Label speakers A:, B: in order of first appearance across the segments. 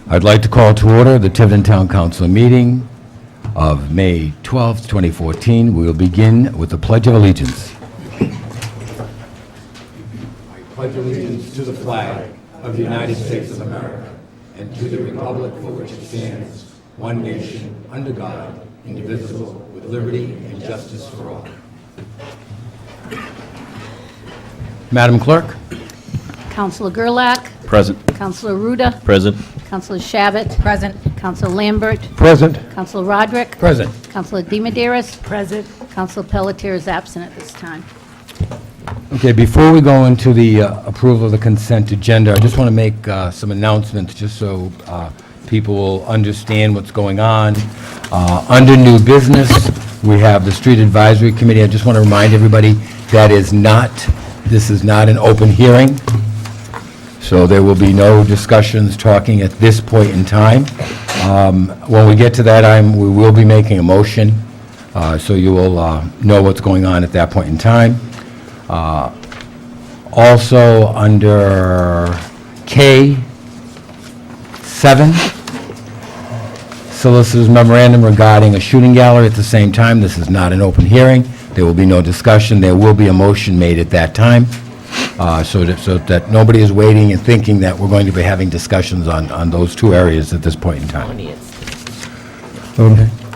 A: I'd like to call to order the Tiverton Town Council meeting of May 12th, 2014. We will begin with the Pledge of Allegiance. I pledge allegiance to the flag of the United States of America and to the republic for which it stands, one nation, under God, indivisible, with liberty and justice for all. Madam Clerk.
B: Councilor Gerlach.
C: Present.
B: Councilor Ruda.
C: Present.
B: Councilor Shabbat.
D: Present.
B: Councilor Lambert.
E: Present.
B: Councilor Roderick.
A: Present.
B: Councilor DiMederos.
D: Present.
B: Councilor Pelletier is absent at this time.
A: Okay, before we go into the approval of the consent agenda, I just want to make some announcements just so people will understand what's going on. Under new business, we have the Street Advisory Committee. I just want to remind everybody this is not an open hearing, so there will be no discussions talking at this point in time. When we get to that item, we will be making a motion, so you will know what's going on at that point in time. Also, under K7, Solicitor's Memorandum regarding a shooting gallery. At the same time, this is not an open hearing. There will be no discussion. There will be a motion made at that time, so that nobody is waiting and thinking that we're going to be having discussions on those two areas at this point in time.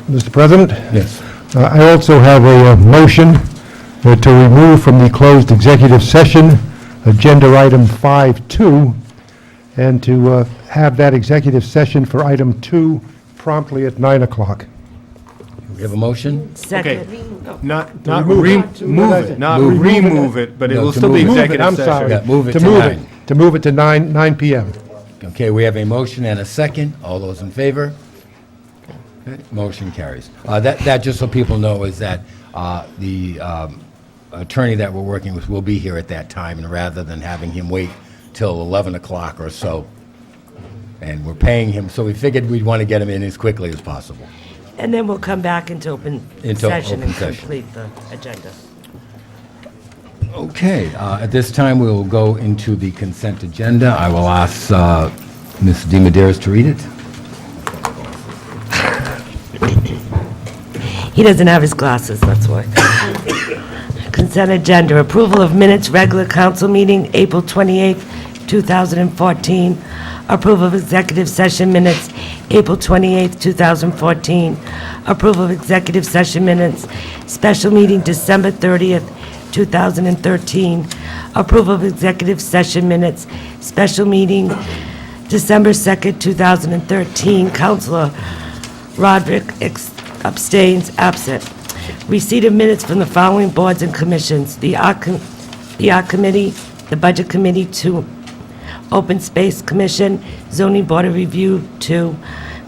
E: Mr. President?
A: Yes.
E: I also have a motion to remove from the closed executive session agenda item 5.2 and to have that executive session for item 2 promptly at 9 o'clock.
A: We have a motion?
D: Second.
F: Not
E: remove it.
F: remove it, not
A: Move it.
F: remove it, but it
A: No,
F: will
A: to
F: still be
A: move it.
F: executive
E: I'm
F: session.
E: sorry.
A: Yeah, move it to
E: move
A: 9.
E: To move it to 9 p.m.
A: Okay, we have a motion and a second. All those in favor? Okay, motion carries. That just so people know is that the attorney that we're working with will be here at that time, and rather than having him wait till 11 o'clock or so, and we're paying him, so we figured we'd want to get him in as quickly as possible.
D: And then we'll come back into open session and
A: session.
D: complete the agenda.
A: Okay, at this time, we will go into the consent agenda. I will ask Ms. DiMederos to read it.
D: He doesn't have his glasses, that's why. Consent agenda, approval of minutes, regular council meeting, April 28th, 2014. Approval of executive session minutes, April 28th, 2014. Approval of executive session minutes, special meeting, December 30th, 2013. Approval of executive session minutes, special meeting, December 2nd, 2013. Councilor Roderick abstains, absent. Receipt of minutes from the following boards and commissions: the Art Committee, the Budget Committee, 2, Open Space Commission, Zoning Board of Review, 2,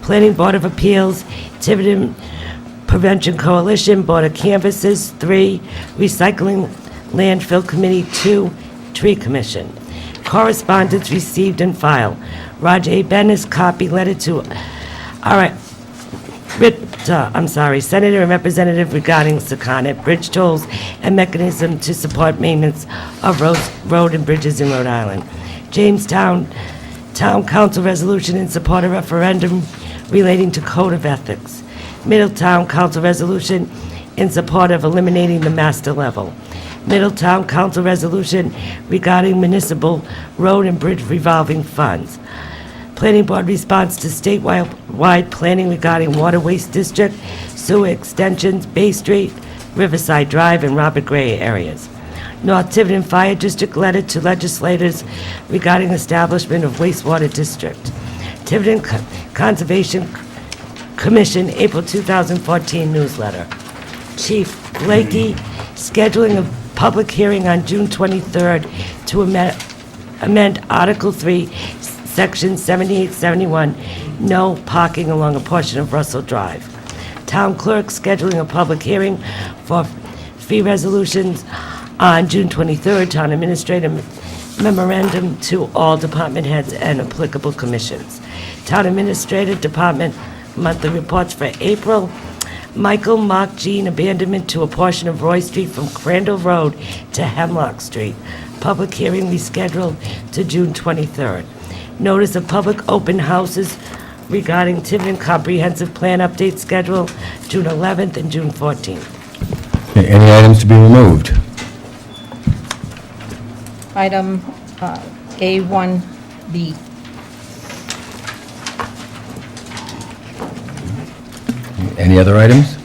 D: Planning Board of Appeals, Tiverton Prevention Coalition, Board of Canvassers, 3, Recycling Landfill Committee, 2, Tree Commission. Correspondence received and filed. Roger A. Bennis, copy letter to Senator and Representative regarding Secana bridge tolls and mechanism to support maintenance of road and bridges in Rhode Island. Jamestown Town Council resolution in support of referendum relating to code of ethics. Middletown Council resolution in support of eliminating the master level. Middletown Council resolution regarding municipal road and bridge revolving funds. Planning Board response to statewide planning regarding water waste district, sewer extensions, Bay Street, Riverside Drive, and Robert Gray areas. North Tiverton Fire District letter to legislators regarding establishment of wastewater district. Tiverton Conservation Commission, April 2014 newsletter. Chief Blakey, scheduling a public hearing on June 23rd to amend Article 3, Section 7871, no parking along a portion of Russell Drive. Town Clerk scheduling a public hearing for fee resolutions on June 23rd. Town Administrator memorandum to all department heads and applicable commissions. Town Administrator Department monthly reports for April. Michael Mark Jean abandonment to a portion of Roy Street from Crandall Road to Hemlock Street. Public hearing rescheduled to June 23rd. notice of public open houses regarding Tiverton Comprehensive Plan Update Schedule, June 11th and June 14th.
A: Okay, any items to be removed?
C: Item A1B.
A: Any other items?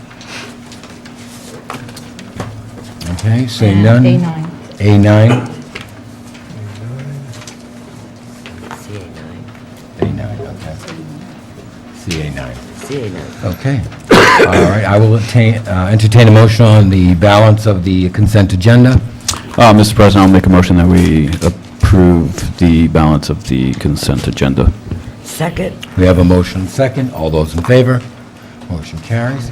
A: Okay, seeing none.
C: And A9.
A: A9?
D: CA9.
A: A9, okay. CA9.
D: CA9.
A: Okay. All right, I will entertain a motion on the balance of the consent agenda.
G: Mr. President, I'll make a motion that we approve the balance of the consent agenda.
D: Second.
A: We have a motion second. All those in favor? Motion carries.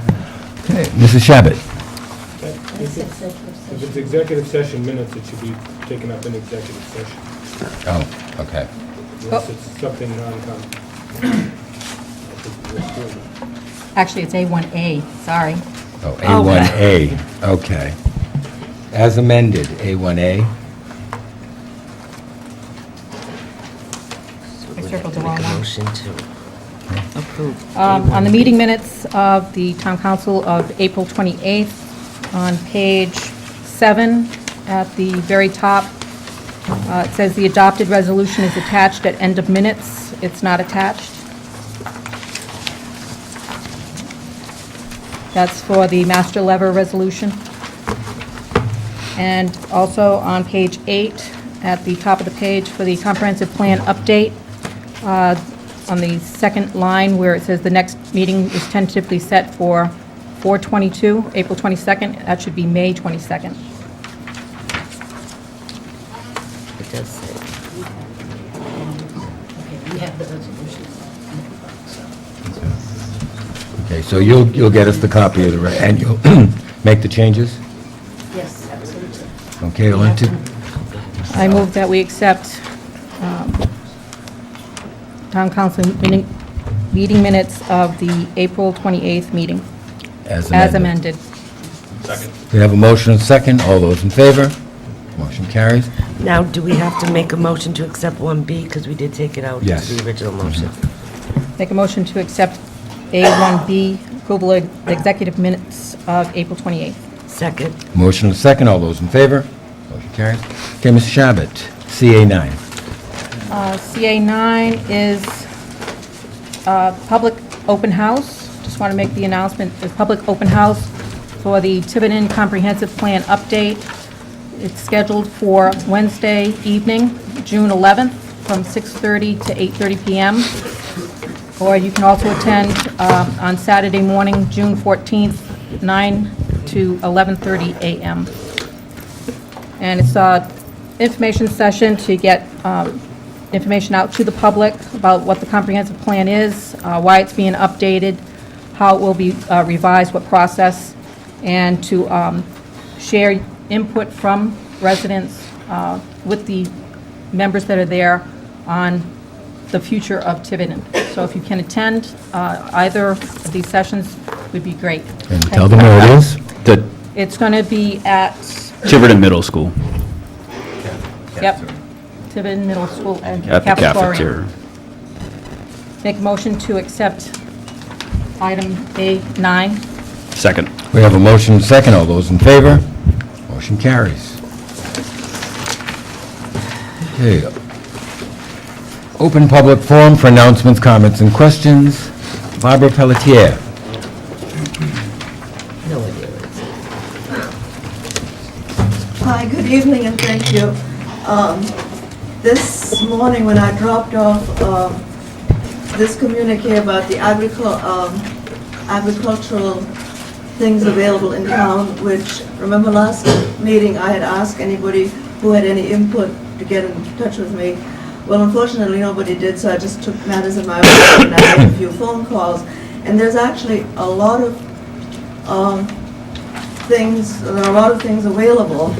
A: Okay, Mrs. Shabbat.
F: If it's executive session minutes, it should be taken up in executive session,
A: Oh, okay.
F: unless it's something non-com.
C: Actually, it's A1A, sorry.
A: Oh, A1A, okay. As amended, A1A.
C: I circled the
D: Make
C: wrong
D: a
C: one.
D: motion to approve.
C: On the meeting minutes of the Town Council of April 28th, on page 7, at the very top, it says the adopted resolution is attached at end of minutes. It's not attached. That's for the master lever resolution. And also on page 8, at the top of the page, for the comprehensive plan update, on the second line where it says the next meeting is tentatively set for 4/22, April 22nd, that should be May 22nd.
D: It does say.
A: Okay, so you'll get us the copy of the, and you'll make the changes?
B: Yes, absolutely.
A: Okay, I'll
C: I move that we accept Town Council meeting minutes of the April 28th meeting,
A: as
C: as
A: amended.
C: amended.
A: We have a motion and second. All those in favor? Motion carries.
D: Now, do we have to make a motion to accept 1B, because we did take it out to
A: Yes.
D: the original motion?
C: Make a motion to accept A1B, approval of executive minutes of April 28th.
D: Second.
A: Motion and second. All those in favor? Motion carries. Okay, Ms. Shabbat, CA9.
C: CA9 is public open house. Just want to make the announcement, there's public open house for the Tiverton Comprehensive Plan update. It's scheduled for Wednesday evening, June 11th, from 6:30 to 8:30 p.m. Or you can also attend on Saturday morning, June 14th, 9 to 11:30 a.m. And it's an information session to get information out to the public about what the comprehensive plan is, why it's being updated, how it will be revised, what process, and to share input from residents with the members that are there on the future of Tiverton. So if you can attend either of these sessions, would be great.
A: And tell them where it is.
G: The
C: It's going to be at,
G: Tiverton Middle School
C: yep, Tiverton Middle School and
G: at the cafeteria.
C: Make a motion to accept item A9.
G: Second.
A: We have a motion and second. All those in favor? Motion carries. Okay. Open public forum for announcements, comments, and questions. Barbara Pelletier.
D: No idea what it says.
H: Hi, good evening, and thank you. This morning, when I dropped off this communique about the agricultural things available in town, which, remember last meeting, I had asked anybody who had any input to get in touch with me. Well, unfortunately, nobody did, so I just took matters in my own hand, and I made a few phone calls. And there's actually a lot of things, there are a lot of things available.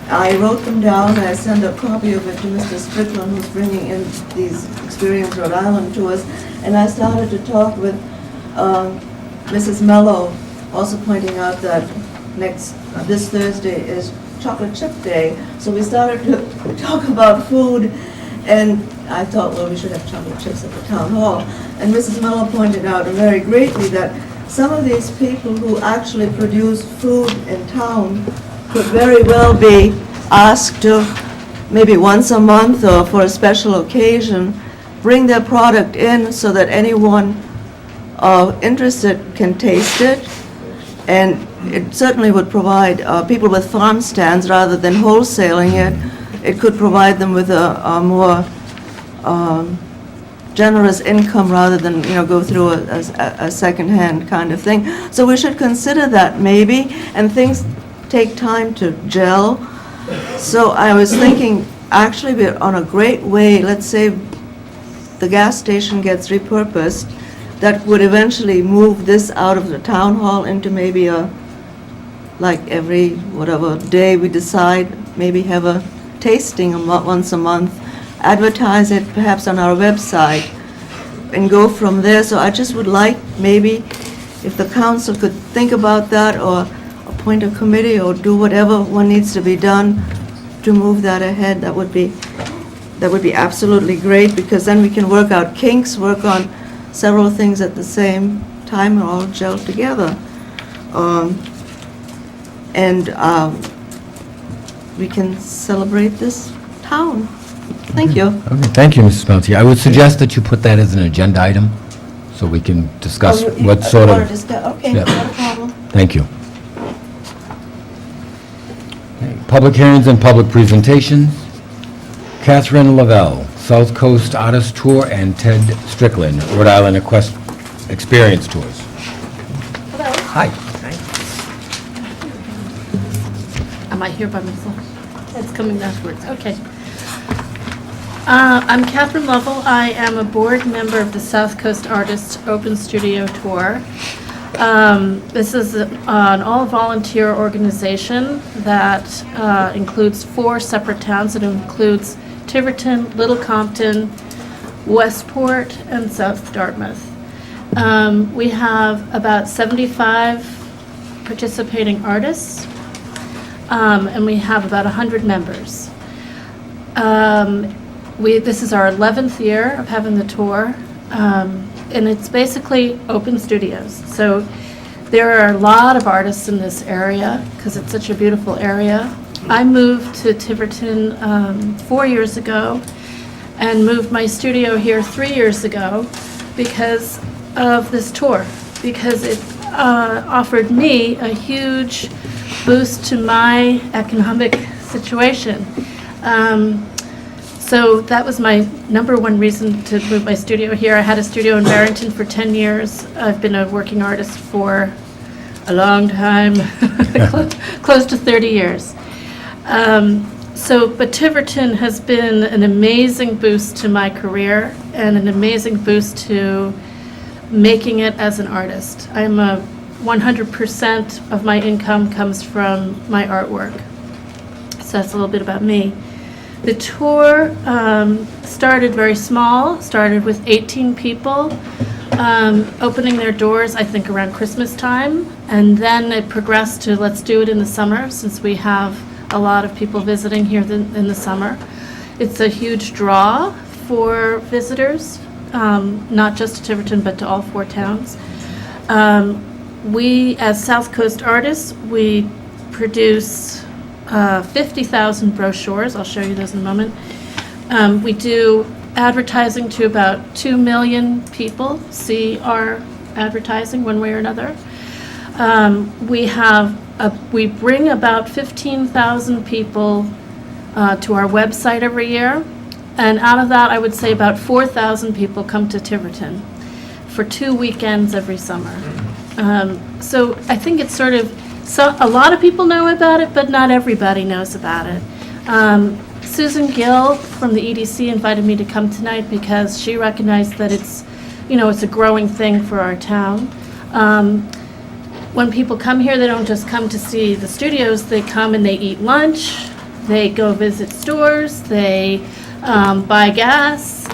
H: I wrote them down, I sent a copy of it to Mr. Strickland, who's bringing in these Experience Rhode Island to us, and I started to talk with Mrs. Mello, also pointing out that this Thursday is chocolate chip day, so we started to talk about food, And I thought, well, we should have chocolate chips at the town hall. And Mrs. Mello pointed out very greatly that some of these people who actually produce food in town could very well be asked to, maybe once a month or for a special occasion, bring their product in so that anyone interested can taste it. And it certainly would provide people with farm stands, rather than wholesaling it, it could provide them with a more generous income rather than, go through a second-hand kind of thing. So we should consider that maybe, and things take time to gel. So I was thinking, actually, we're on a great way. Let's say the gas station gets repurposed, that would eventually move this out of the town hall into maybe like every whatever day we decide, maybe have a tasting once a month, advertise it perhaps on our website, and go from there. So I just would like, maybe, if the council could think about that, or appoint a committee, or do whatever one needs to be done to move that ahead. That would be absolutely great, because then we can work out kinks, work on several things at the same time, and all gel together. We can celebrate this town. Thank you.
A: Okay, thank you, Mrs. Melty. I would suggest that you put that as an agenda item, so we can discuss what sort of...
H: Okay,
A: Yeah.
H: not a problem.
A: Thank you. Okay, public hearings and public presentations. Catherine Lavelle, South Coast Artist Tour, and Ted Strickland, Rhode Island Experience Tours.
B: Hello.
A: Hi.
B: Am I here by myself? It's coming afterwards, okay. I'm Catherine Lovell. I am a board member of the South Coast Artists Open Studio Tour. This is an all-volunteer organization that includes 4 separate towns. It includes Tiverton, Little Compton, Westport, and South Dartmouth. We have about 75 participating artists, and we have about 100 members. This is our 11th year of having the tour, and it's basically open studios. So there are a lot of artists in this area because it's such a beautiful area. I moved to Tiverton 4 years ago and moved my studio here 3 years ago because of this tour, because it offered me a huge boost to my economic situation. So that was my number one reason to move my studio here. I had a studio in Barrington for 10 years. I've been a working artist for a long time, close to 30 years. But Tiverton has been an amazing boost to my career and an amazing boost to making it as an artist. I'm 100% of my income comes from my artwork. So that's a little bit about me. The tour started very small, started with 18 people, opening their doors, I think, around Christmas time, and then it progressed to let's do it in the summer, since we have a lot of people visiting here in the summer. It's a huge draw for visitors, not just to Tiverton, but to all 4 towns. We, as South Coast artists, we produce 50,000 brochures. I'll show you those in a moment. We do advertising to about 2 million people see our advertising one way or another. We bring about 15,000 people to our website every year, and out of that, I would say about 4,000 people come to Tiverton for 2 weekends every summer. So I think it's sort of, so a lot of people know about it, but not everybody knows about it. Susan Gill from the EDC invited me to come tonight because she recognized that it's a growing thing for our town. When people come here, they don't just come to see the studios, they come and they eat lunch, they go visit stores, they buy gas,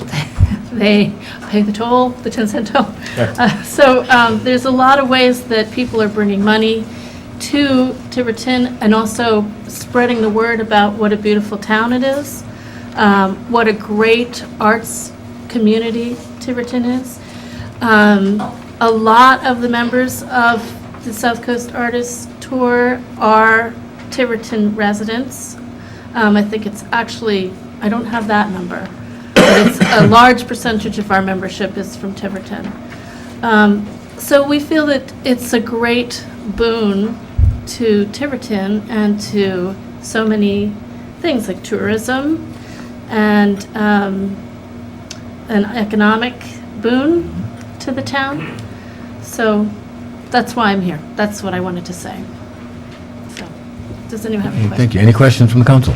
B: they pay the toll, the 10-cent toll. So there's a lot of ways that people are bringing money to Tiverton and also spreading the word about what a beautiful town it is. what a great arts community Tiverton is. A lot of the members of the South Coast Artists Tour are Tiverton residents. I think it's actually, I don't have that number, but it's a large percentage of our membership is from Tiverton. So we feel that it's a great boon to Tiverton and to so many things like tourism and an economic boon to the town. So that's why I'm here. That's what I wanted to say. So, does anyone have any questions?
A: Thank you. Any questions from the council?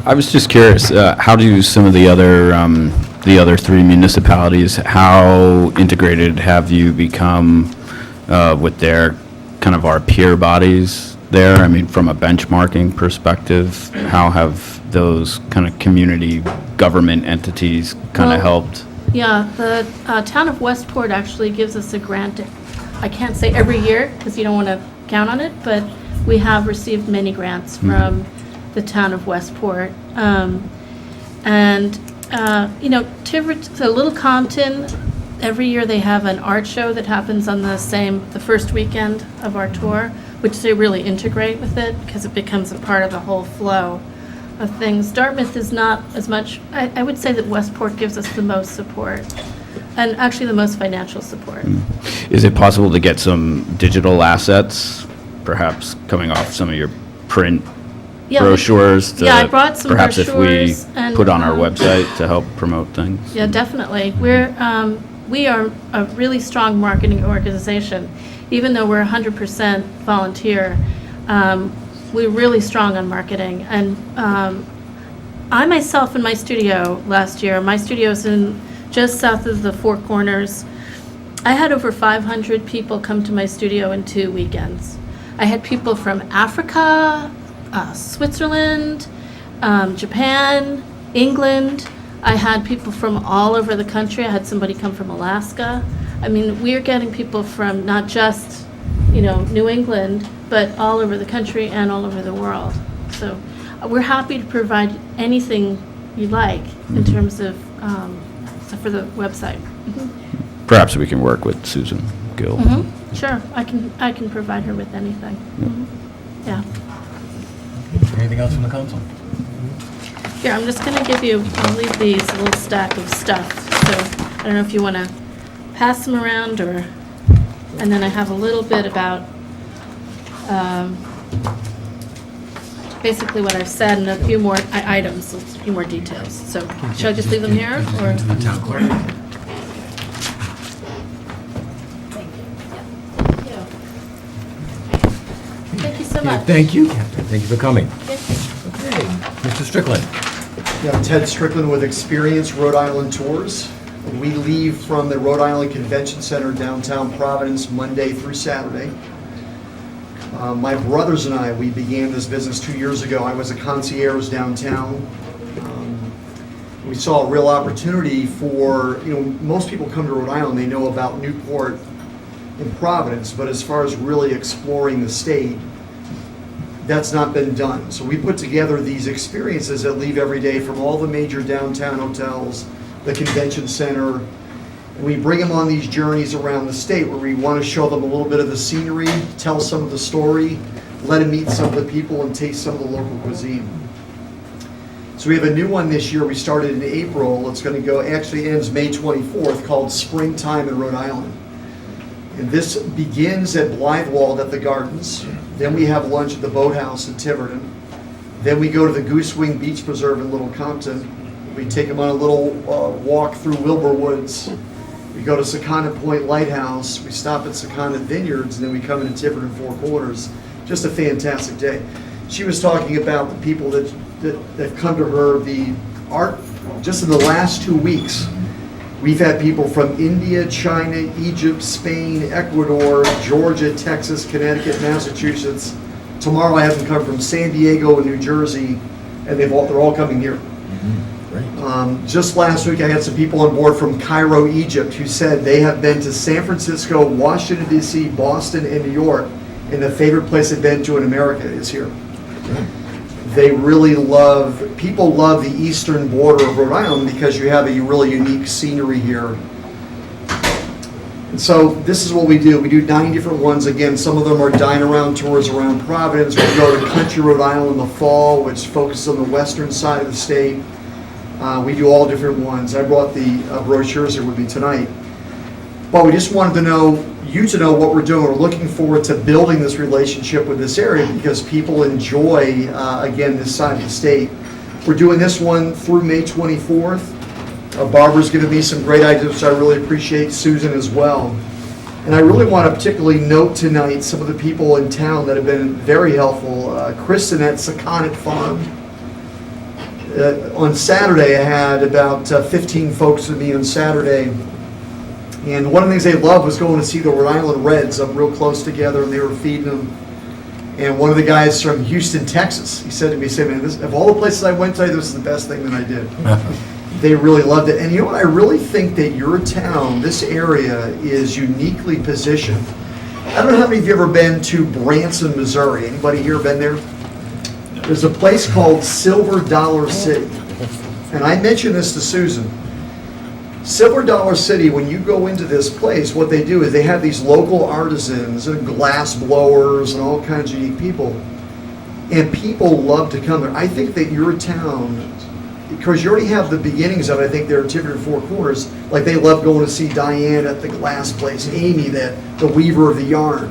G: I was just curious, how do some of the other three municipalities, how integrated have you become with their, kind of our peer bodies there? I mean, from a benchmarking perspective, how have those kind of community government entities kind of
B: Well,
G: helped?
B: Yeah, the town of Westport actually gives us a grant. I can't say every year because you don't want to count on it, but we have received many grants from the town of Westport. Tiverton, so Little Compton, every year they have an art show that happens on the first weekend of our tour, which they really integrate with it because it becomes a part of the whole flow of things. Dartmouth is not as much. I would say that Westport gives us the most support, and actually the most financial support.
G: Is it possible to get some digital assets, perhaps coming off some of your print
B: Yeah,
G: brochures?
B: yeah, I brought some
G: perhaps
B: brochures
G: if we
B: and,
G: put on our website to help promote things?
B: Yeah, definitely. We are a really strong marketing organization. Even though we're 100% volunteer, we're really strong on marketing. And I myself in my studio last year, my studio's in just south of the Four Corners. I had over 500 people come to my studio in 2 weekends. I had people from Africa, Switzerland, Japan, England. I had people from all over the country. I had somebody come from Alaska. I mean, we're getting people from not just, New England, but all over the country and all over the world. So we're happy to provide anything you like in terms of, for the website.
G: Perhaps we can work with Susan Gill.
B: Sure, I can provide her with anything. Yeah.
A: Anything else from the council?
B: Here, I'm just gonna give you, I'll leave these, a little stack of stuff. So I don't know if you wanna pass them around or, and then I have a little bit about basically what I've said and a few more items, a few more details. So should I just leave them here or?
A: Town clerk.
B: Thank you so
A: Okay,
B: much.
A: thank you, Captain. Thank you for coming.
B: Thank you.
A: Okay, Mr. Strickland.
I: Yeah, Ted Strickland with Experience Rhode Island Tours. We leave from the Rhode Island Convention Center downtown Providence Monday through Saturday. My brothers and I, we began this business 2 years ago. I was a concierge downtown. We saw a real opportunity for, most people come to Rhode Island, they know about Newport and Providence, but as far as really exploring the state, that's not been done. So we put together these experiences that leave every day from all the major downtown hotels, the convention center, and we bring them on these journeys around the state where we want to show them a little bit of the scenery, tell some of the story, let them meet some of the people and taste some of the local cuisine. So we have a new one this year. We started in April. It's going to go, actually ends May 24th, called Springtime in Rhode Island. And this begins at Blythewald at the Gardens. Then we have lunch at the Boathouse in Tiverton. Then we go to the Goose Wing Beach Preserve in Little Compton. We take them on a little walk through Wilbur Woods. We go to Sakana Point Lighthouse. We stop at Sakana Vineyards, and then we come into Tiverton Four Corners. Just a fantastic day. She was talking about the people that come to her, the art, just in the last 2 weeks. We've had people from India, China, Egypt, Spain, Ecuador, Georgia, Texas, Connecticut, Massachusetts. Tomorrow I have them come from San Diego and New Jersey, and they're all coming here. Just last week I had some people on board from Cairo, Egypt, who said they have been to San Francisco, Washington, D.C., Boston, and New York, and the favorite place they've been to in America is here. They really love, people love the eastern border of Rhode Island because you have a really unique scenery here. And so this is what we do. We do 9 different ones. Again, some of them are dine around tours around Providence. We go to Country Rhode Island in the fall, which focuses on the western side of the state. We do all different ones. I brought the brochures here with me tonight. But we just wanted to know, you to know what we're doing. We're looking forward to building this relationship with this area because people enjoy, again, this side of the state. We're doing this one through May 24th. Barbara's given me some great ideas, which I really appreciate, Susan as well. And I really want to particularly note tonight some of the people in town that have been very helpful. Kristen at Saconnet Farm. On Saturday, I had about 15 folks with me on Saturday. And one of the things they loved was going to see the Rhode Island Reds up real close together, and they were feeding them. And one of the guys from Houston, Texas, he said to me, man, this, of all the places I went to, this is the best thing that I did. They really loved it. And you know what? I really think that your town, this area, is uniquely positioned. I don't know how many of you have ever been to Branson, Missouri. Anybody here been there? There's a place called Silver Dollar City. And I mentioned this to Susan. Silver Dollar City, when you go into this place, what they do is they have these local artisans and glass blowers and all kinds of unique people. And people love to come there. I think that your town, because you already have the beginnings of it, I think there are Tiverton Four Corners, like they love going to see Diane at the glass place, Amy, the weaver of the yarn,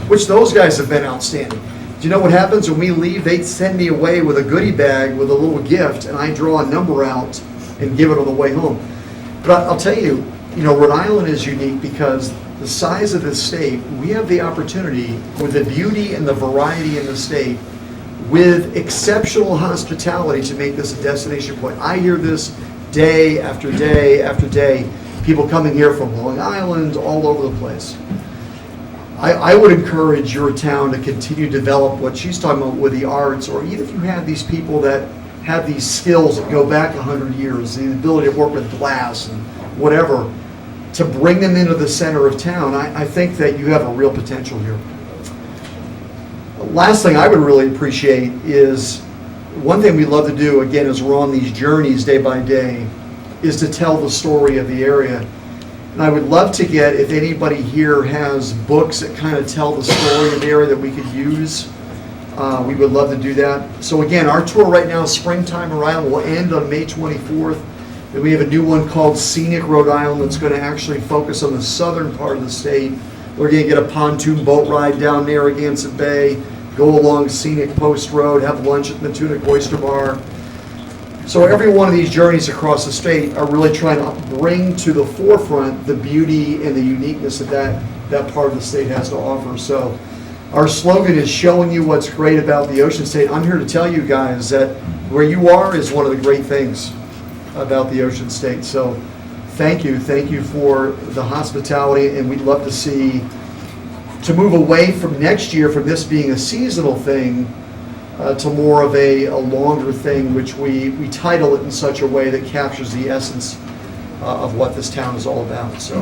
I: which those guys have been outstanding. Do you know what happens when we leave? They send me away with a goodie bag with a little gift, and I draw a number out and give it on the way home. But I'll tell you, Rhode Island is unique because the size of this state, we have the opportunity with the beauty and the variety in the state with exceptional hospitality to make this a destination point. I hear this day after day after day, people coming here from Long Island, all over the place. I would encourage your town to continue to develop what she's talking about with the arts, or even if you have these people that have these skills that go back 100 years, the ability to work with glass and whatever, to bring them into the center of town. I think that you have a real potential here. Last thing I would really appreciate is, one thing we love to do, again, as we're on these journeys day by day, is to tell the story of the area. And I would love to get, if anybody here has books that kind of tell the story of the area that we could use, we would love to do that. So again, our tour right now, Springtime Rhode Island, will end on May 24th. Then we have a new one called Scenic Rhode Island that's going to actually focus on the southern part of the state. We're going to get a pontoon boat ride down Narragansett Bay, go along Scenic Post Road, have lunch at the Tunic Oyster Bar. So every one of these journeys across the state are really trying to bring to the forefront the beauty and the uniqueness that part of the state has to offer. So our slogan is showing you what's great about the Ocean State. I'm here to tell you guys that where you are is one of the great things about the Ocean State. So thank you for the hospitality, and we'd love to see, to move away from next year from this being a seasonal thing to more of a longer thing, which we title it in such a way that captures the essence of what this town is all about. So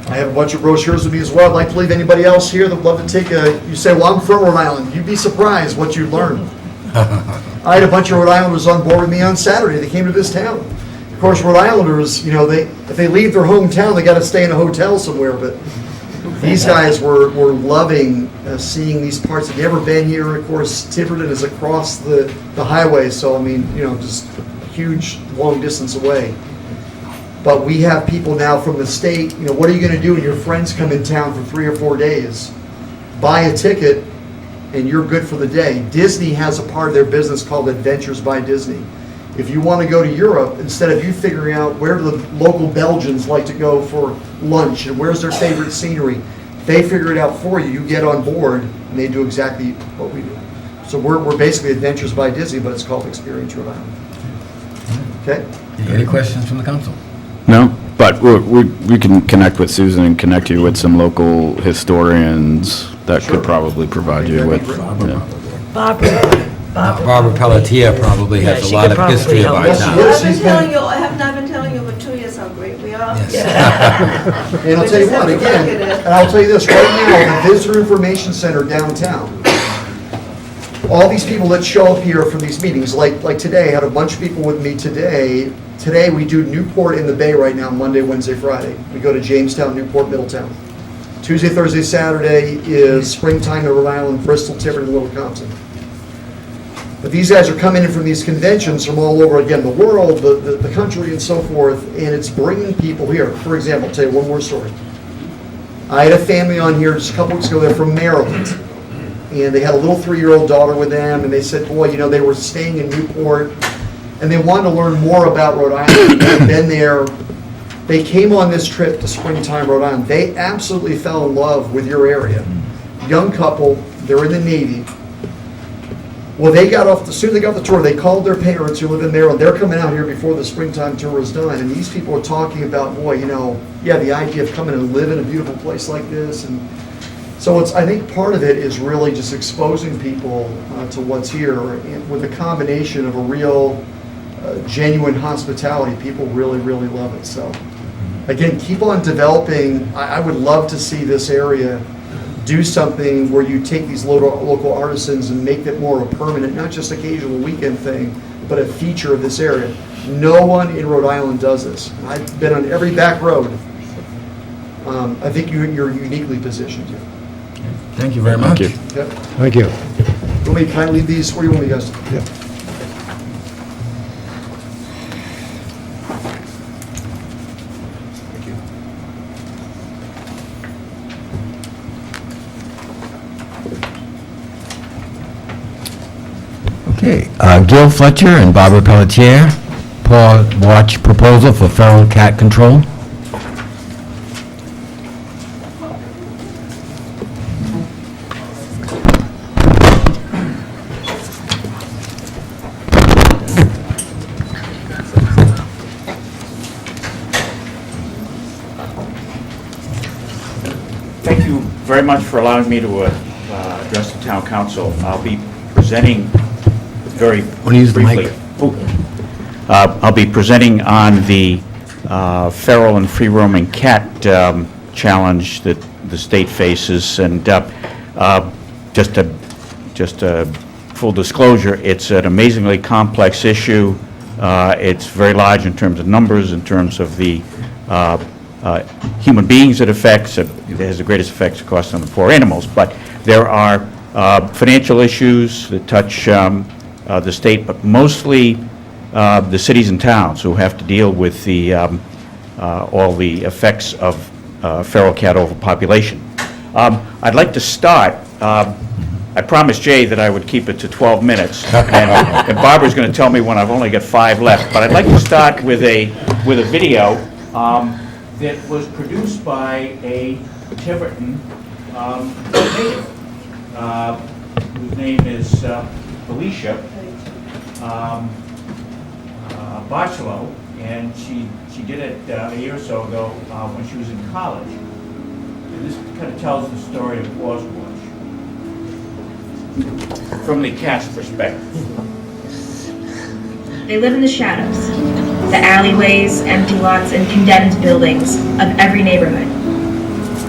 I: I have a bunch of brochures with me as well. I'd like to leave anybody else here that would love to take you say, well, I'm from Rhode Island. You'd be surprised what you'd learn. I had a bunch of Rhode Islanders on board with me on Saturday. They came to this town. Of course, Rhode Islanders, if they leave their hometown, they got to stay in a hotel somewhere. But these guys were loving seeing these parts. They've never been here. Of course, Tiverton is across the highway, so just a huge long distance away. But we have people now from the state. What are you going to do when your friends come in town for 3 or 4 days? Buy a ticket, and you're good for the day. Disney has a part of their business called Adventures by Disney. If you want to go to Europe, instead of you figuring out where the local Belgians like to go for lunch and where's their favorite scenery, they figure it out for you. You get on board, and they do exactly what we do. So we're basically Adventures by Disney, but it's called Experience Rhode Island. Okay?
A: Any questions from the council?
G: No, but we can connect with Susan and connect you with some local historians that could probably provide you with.
A: Barbara Pelletier probably has a lot of history of our town.
H: I've been telling you for 2 years how great we are.
A: Yes.
I: And I'll tell you what, again, and I'll tell you this, right now, the Visitor Information Center downtown, all these people that show up here for these meetings, like today, I had a bunch of people with me today. Today, we do Newport in the Bay right now, Monday, Wednesday, Friday. We go to Jamestown, Newport, Middletown. Tuesday, Thursday, Saturday is springtime in Rhode Island, Bristol, Tiverton, and Little Compton. But these guys are coming in from these conventions from all over, again, the world, the country, and so forth, and it's bringing people here. For example, I'll tell you one more story. I had a family on here just a couple weeks ago. They're from Maryland, and they had a little 3-year-old daughter with them, and they said, boy, you know, they were staying in Newport, and they wanted to learn more about Rhode Island. They'd been there. They came on this trip to Springtime, Rhode Island. They absolutely fell in love with your area. Young couple, they're in the Navy. Well, they got off, as soon as they got the tour, they called their parents who live in Maryland. They're coming out here before the springtime tour is done, and these people are talking about, boy, you know, yeah, the idea of coming and live in a beautiful place like this. And so I think part of it is really just exposing people to what's here, and with a combination of a real, genuine hospitality. People really, really love it. So, again, keep on developing. I would love to see this area do something where you take these local artisans and make it more a permanent, not just occasional weekend thing, but a feature of this area. No one in Rhode Island does this. I've been on every back road. I think you're uniquely positioned here.
A: Thank you very much.
G: Thank you.
I: Yep.
E: Thank you.
I: You want me to kind of leave these, or you want me guys to?
E: Yeah.
I: Thank you.
A: Okay, Gil Fletcher and Barbara Pelletier, Paul Watch proposal for feral cat control.
J: Thank you very much for allowing me to address the town council. I'll be presenting very
A: Wanna use the mic?
J: briefly. I'll be presenting on the feral and free-roaming cat challenge that the state faces, and just a full disclosure, it's an amazingly complex issue. It's very large in terms of numbers, in terms of the human beings it affects. It has the greatest effects, of course, on the poor animals. But there are financial issues that touch the state, but mostly the cities and towns who have to deal with the all the effects of feral cat overpopulation. I'd like to start. I promised Jay that I would keep it to 12 minutes, and Barbara's going to tell me when I've only got 5 left. But I'd like to start with a video that was produced by a Tiverton native, whose name is Alicia Barcelo, and she did it a year or so ago when she was in college. And this kind of tells the story of Paws Watch from the cat's perspective.
K: They live in the shadows, the alleyways, empty lots, and condemned buildings of every neighborhood.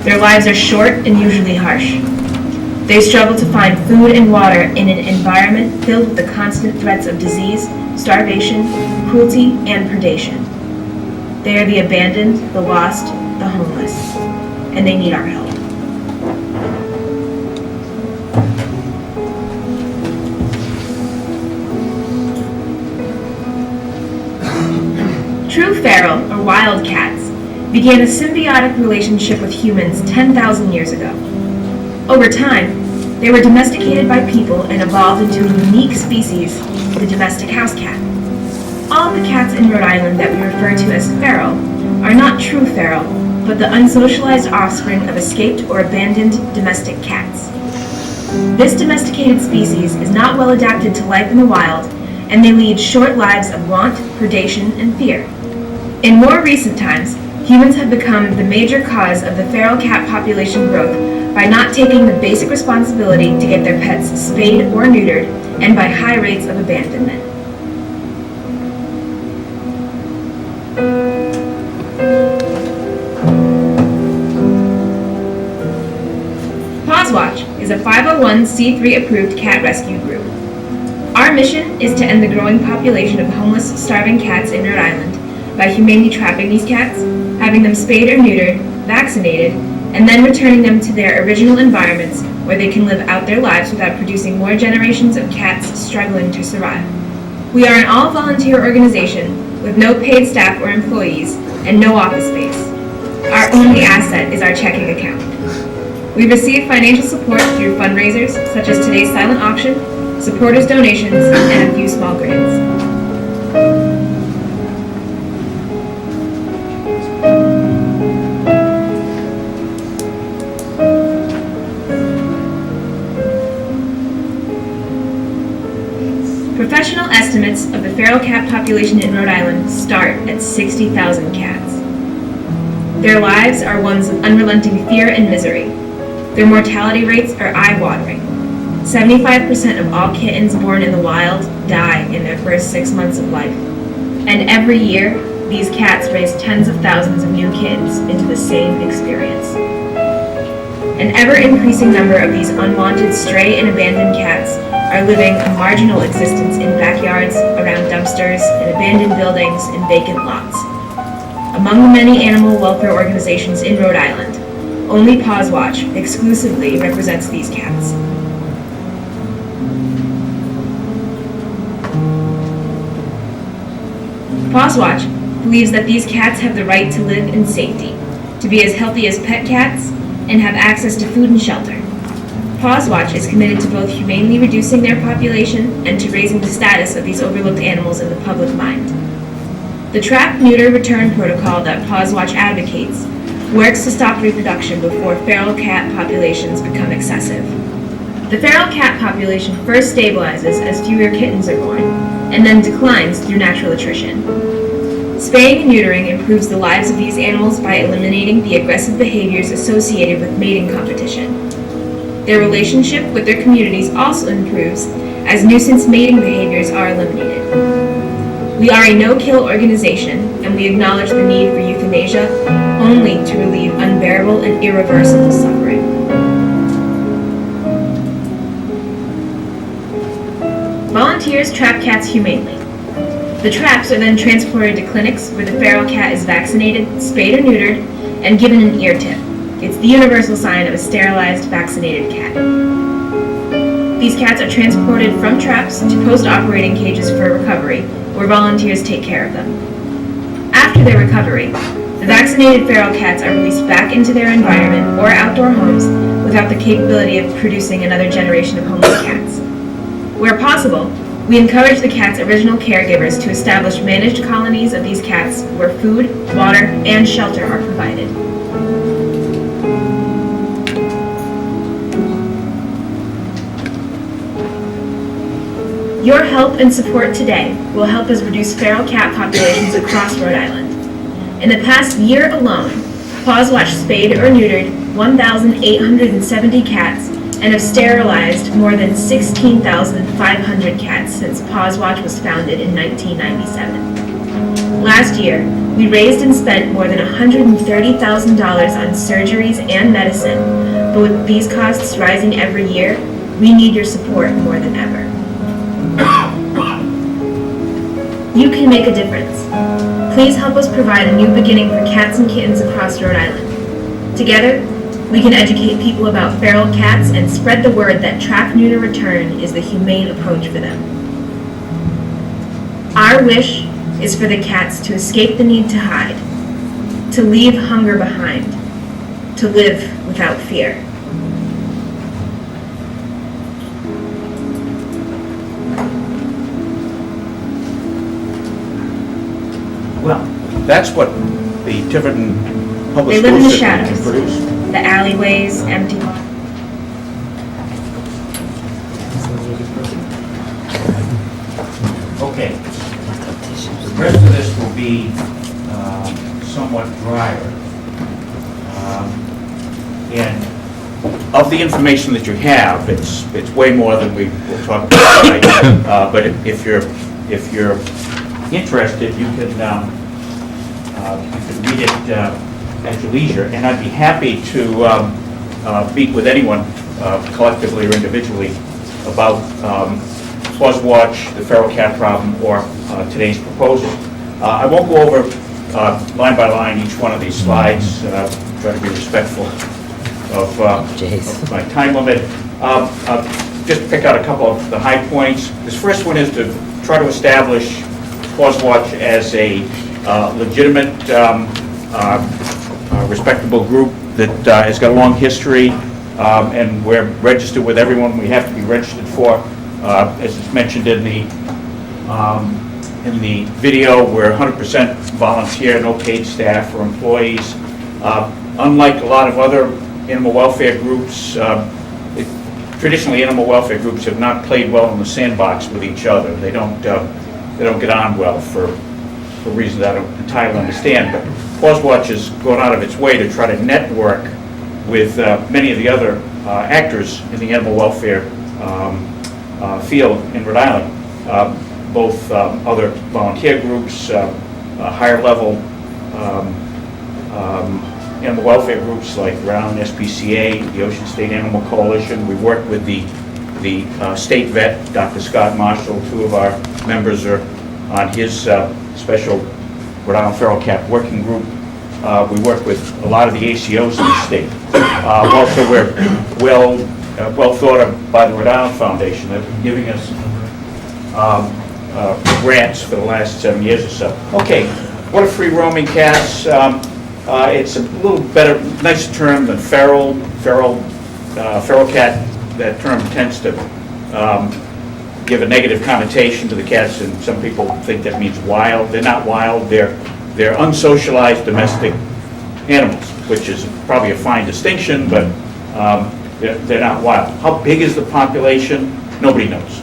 K: Their lives are short and usually harsh. They struggle to find food and water in an environment filled with the constant threats of disease, starvation, cruelty, and predation. They are the abandoned, the lost, the homeless, and they need our help. True feral, or wild cats, began a symbiotic relationship with humans 10,000 years ago. Over time, they were domesticated by people and evolved into a unique species, the domestic house cat. All of the cats in Rhode Island that we refer to as feral are not true feral, but the unsocialized offspring of escaped or abandoned domestic cats. This domesticated species is not well adapted to life in the wild, and they lead short lives of want, predation, and fear. In more recent times, humans have become the major cause of the feral cat population growth by not taking the basic responsibility to get their pets spayed or neutered, and by high rates of abandonment. Paws Watch is a 501c3 approved cat rescue group. Our mission is to end the growing population of homeless, starving cats in Rhode Island by humanely trapping these cats, having them spayed or neutered, vaccinated, and then returning them to their original environments where they can live out their lives without producing more generations of cats struggling to survive. We are an all-volunteer organization with no paid staff or employees and no office space. Our only asset is our checking account. We receive financial support through fundraisers such as today's silent auction, supporters' donations, and a few small grants. Professional estimates of the feral cat population in Rhode Island start at 60,000 cats. Their lives are ones of unrelenting fear and misery. Their mortality rates are eye-watering. 75% of all kittens born in the wild die in their first 6 months of life. And every year, these cats raise tens of thousands of new kittens into the same experience. An ever-increasing number of these unwanted stray and abandoned cats are living a marginal existence in backyards, around dumpsters, in abandoned buildings, and vacant lots. Among the many animal welfare organizations in Rhode Island, only Paws Watch exclusively represents these cats. Paws Watch believes that these cats have the right to live in safety, to be as healthy as pet cats, and have access to food and shelter. Paws Watch is committed to both humanely reducing their population and to raising the status of these overlooked animals in the public mind. The trap, neuter, return protocol that Paws Watch advocates works to stop reproduction before feral cat populations become excessive. The feral cat population first stabilizes as fewer kittens are born, and then declines through natural attrition. Spaying and neutering improves the lives of these animals by eliminating the aggressive behaviors associated with mating competition. Their relationship with their communities also improves as nuisance mating behaviors are eliminated. We are a no-kill organization, and we acknowledge the need for euthanasia only to relieve unbearable and irreversible suffering. Volunteers trap cats humanely. The traps are then transported to clinics where the feral cat is vaccinated, spayed or neutered, and given an ear tip. It's the universal sign of a sterilized, vaccinated cat. These cats are transported from traps to post-operating cages for recovery, where volunteers take care of them. After their recovery, the vaccinated feral cats are released back into their environment or outdoor homes without the capability of producing another generation of homeless cats. Where possible, we encourage the cat's original caregivers to establish managed colonies of these cats where food, water, and shelter are provided. Your help and support today will help us reduce feral cat populations across Rhode Island. In the past year alone, Paws Watch spayed or neutered 1,870 cats and have sterilized more than 16,500 cats since Paws Watch was founded in 1997. Last year, we raised and spent more than $130,000 on surgeries and medicine, but with these costs rising every year, we need your support more than ever. You can make a difference. Please help us provide a new beginning for cats and kittens across Rhode Island. Together, we can educate people about feral cats and spread the word that trap, neuter, return is the humane approach for them. Our wish is for the cats to escape the need to hide, to leave hunger behind, to live without fear.
J: Well, that's what the Tiverton Public
K: They live in
J: School
K: the
J: System
K: shadows.
J: can produce.
K: The alleyways, empty.
J: Okay. The rest of this will be somewhat drier. And of the information that you have, it's way more than we will talk about tonight. But if you're interested, you can read it at your leisure. And I'd be happy to meet with anyone collectively or individually, about Watch, the feral cat problem, or today's proposal. I won't go over line by line each one of these slides. Try to be respectful of my time limit. Just pick out a couple of the high points. This first one is to try to establish Watch as a legitimate, respectable group that has got a long history, and we're registered with everyone we have to be registered for. As is mentioned in the video, we're 100% volunteer, no paid staff or employees. Unlike a lot of other animal welfare groups, traditionally animal welfare groups have not played well in the sandbox with each other. They don't get on well for reasons I don't entirely understand. But Watch has gone out of its way to try to network with many of the other actors in the animal welfare field in Rhode Island, both other volunteer groups, higher level animal welfare groups like Rhode Island SPCA, the Ocean State Animal Coalition. We work with the state vet, Dr. Scott Marshall. Two of our members are on his special Rhode Island Feral Cat Working Group. We work with a lot of the ACOs in the state. Also, we're well thought of by the Rhode Island Foundation. They've been giving us grants for the last 7 years or so. Okay, what are free roaming cats? It's a little better, nicer term than feral. Feral cat, that term tends to give a negative connotation to the cats, and some people think that means wild. They're not wild. They're unsocialized domestic animals, which is probably a fine distinction, but they're not wild. How big is the population? Nobody knows.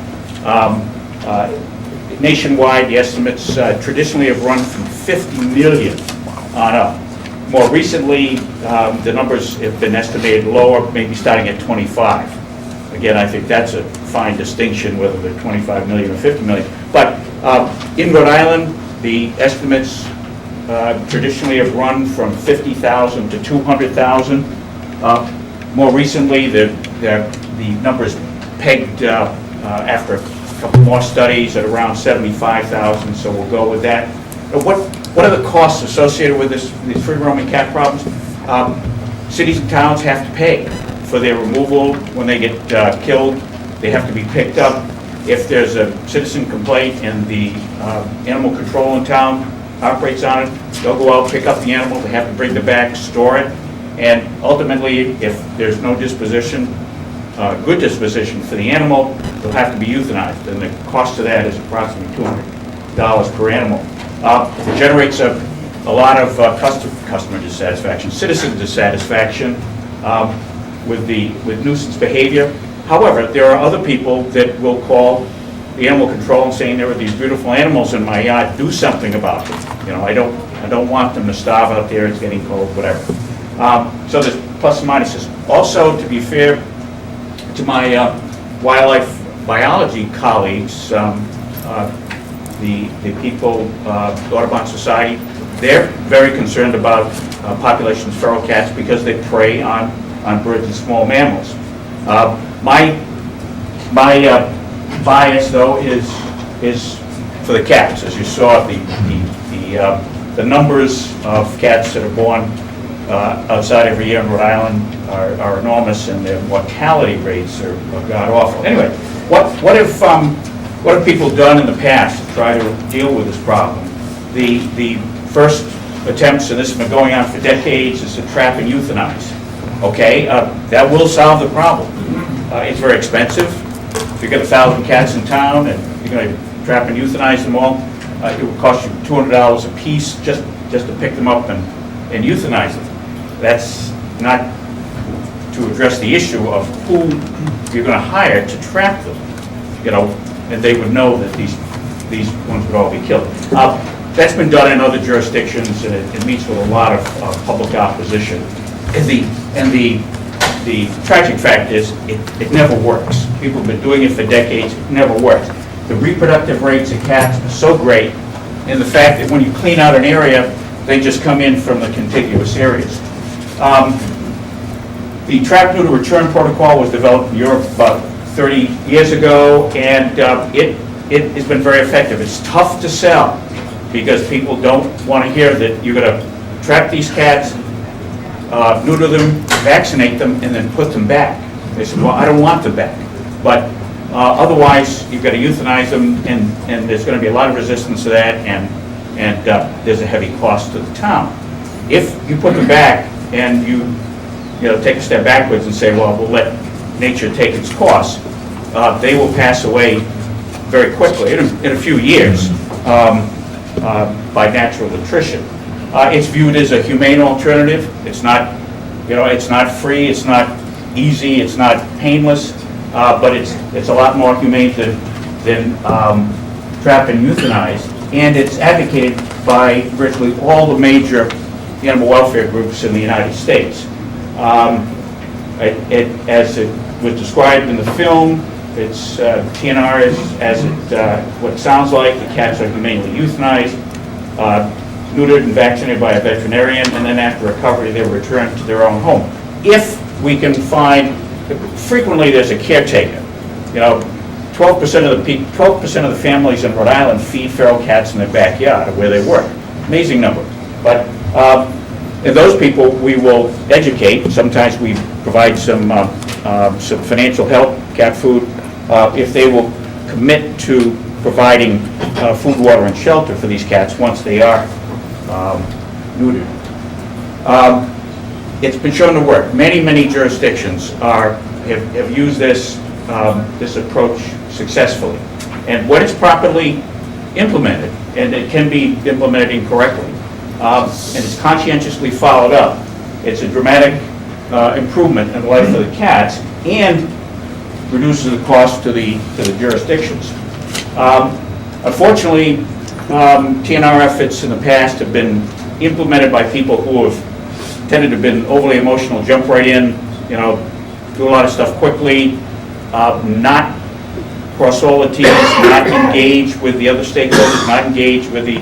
J: Nationwide, the estimates traditionally have run from 50 million on up. More recently, the numbers have been estimated lower, maybe starting at 25. Again, I think that's a fine distinction, whether they're 25 million or 50 million. But in Rhode Island, the estimates traditionally have run from 50,000 to 200,000. More recently, the numbers pegged after a couple more studies at around 75,000, so we'll go with that. What are the costs associated with these free roaming cat problems? Cities and towns have to pay for their removal. When they get killed, they have to be picked up. If there's a citizen complaint and the animal control in town operates on it, they'll go out, pick up the animal, they have to bring it back, store it, and ultimately, if there's no disposition, good disposition for the animal, they'll have to be euthanized, and the cost of that is approximately $200 per animal. It generates a lot of customer dissatisfaction, citizen dissatisfaction with nuisance behavior. However, there are other people that will call the animal control and saying there are these beautiful animals in my yard, do something about them. You know, I don't want them to starve out there, it's getting cold, whatever. So there's plus and minuses. Also, to be fair to my wildlife biology colleagues, the people, Audubon Society, they're very concerned about populations of feral cats because they prey on birds and small mammals. My bias, though, is for the cats. As you saw, the numbers of cats that are born outside every year in Rhode Island are enormous, and their mortality rates are god-awful. Anyway, what have people done in the past to try to deal with this problem? The first attempts, and this has been going on for decades, is to trap and euthanize. Okay, that will solve the problem. It's very expensive. If you've got 1,000 cats in town and you're going to trap and euthanize them all, it will cost you $200 a piece just to pick them up and euthanize them. That's not to address the issue of who you're going to hire to trap them. You know, and they would know that these ones would all be killed. That's been done in other jurisdictions, and it meets with a lot of public opposition. And the tragic fact is it never works. People have been doing it for decades. It never works. The reproductive rates of cats are so great, and the fact that when you clean out an area, they just come in from the contiguous areas. The trap neuter return protocol was developed in Europe about 30 years ago, and it has been very effective. It's tough to sell because people don't want to hear that you're going to trap these cats, neuter them, vaccinate them, and then put them back. They said, well, I don't want them back. But otherwise, you've got to euthanize them, and there's going to be a lot of resistance to that, and there's a heavy cost to the town. If you put them back and you take a step backwards and say, well, we'll let nature take its course, they will pass away very quickly, in a few years, by natural attrition. It's viewed as a humane alternative. It's not, it's not free, it's not easy, it's not painless, but it's a lot more humane than trap and euthanize, and it's advocated by virtually all the major animal welfare groups in the United States. As it was described in the film, it's TNR as what it sounds like. The cats are humanely euthanized, neutered and vaccinated by a veterinarian, and then after recovery they're returned to their own home. If we can find, frequently there's a caretaker. 12% of the families in Rhode Island feed feral cats in their backyard or where they work. Amazing number. But and those people we will educate. Sometimes we provide some financial help, cat food, if they will commit to providing food, water, and shelter for these cats once they are neutered. It's been shown to work. Many jurisdictions have used this approach successfully. And when it's properly implemented, and it can be implemented incorrectly, and it's conscientiously followed up, it's a dramatic improvement in the life of the cats and reduces the cost to the jurisdictions. Unfortunately, TNR efforts in the past have been implemented by people who have tended to have been overly emotional, jump right in, do a lot of stuff quickly, not cross all the T's, not engage with the other stakeholders, not engage with the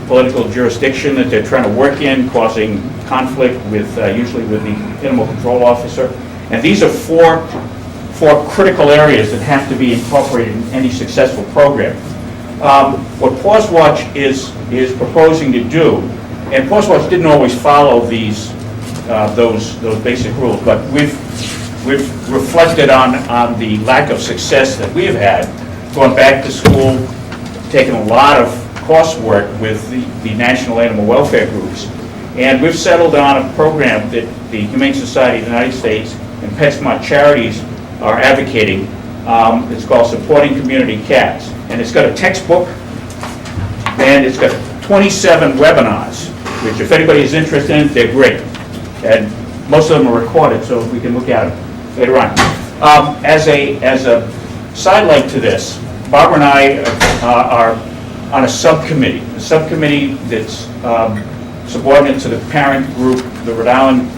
J: political jurisdiction that they're trying to work in, causing conflict with usually with the animal control officer. And these are four critical areas that have to be incorporated in any successful program. What Paws Watch is proposing to do, and Paws Watch didn't always follow those basic rules, but we've reflected on the lack of success that we've had, going back to school, taking a lot of coursework with the national animal welfare groups, and we've settled on a program that the Humane Society of the United States and PetSmart Charities are advocating. It's called Supporting Community Cats, and it's got a textbook, and it's got 27 webinars, which if anybody is interested in, they're great. And most of them are recorded, so we can look at them later on. As a sidelight to this, Barbara and I are on a subcommittee that's subordinate to the parent group, the Rhode Island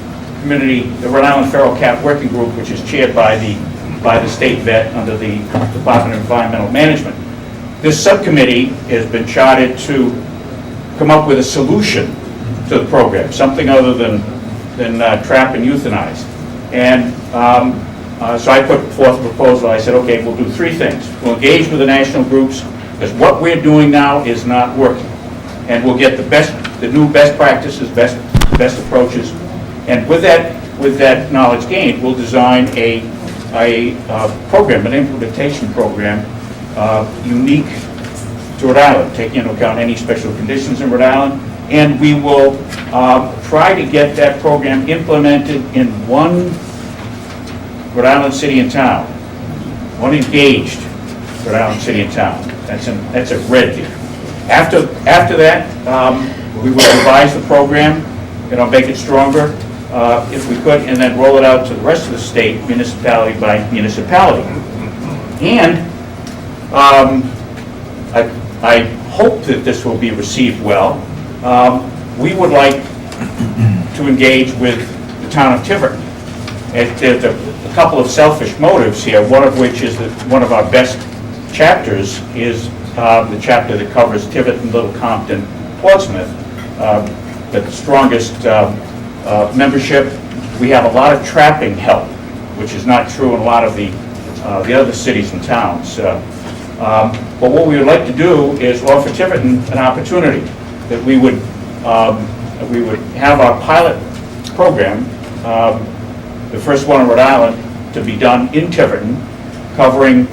J: Feral Cat Working Group, which is chaired by the state vet under the Department of Environmental Management. This subcommittee has been chartered to come up with a solution to the program, something other than trap and euthanize. And so I put forth a proposal. I said, okay, we'll do three things. We'll engage with the national groups, because what we're doing now is not working. And we'll get the new best practices, best approaches. And with that knowledge gained, we'll design a program, an implementation program, unique to Rhode Island, taking into account any special conditions in Rhode Island. And we will try to get that program implemented in one Rhode Island city and town, one engaged Rhode Island city and town. That's a red here. After that, we will revise the program, make it stronger if we could, and then roll it out to the rest of the state, municipality by municipality. And I hope that this will be received well. We would like to engage with the town of Tiverton. There's a couple of selfish motives here, one of which is that one of our best chapters is the chapter that covers Tiverton, Little Compton, Portsmouth, the strongest membership. We have a lot of trapping help, which is not true in a lot of the other cities and towns. But what we would like to do is offer Tiverton an opportunity that we would have our pilot program, the first one in Rhode Island, to be done in Tiverton, covering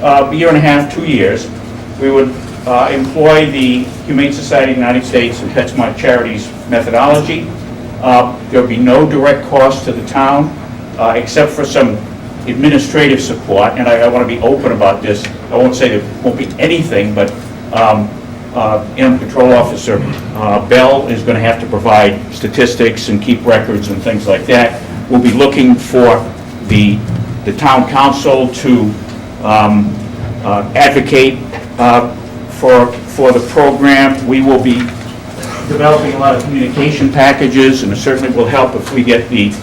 J: a year and a half, 2 years. We would employ the Humane Society of the United States and PetSmart Charities methodology. There would be no direct cost to the town, except for some administrative support, and I want to be open about this. I won't say there won't be anything, but Animal Control Officer Bell is going to have to provide statistics and keep records and things like that. We'll be looking for the town council to advocate for the program. We will be developing a lot of communication packages, and it certainly will help if we get the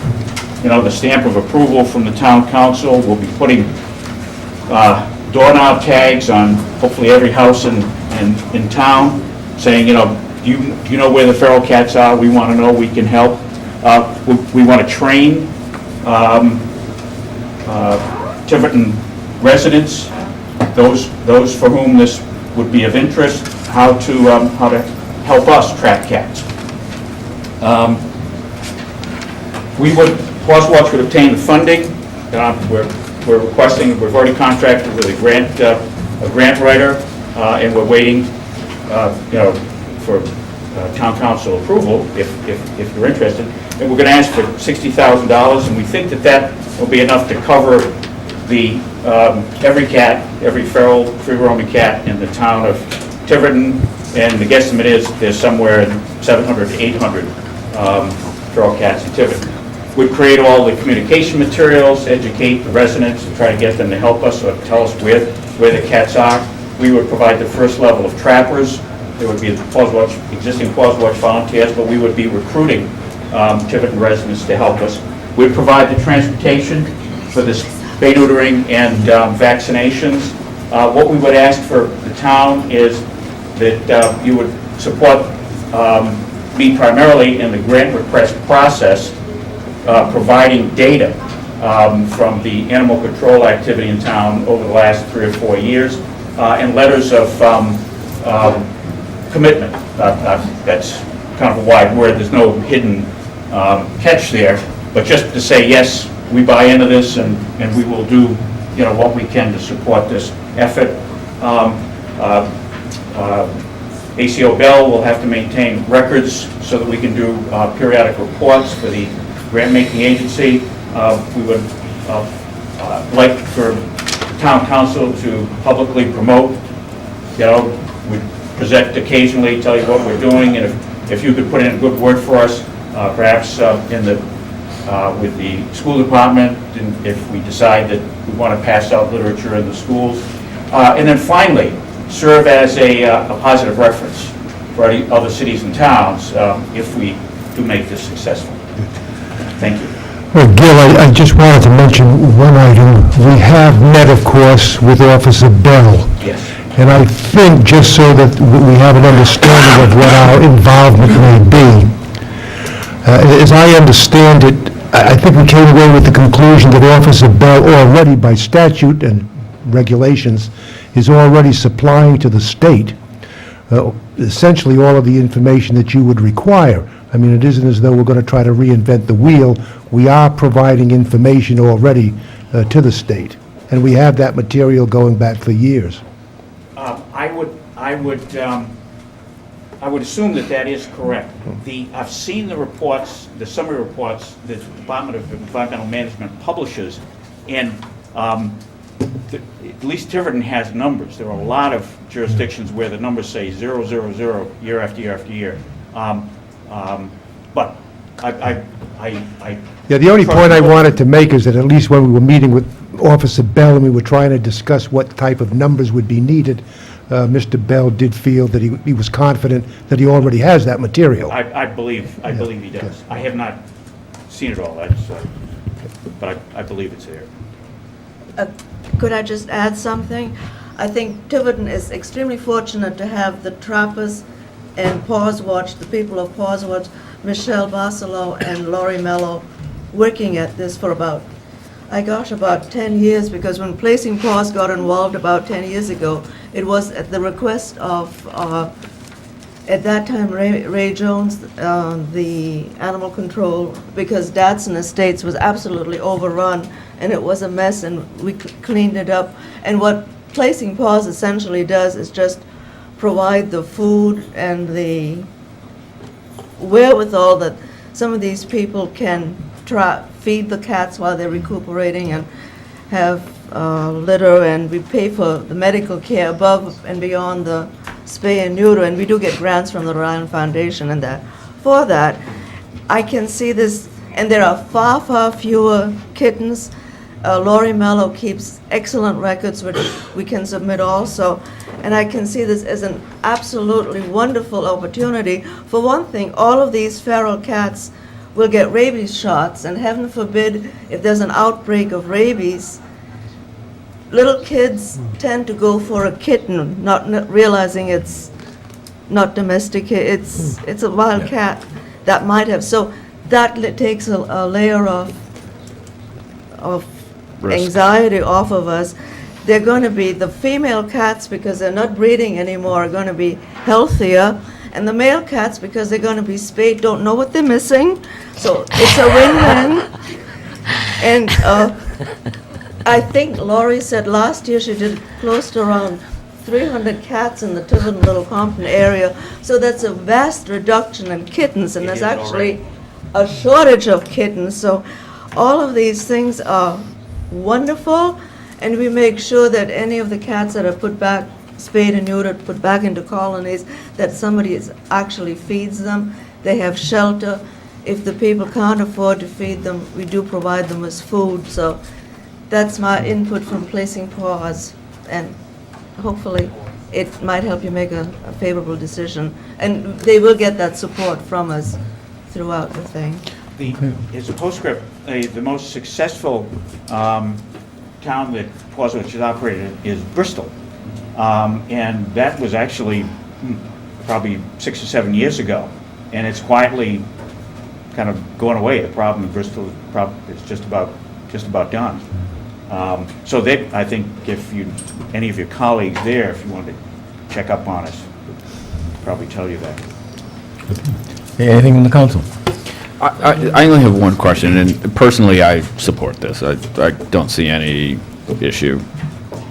J: stamp of approval from the town council. We'll be putting doorknob tags on hopefully every house in town, saying, do you know where the feral cats are? We want to know, we can help. We want to train Tiverton residents, those for whom this would be of interest, how to help us trap cats. Paws Watch would obtain the funding. We're requesting, we've already contracted with a grant writer, and we're waiting, for town council approval if you're interested. And we're going to ask for $60,000, and we think that will be enough to cover the every feral, free-roaming cat in the town of Tiverton, and the guesstimate is there's somewhere in 700 to 800 feral cats in Tiverton. We'd create all the communication materials, educate the residents, and try to get them to help us or tell us where the cats are. We would provide the first level of trappers. There would be existing Paws Watch volunteers, but we would be recruiting Tiverton residents to help us. We'd provide the transportation for this spay neutering and vaccinations. What we would ask for the town is that you would support me primarily in the grant request process, providing data from the animal control activity in town over the last 3 or 4 years, and letters of commitment. That's kind of a wide word. There's no hidden catch there, but just to say, yes, we buy into this, and we will do what we can to support this effort. ACO Bell will have to maintain records so that we can do periodic reports for the grant-making agency. We would like for town council to publicly promote, we present occasionally, tell you what we're doing, and if you could put in a good word for us, perhaps with the school department, and if we decide that we want to pass out literature in the schools. And then finally, serve as a positive reference for other cities and towns if we do make this successful. Thank you.
E: Well, Gil, I just wanted to mention one item. We have met, of course, with Officer Bell.
J: Yes.
E: And I think, just so that we have an understanding of what our involvement may be, as I understand it, I think we came away with the conclusion that Officer Bell already, by statute and regulations, is already supplying to the state essentially all of the information that you would require. I mean, it isn't as though we're going to try to reinvent the wheel. We are providing information already to the state, and we have that material going back for years.
J: I would assume that is correct. I've seen the reports, the summary reports that the Department of Environmental Management publishes, and at least Tiverton has numbers. There are a lot of jurisdictions where the numbers say 0, 0, 0 year after year after year. But
E: Yeah, the only point I wanted to make is that at least when we were meeting with Officer Bell and we were trying to discuss what type of numbers would be needed, Mr. Bell did feel that he was confident that he already has that material.
J: I believe he does. I have not seen it all, but I believe it's there.
H: Could I just add something? I think Tiverton is extremely fortunate to have the trappers and Paws Watch, the people of Paws Watch, Michelle Barcelo and Laurie Mello, working at this for about 10 years, because when Placing Paws got involved about 10 years ago, it was at the request of, at that time, Ray Jones, the animal control, because Datsun Estates was absolutely overrun, and it was a mess, and we cleaned it up. And what Placing Paws essentially does is just provide the food and the wherewithal that some of these people can feed the cats while they're recuperating and have litter, and we pay for the medical care above and beyond the spay and neuter, and we do get grants from the Rhode Island Foundation and that. For that, I can see this, and there are far, far fewer kittens. Laurie Mello keeps excellent records, which we can submit also, and I can see this as an absolutely wonderful opportunity. For one thing, all of these feral cats will get rabies shots, and heaven forbid, if there's an outbreak of rabies, little kids tend to go for a kitten, not realizing it's not domesticated, it's a wild cat that might have. So that takes a layer of
G: Risk.
H: anxiety off of us. They're going to be, the female cats, because they're not breeding anymore, are going to be healthier, and the male cats, because they're going to be spayed, don't know what they're missing, so it's a win-win. And I think Laurie said last year she did close to around 300 cats in the Tiverton Little Compton area, so that's a vast reduction in kittens, and there's actually a shortage of kittens. So all of these things are wonderful, and we make sure that any of the cats that are put back, spayed and neutered, put back into colonies, that somebody actually feeds them. They have shelter. If the people can't afford to feed them, we do provide them with food. So that's my input from Placing Paws, and hopefully it might help you make a favorable decision. And they will get that support from us throughout the thing.
J: As a postscript, the most successful town that Paws Watch has operated is Bristol. And that was actually probably 6 or 7 years ago. And it's quietly kind of going away. The problem in Bristol is just about done. So I think if any of your colleagues there, if you wanted to check up on us, probably tell you that.
A: Anything from the council?
G: I only have one question, and personally, I support this. I don't see any issue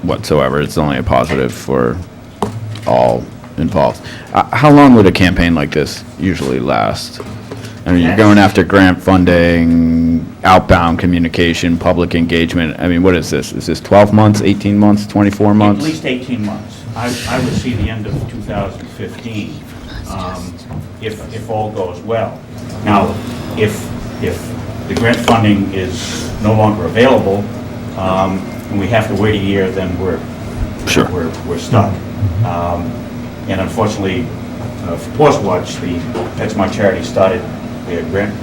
G: whatsoever. It's only a positive for all involved. How long would a campaign like this usually last? I mean, you're going after grant funding, outbound communication, public engagement. I mean, what is this? Is this 12 months, 18 months, 24 months?
J: At least 18 months. I would see the end of 2015, if all goes well. Now, if the grant funding is no longer available, and we have to wait a year, then we're stuck. And unfortunately, for Paws Watch, that's my charity started their grant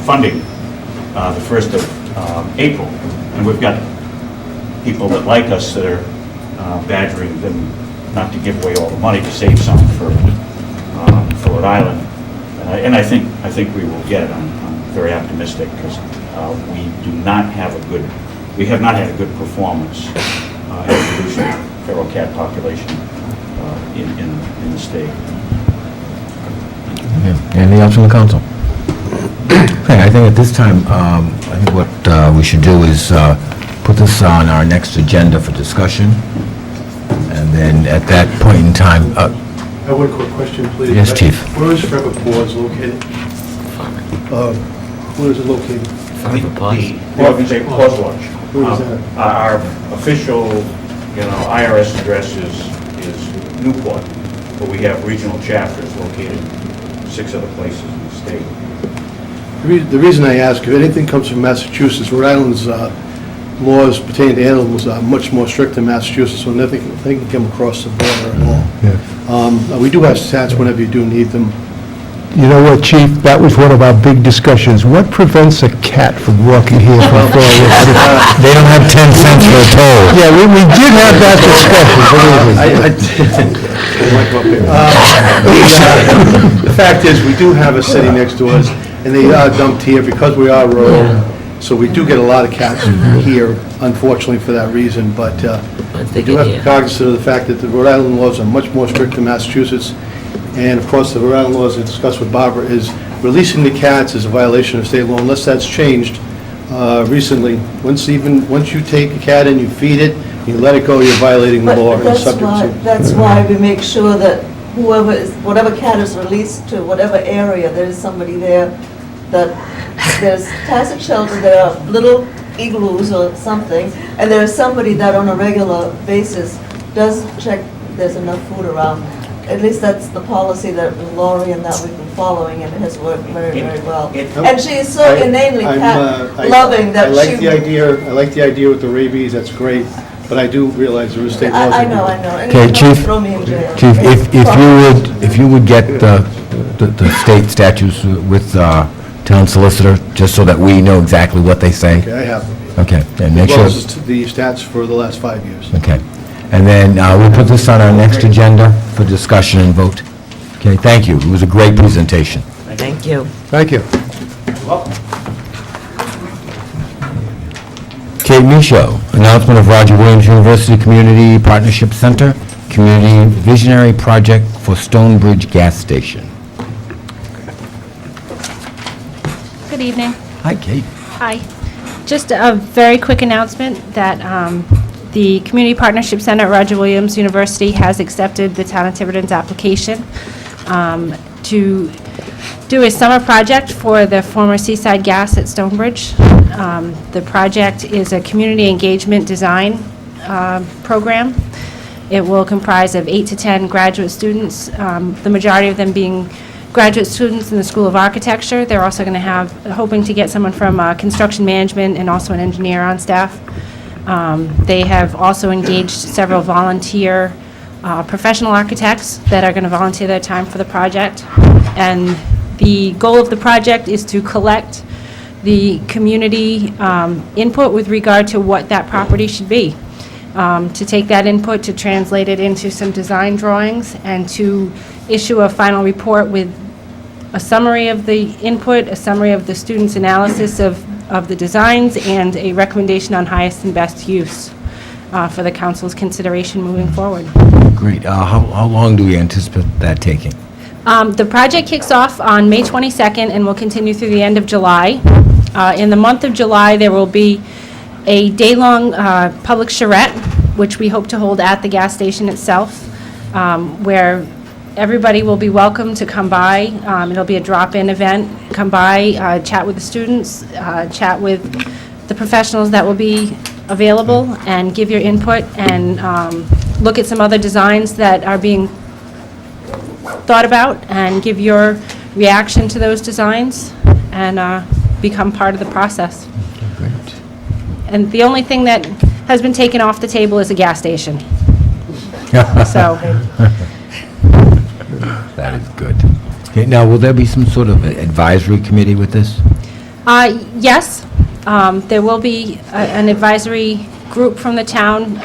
J: funding the 1st of April, and we've got people that like us that are badgering them not to give away all the money, to save some for Rhode Island. And I think we will get it. I'm very optimistic, because we have not had a good performance in reducing feral cat population in the state.
A: Anything else from the council? Okay, I think at this time, I think what we should do is put this on our next agenda for discussion, and then at that point in time,
E: I have one quick question, please.
A: Yes, Chief.
E: Where is Forever Paws located? Where is it located?
J: The organization Paws Watch.
E: Where is that?
J: Our official, IRS address is Newport, but we have regional chapters located in 6 other places in the state.
E: The reason I ask, if anything comes from Massachusetts, Rhode Island's laws pertaining to animals are much more strict than Massachusetts, so nothing can come across the border at all. We do have stats whenever you do need them. You know what, Chief? That was one of our big discussions. What prevents a cat from walking here from Florida?
A: They don't have 10 cents for a toll.
E: Yeah, we did have that discussion, believe me.
L: The fact is, we do have a city next to us, and they are dumped here because we are rural, so we do get a lot of cats here, unfortunately for that reason, but we do have to be cognizant of the fact that the Rhode Island laws are much more strict than Massachusetts, and of course, the Rhode Island laws I discussed with Barbara is releasing the cats is a violation of state law unless that's changed recently. Once you take a cat and you feed it, you let it go, you're violating the law and
H: But
L: it's subject to.
H: that's why we make sure that whatever cat is released to whatever area, there is somebody there, that there's tacit shelter, there are little igloos or something, and there is somebody that on a regular basis does check there's enough food around. At least that's the policy that Lori and that we've been following, and it has worked very, very well. And she is so inanely cat-loving that
L: I like the idea with the rabies, that's great, but I do realize there is state laws.
H: I know. And
A: Okay,
H: don't
A: Chief.
H: throw me in jail.
A: Chief, if you would get the state statutes with town solicitor, just so that we know exactly what they say.
L: Okay, I have them.
A: Okay, and make
L: As well
A: sure.
L: as the stats for the last 5 years.
A: Okay. And then we'll put this on our next agenda for discussion and vote. Okay, thank you. It was a great presentation.
D: Thank you.
E: Thank you.
A: Kate Michaud, announcement of Roger Williams University Community Partnership Center, Community Visionary Project for Stonebridge Gas Station.
M: Good evening.
A: Hi, Kate.
M: Hi. Just a very quick announcement that the Community Partnership Center at Roger Williams University has accepted the town of Tiverton's application to do a summer project for the former Seaside Gas at Stonebridge. The project is a community engagement design program. It will comprise of 8 to 10 graduate students, the majority of them being graduate students in the School of Architecture. They're also going to have, hoping to get someone from construction management and also an engineer on staff. They have also engaged several volunteer professional architects that are going to volunteer their time for the project. And the goal of the project is to collect the community input with regard to what that property should be. To take that input, to translate it into some design drawings, and to issue a final report with a summary of the input, a summary of the students' analysis of the designs, and a recommendation on highest and best use for the council's consideration moving forward.
A: Great. How long do we anticipate that taking?
M: The project kicks off on May 22nd and will continue through the end of July. In the month of July, there will be a day-long public charrette, which we hope to hold at the gas station itself, where everybody will be welcome to come by. It'll be a drop-in event. Come by, chat with the students, chat with the professionals that will be available, and give your input, and look at some other designs that are being thought about, and give your reaction to those designs, and become part of the process.
A: Great.
M: And the only thing that has been taken off the table is a gas station. So,
A: That is good. Okay, now, will there be some sort of advisory committee with this?
M: yes, there will be an advisory group from the town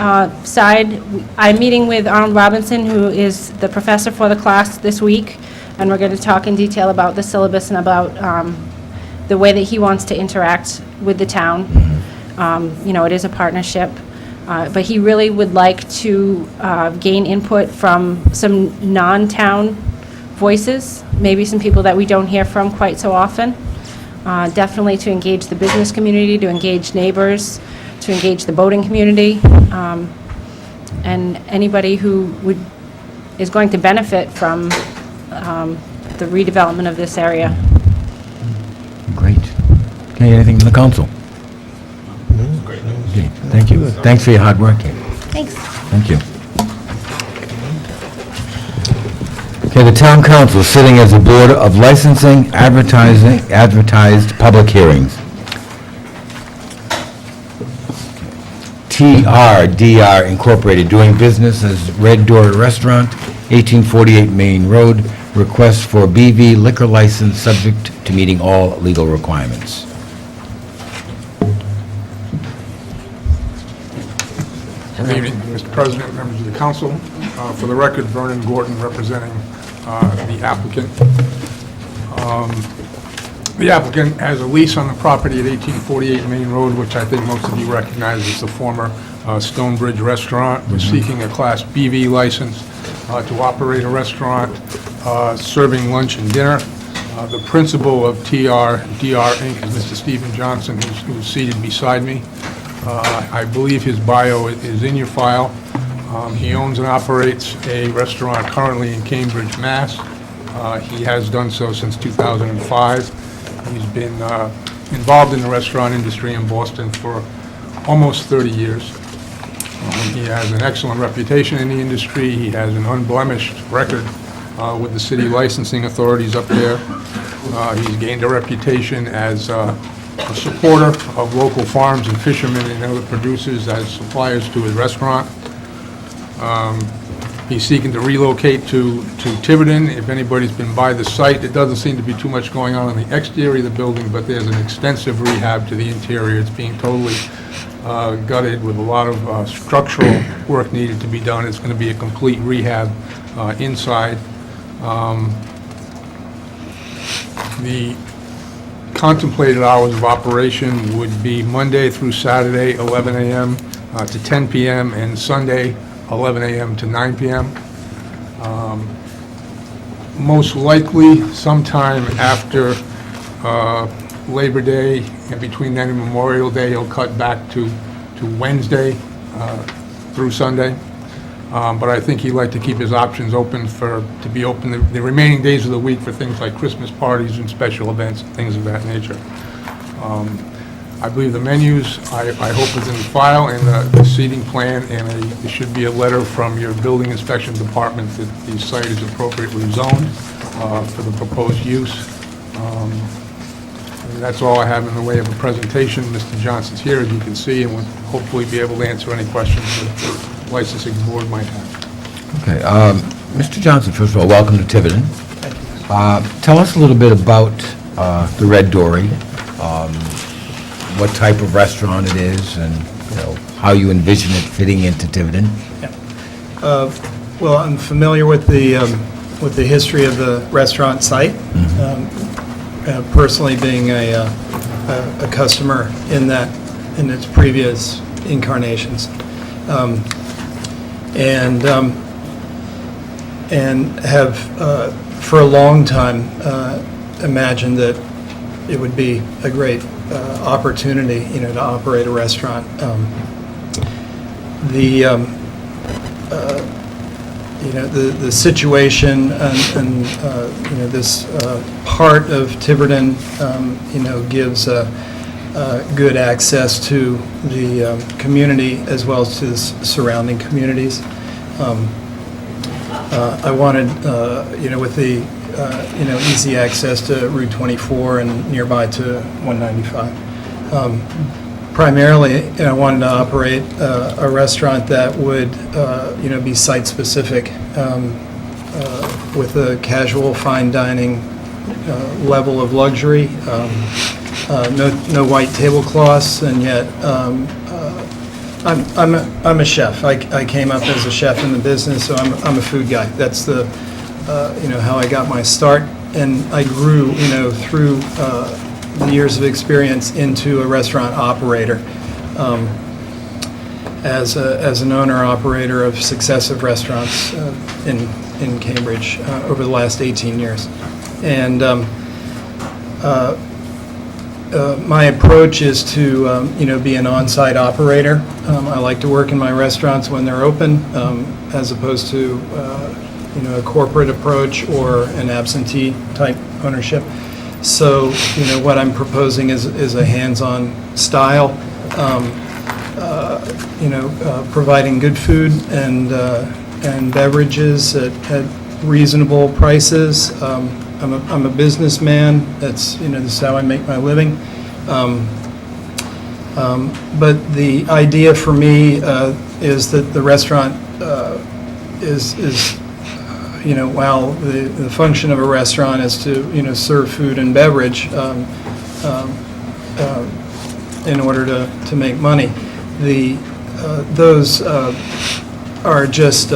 M: side. I'm meeting with Arnold Robinson, who is the professor for the class this week, and we're going to talk in detail about the syllabus and about the way that he wants to interact with the town. You know, it is a partnership, but he really would like to gain input from some non-town voices, maybe some people that we don't hear from quite so often. Definitely to engage the business community, to engage neighbors, to engage the boating community, and anybody who is going to benefit from the redevelopment of this area.
A: Great. Okay, anything from the council? Okay, thank you. Thanks for your hard work, Kate.
M: Thanks.
A: Thank you. Okay, the town council sitting as a board of licensing, advertised public hearings. TRDR Incorporated, doing business as Red Door Restaurant, 1848 Main Road, request for BV liquor license subject to meeting all legal requirements.
N: Good evening, Mr. President, members of the council. For the record, Vernon Gordon representing the applicant. The applicant has a lease on the property at 1848 Main Road, which I think most of you recognize as the former Stonebridge Restaurant. We're seeking a Class BV license to operate a restaurant serving lunch and dinner. The principal of DR Inc. is Mr. Stephen Johnson, who's seated beside me. I believe his bio is in your file. He owns and operates a restaurant currently in Cambridge, Mass. He has done so since 2005. He's been involved in the restaurant industry in Boston for almost 30 years. He has an excellent reputation in the industry. He has an unblemished record with the city licensing authorities up there. He's gained a reputation as a supporter of local farms and fishermen and other producers as suppliers to his restaurant. He's seeking to relocate to Tiverton. If anybody's been by the site, it doesn't seem to be too much going on the exterior of the building, but there's an extensive rehab to the interior. It's being totally gutted with a lot of structural work needed to be done. It's going to be a complete rehab inside. The contemplated hours of operation would be Monday through Saturday, 11 a.m. To 10 p.m., and Sunday, 11 a.m. to 9 p.m. Most likely, sometime after Labor Day and between then and Memorial Day, he'll cut back to Wednesday through Sunday. But I think he'd like to keep his options open to be open the remaining days of the week for things like Christmas parties and special events and things of that nature. I believe the menus, I hope, is in the file, and the seating plan, and there should be a letter from your building inspection department that the site is appropriately zoned for the proposed use. And that's all I have in the way of a presentation. Mr. Johnson's here, as you can see, and will hopefully be able to answer any questions that the licensing board might have.
A: Okay, Mr. Johnson, first of all, welcome to Tiverton. Tell us a little bit about the Red Dory, what type of restaurant it is, and how you envision it fitting into Tiverton.
O: Well, I'm familiar with the history of the restaurant site. Personally, being a customer in its previous incarnations, and have for a long time imagined that it would be a great opportunity, to operate a restaurant. The situation and this part of Tiverton, gives good access to the community as well as to the surrounding communities. I wanted, with the easy access to Route 24 and nearby to 195. Primarily, I wanted to operate a restaurant that would, be site-specific with a casual fine dining level of luxury, no white tablecloths, and yet I'm a chef. I came up as a chef in the business, so I'm a food guy. That's the how I got my start, and I grew through the years of experience into a restaurant operator as an owner-operator of successive restaurants in Cambridge over the last 18 years. And my approach is to be an on-site operator. I like to work in my restaurants when they're open, as opposed to a corporate approach or an absentee type ownership. So, what I'm proposing is a hands-on style, providing good food and beverages at reasonable prices. I'm a businessman. This is how I make my living. But the idea for me is that the restaurant is while the function of a restaurant is to, serve food and beverage in order to make money, those are just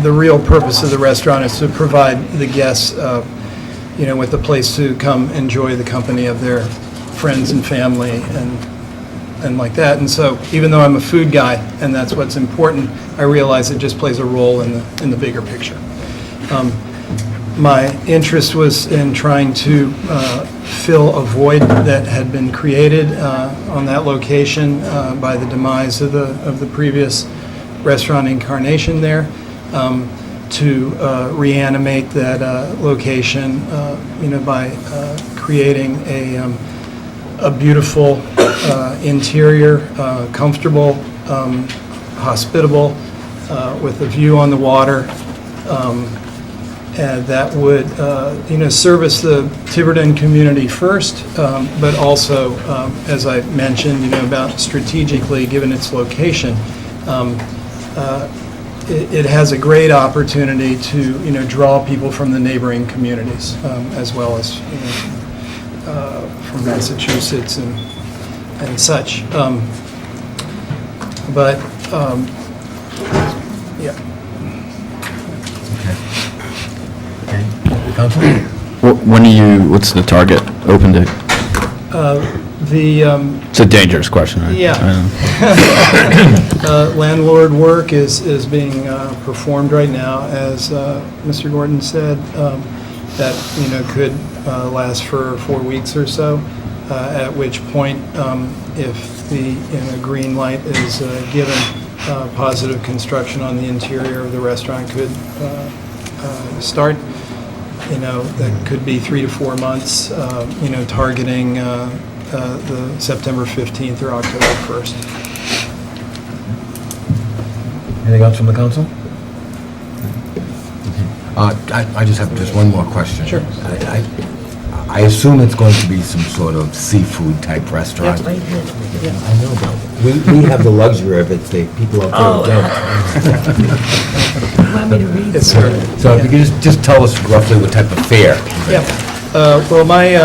O: the real purpose of the restaurant is to provide the guests, with a place to come enjoy the company of their friends and family and like that. And so even though I'm a food guy and that's what's important, I realize it just plays a role in the bigger picture. My interest was in trying to fill a void that had been created on that location by the demise of the previous restaurant incarnation there, to reanimate that location, by creating a beautiful interior, comfortable, hospitable, with a view on the water, and that would, service the Tiverton community first, but also, as I mentioned, about strategically, given its location, it has a great opportunity to, draw people from the neighboring communities, as well as, from Massachusetts and such. Yeah.
A: Council?
G: What's the target open to? It's a dangerous question, right?
O: Yeah. Landlord work is being performed right now, as Mr. Gordon said, that, could last for 4 weeks or so, at which point, if the green light is given, positive construction on the interior of the restaurant could start. That could be 3 to 4 months, targeting the September 15th or October 1st.
A: Anything else from the council? I just have just one more question.
O: Sure.
A: I assume it's going to be some sort of seafood type restaurant.
D: Right here.
A: I know, but we have the luxury of it, people out there don't.
D: You want me to read?
O: Yes, sir.
A: So if you could just tell us roughly what type of fare.
O: Yeah. Well, my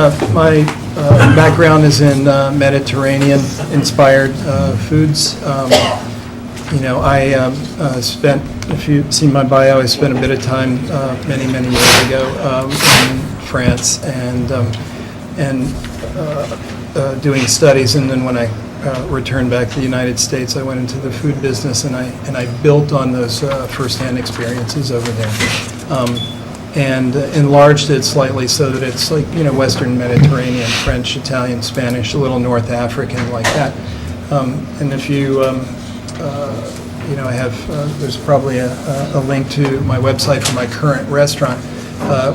O: background is in Mediterranean-inspired foods. I spent, if you've seen my bio, I spent a bit of time many years ago in France and doing studies. And then when I returned back to the United States, I went into the food business and I built on those firsthand experiences over there. And enlarged it slightly so that it's like, Western Mediterranean, French, Italian, Spanish, a little North African like that. And if you, I have, there's probably a link to my website for my current restaurant,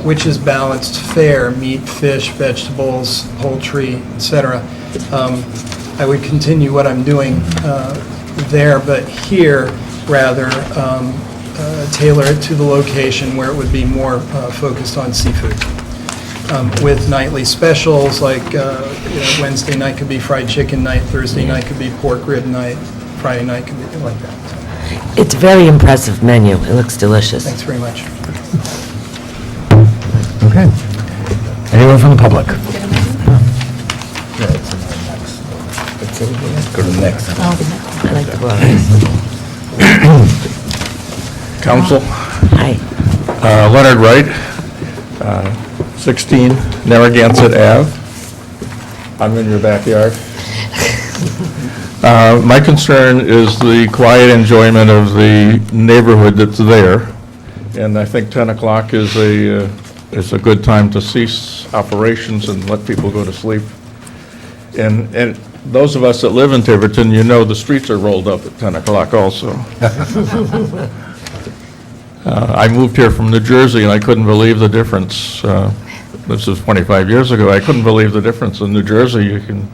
O: which is balanced fare, meat, fish, vegetables, poultry, etc. I would continue what I'm doing there, but here, rather, tailor it to the location where it would be more focused on seafood. With nightly specials, like Wednesday night could be fried chicken night, Thursday night could be pork rib night, Friday night could be like that.
D: It's a very impressive menu. It looks delicious.
O: Thanks very much.
A: Okay. Anyone from the public? Go to the next.
D: I like the bars.
P: Council,
D: Hi.
P: Leonard Wright, 16 Narragansett Ave. I'm in your backyard. My concern is the quiet enjoyment of the neighborhood that's there, and I think 10 o'clock is a good time to cease operations and let people go to sleep. And those of us that live in Tiverton, the streets are rolled up at 10 o'clock also. I moved here from New Jersey, and I couldn't believe the difference. This was 25 years ago. I couldn't believe the difference. In New Jersey, you can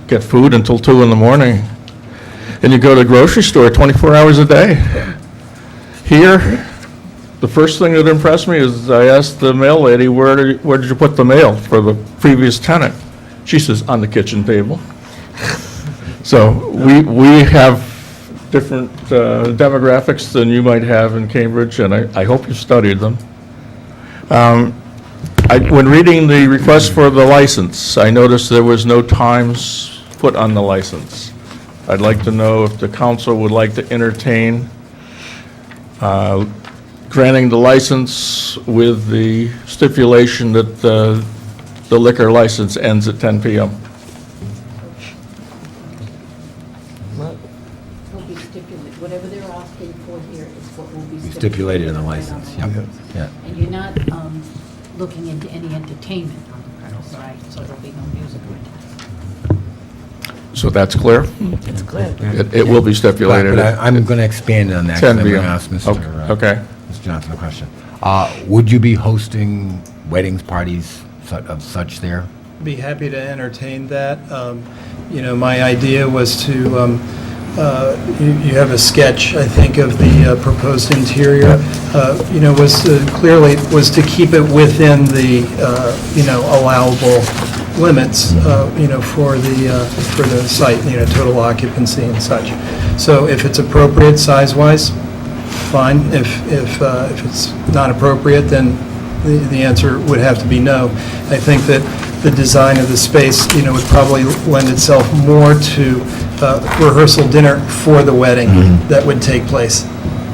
P: get food until 2 in the morning, and you go to the grocery store 24 hours a day. Here, the first thing that impressed me is I asked the mail lady, where did you put the mail for the previous tenant? She says, on the kitchen table. So we have different demographics than you might have in Cambridge, and I hope you studied them. When reading the request for the license, I noticed there was no times put on the license. I'd like to know if the council would like to entertain granting the license with the stipulation that the liquor license ends at 10 p.m.
Q: Whatever they're asking for here is what will be
A: Stipulated in the license, yep. Yeah.
Q: And you're not looking into any entertainment on the premise, right? So there'll be no music or anything.
P: So that's clear?
D: It's clear.
P: It will be stipulated.
A: But I'm going to expand on that, 'cause
P: 10
A: I'm going to
P: p.m.
A: ask Mr.
P: Okay.
A: Mr. Johnson a question. Would you be hosting weddings, parties of such there?
O: Be happy to entertain that. My idea was to, you have a sketch, I think, of the proposed interior. Clearly was to keep it within the, allowable limits, for the site, total occupancy and such. So if it's appropriate size-wise, fine. If it's not appropriate, then the answer would have to be no. I think that the design of the space, would probably lend itself more to rehearsal dinner for the wedding that would take place,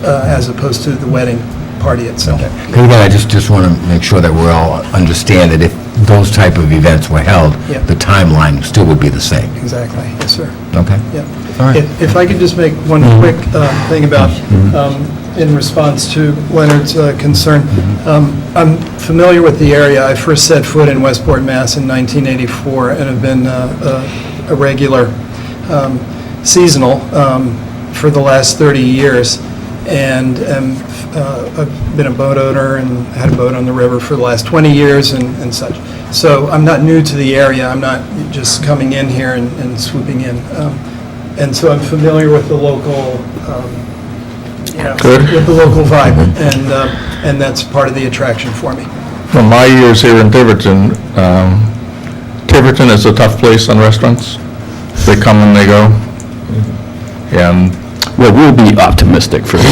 O: as opposed to the wedding party itself.
A: Because again, I just want to make sure that we all understand that if those type of events were held,
O: Yeah.
A: the timeline still would be the same.
O: Exactly, yes, sir.
A: Okay?
O: Yeah.
A: All right.
O: If I could just make one quick thing about, in response to Leonard's concern, I'm familiar with the area. I first set foot in Westport, Mass. in 1984 and have been a regular seasonal for the last 30 years. And I've been a boat owner and had a boat on the river for the last 20 years and such. So I'm not new to the area. I'm not just coming in here and swooping in. And so I'm familiar with the local, with the local vibe, and that's part of the attraction for me.
P: From my years here in Tiverton, Tiverton is a tough place on restaurants. They come and they go. And
G: Well, we'll be optimistic for this.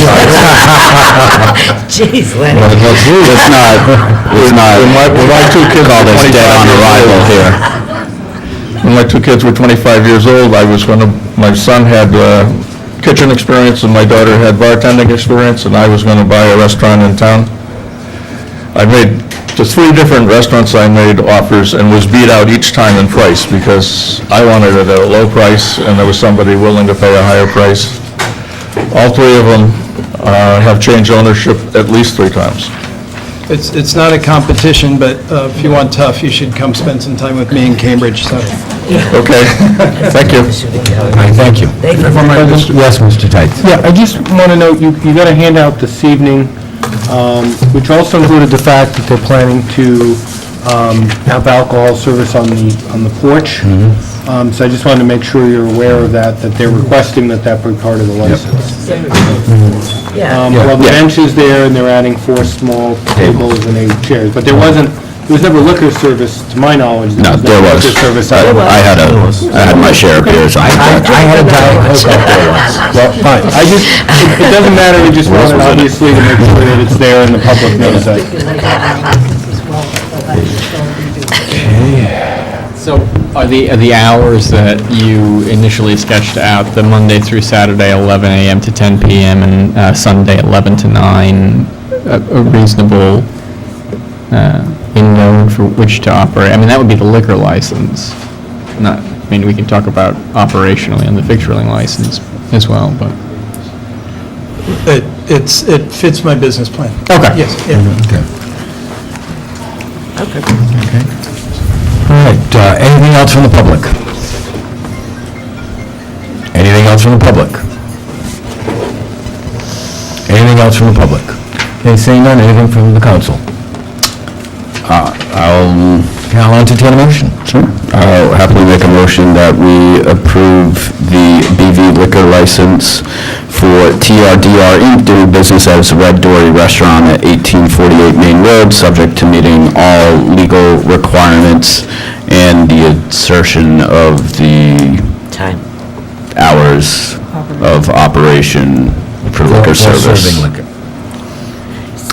D: Jeez, Lenny.
G: Let's not
P: when my two kids
G: call
P: were
G: this
P: 25
G: dead on
P: years
G: arrival
P: old-
G: here.
P: When my two kids were 25 years old, my son had kitchen experience and my daughter had bartending experience, and I was going to buy a restaurant in town. I made, to 3 different restaurants I made offers and was beat out each time in price because I wanted it at a low price and there was somebody willing to pay a higher price. All 3 of them have changed ownership at least 3 times.
O: It's not a competition, but if you want tough, you should come spend some time with me in Cambridge, so.
P: Okay, thank you.
A: All right, thank you. Yes, Mr. Tights.
F: Yeah, I just want to note, you got a handout this evening, which also included the fact that they're planning to have alcohol service on the porch. So I just wanted to make sure you're aware of that they're requesting that be part of the license. Well, the bench is there, and they're adding 4 small tables and 8 chairs, but there was never liquor service, to my knowledge.
G: No, there was.
F: Liquor service.
G: I had my share of beers.
A: I had a Diet Coke up there once.
F: Well, fine. It doesn't matter, we just wanted obviously to make sure that it's there and the public knows that.
R: So are the hours that you initially sketched out, the Monday through Saturday, 11 a.m. to 10 p.m., and Sunday, 11 to 9, a reasonable window for which to operate? I mean, that would be the liquor license. We can talk about operationally on the victualling license as well, but...
O: It fits my business plan.
R: Okay.
O: Yes, yeah.
A: Okay. All right, anything else from the public? Anything else from the public? Anything else from the public? Okay, seeing none, anything from the council? I'll entertain a motion.
G: Sure. I'll happily make a motion that we approve the BV liquor license for TRDR Inc. doing business as Red Dory Restaurant at 1848 Main Road, subject to meeting all legal requirements and the insertion of the
D: Time.
G: hours of operation for liquor service.
A: Serving liquor.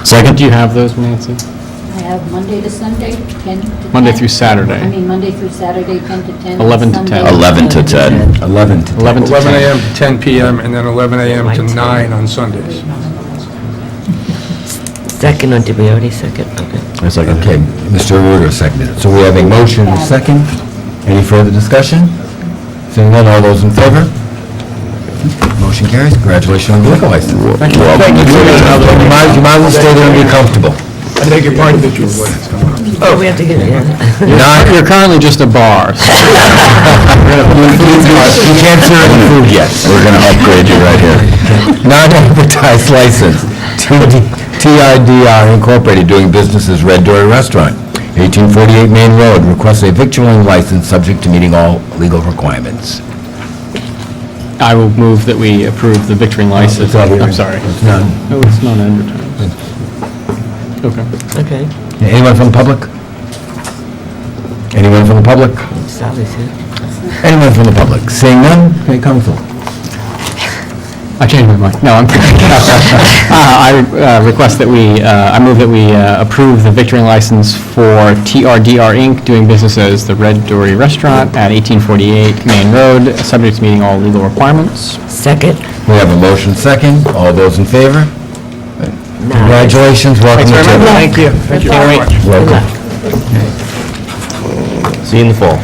G: Second?
R: Do you have those, Nancy?
Q: I have Monday to Sunday, 10 to 10.
R: Monday through Saturday.
Q: I mean, Monday through Saturday, 10 to 10.
R: 11 to
Q: Sunday
R: 10.
G: 11 to 10.
A: 11 to 10.
N: 11 a.m. to 10 p.m., and then 11 a.m. to 9 on Sundays.
D: Second, or did we already second? Okay.
A: Okay, Mr. Ruder seconded it. So we have a motion and a second. Any further discussion? Seeing none, all those in favor? Motion carries. Congratulations on the liquor license.
G: Thank you. Welcome.
A: You might as well stay there and be comfortable.
N: I beg your pardon, but
D: Oh, we have to get, yeah.
R: You're currently just a bar. so-
A: You can't serve the food yet.
G: We're going to upgrade you right here.
A: Non-advertised license, TIDR Incorporated, doing business as Red Dory Restaurant, 1848 Main Road, requests a victualling license subject to meeting all legal requirements.
R: I will move that we approve the victoring license. I'm sorry.
A: It's none.
R: Oh, it's not advertised. Okay.
D: Okay.
A: Anyone from the public? Anyone from the public?
D: Sally's here.
A: Anyone from the public? Seeing none, okay, council.
R: I changed my mind. No, I'm kidding. I request that I move that we approve the victoring license for TRDR Inc., doing business as the Red Dory Restaurant at 1848 Main Road, subject to meeting all legal requirements.
D: Second.
A: We have a motion second. All those in favor? Congratulations, welcome to
R: Thanks very much.
A: Tiverton.
R: Thank you. Thank you very much.
A: Welcome.
G: See you in the fall.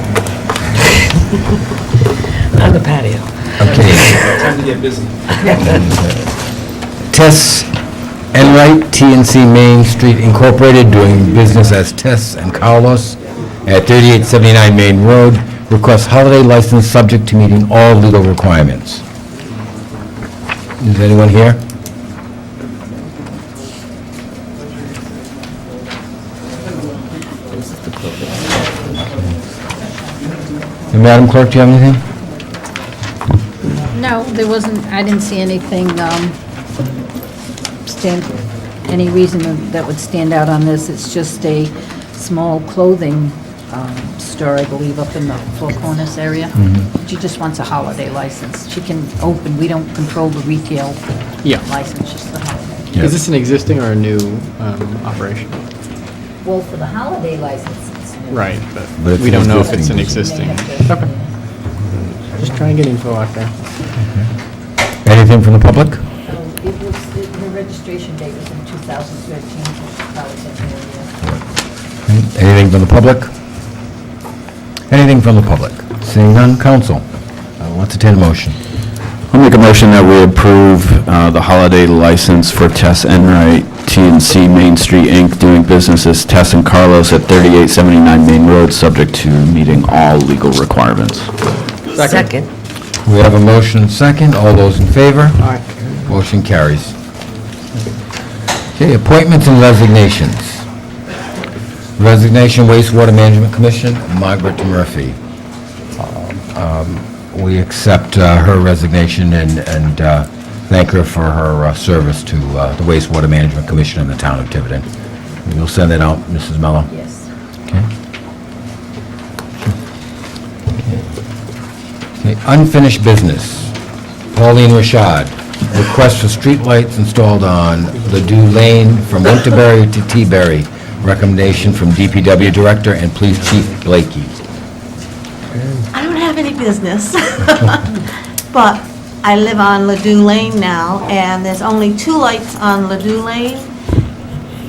D: On the patio.
A: Okay.
N: Time to get busy.
A: Tess Enright, TNC Main Street Incorporated, doing business as Tess and Carlos at 3879 Main Road, requests holiday license subject to meeting all legal requirements. Is anyone here? And Madam Clerk, do you have anything?
Q: No, there wasn't, I didn't see anything, any reason that would stand out on this. It's just a small clothing store, I believe, up in the Four Corners area. She just wants a holiday license. She can open, we don't control the retail
R: Yeah.
Q: license, just the holiday.
R: Is this an existing or a new operation?
Q: Well, for the holiday license, it's new.
R: Right,
A: But
R: but
A: it's
R: we don't know if
A: existing.
R: it's an
Q: She
R: existing.
Q: may have to-
R: Okay. Just trying to get info out there.
A: Anything from the public?
Q: It was, her registration date was in 2013, so she probably been here, yeah.
A: Anything from the public? Anything from the public? Seeing none, council. I'll entertain a motion.
G: I'll make a motion that we approve the holiday license for Tess Enright, TNC Main Street Inc., doing business as Tess and Carlos at 3879 Main Road, subject to meeting all legal requirements.
D: Second.
A: We have a motion second. All those in favor? Aye. Motion carries. Okay, appointments and resignations. Resignation, Wastewater Management Commission, Margaret Murphy. We accept her resignation and thank her for her service to the Wastewater Management Commission in the town of Tiverton. You'll send that out, Mrs. Mello?
Q: Yes.
A: Okay. Okay, unfinished business. Pauline Rashad, request for streetlights installed on Ladue Lane from Winterberry to T-Berry. Recommendation from DPW Director and Police Chief Blakey.
S: I don't have any business, but I live on Ladue Lane now, and there's only 2 lights on Ladue Lane,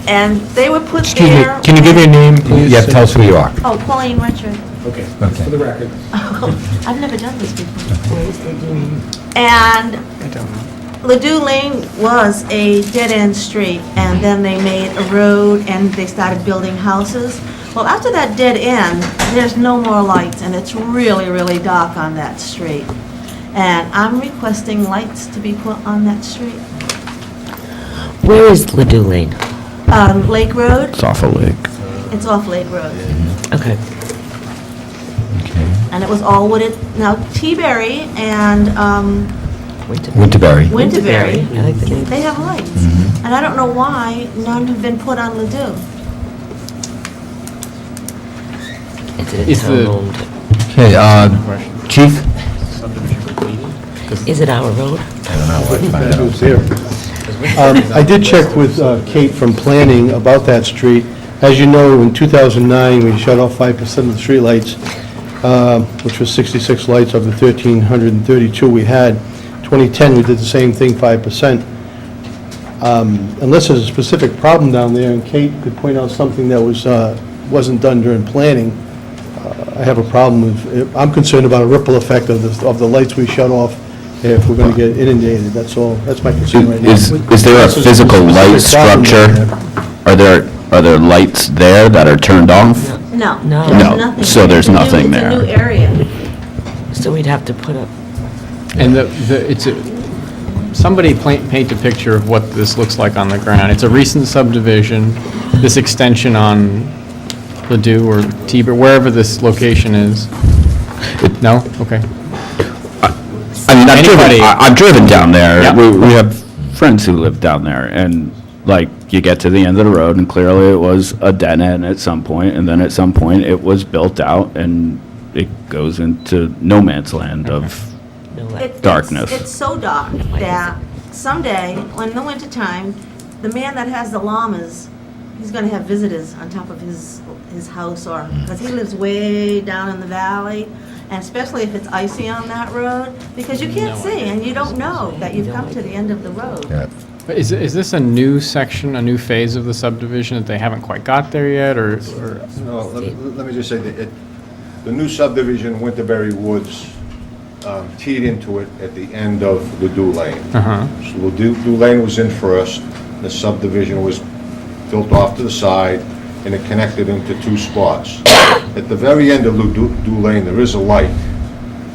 S: and they were put
N: Excuse me,
S: there.
N: can you give your name, please?
A: Yeah, tell us who you are.
S: Oh, Pauline Richard.
N: Okay,
A: Okay.
N: for the record.
S: I've never done this before. And
R: I don't know.
S: Ladue Lane was a dead-end street, and then they made a road, and they started building houses. Well, after that dead end, there's no more lights, and it's really, really dark on that street. And I'm requesting lights to be put on that street.
D: Where is Ladue Lane?
S: Lake Road,
G: It's off a lake.
S: it's off Lake Road.
D: Okay.
S: And it was all wooded, now T-Berry and
A: Winterberry.
S: Winterberry,
D: I like the name.
S: they have lights. And I don't know why none have been put on Ladue.
D: Is it
R: Is the-
D: town-owned?
A: Okay, Chief?
D: Is it our road?
A: I don't know, let's find
L: It
A: out.
L: was there. I did check with Kate from planning about that street. As you know, in 2009, we shut off 5% of the streetlights, which was 66 lights of the 1,332 we had. 2010, we did the same thing, 5%. Unless there's a specific problem down there, and Kate could point out something that wasn't done during planning, I have a problem with, I'm concerned about a ripple effect of the lights we shut off if we're going to get inundated, that's all. That's my concern right now.
G: Is there a physical light structure? Are there lights there that are turned off?
S: No.
D: No.
S: there's
G: No,
S: nothing.
G: so there's
S: It's a new-
G: nothing
S: It's a new
G: there.
S: area.
D: So we'd have to put up,
R: And somebody paint a picture of what this looks like on the ground. It's a recent subdivision, this extension on Ladue or Tiber, wherever this location is. No? Okay.
G: I mean,
R: Anybody-
G: I've driven down there.
R: Yeah.
G: We have friends who live down there, and like, you get to the end of the road, and clearly it was a dead end at some point, and then at some point it was built out, and it goes into no man's land of darkness.
S: It's so dark that someday, in the wintertime, the man that has the llamas, he's gonna have visitors on top of his house, or, because he lives way down in the valley, and especially if it's icy on that road, because you can't see, and you don't know that you've come to the end of the road.
R: But is this a new section, a new phase of the subdivision that they haven't quite got there yet, or?
T: No, let me just say that the new subdivision, Winterberry Woods, teed into it at the end of Ladue Lane.
R: Uh-huh.
T: So Ladue Lane was in first, the subdivision was built off to the side, and it connected into two spots. At the very end of Ladue Lane, there is a light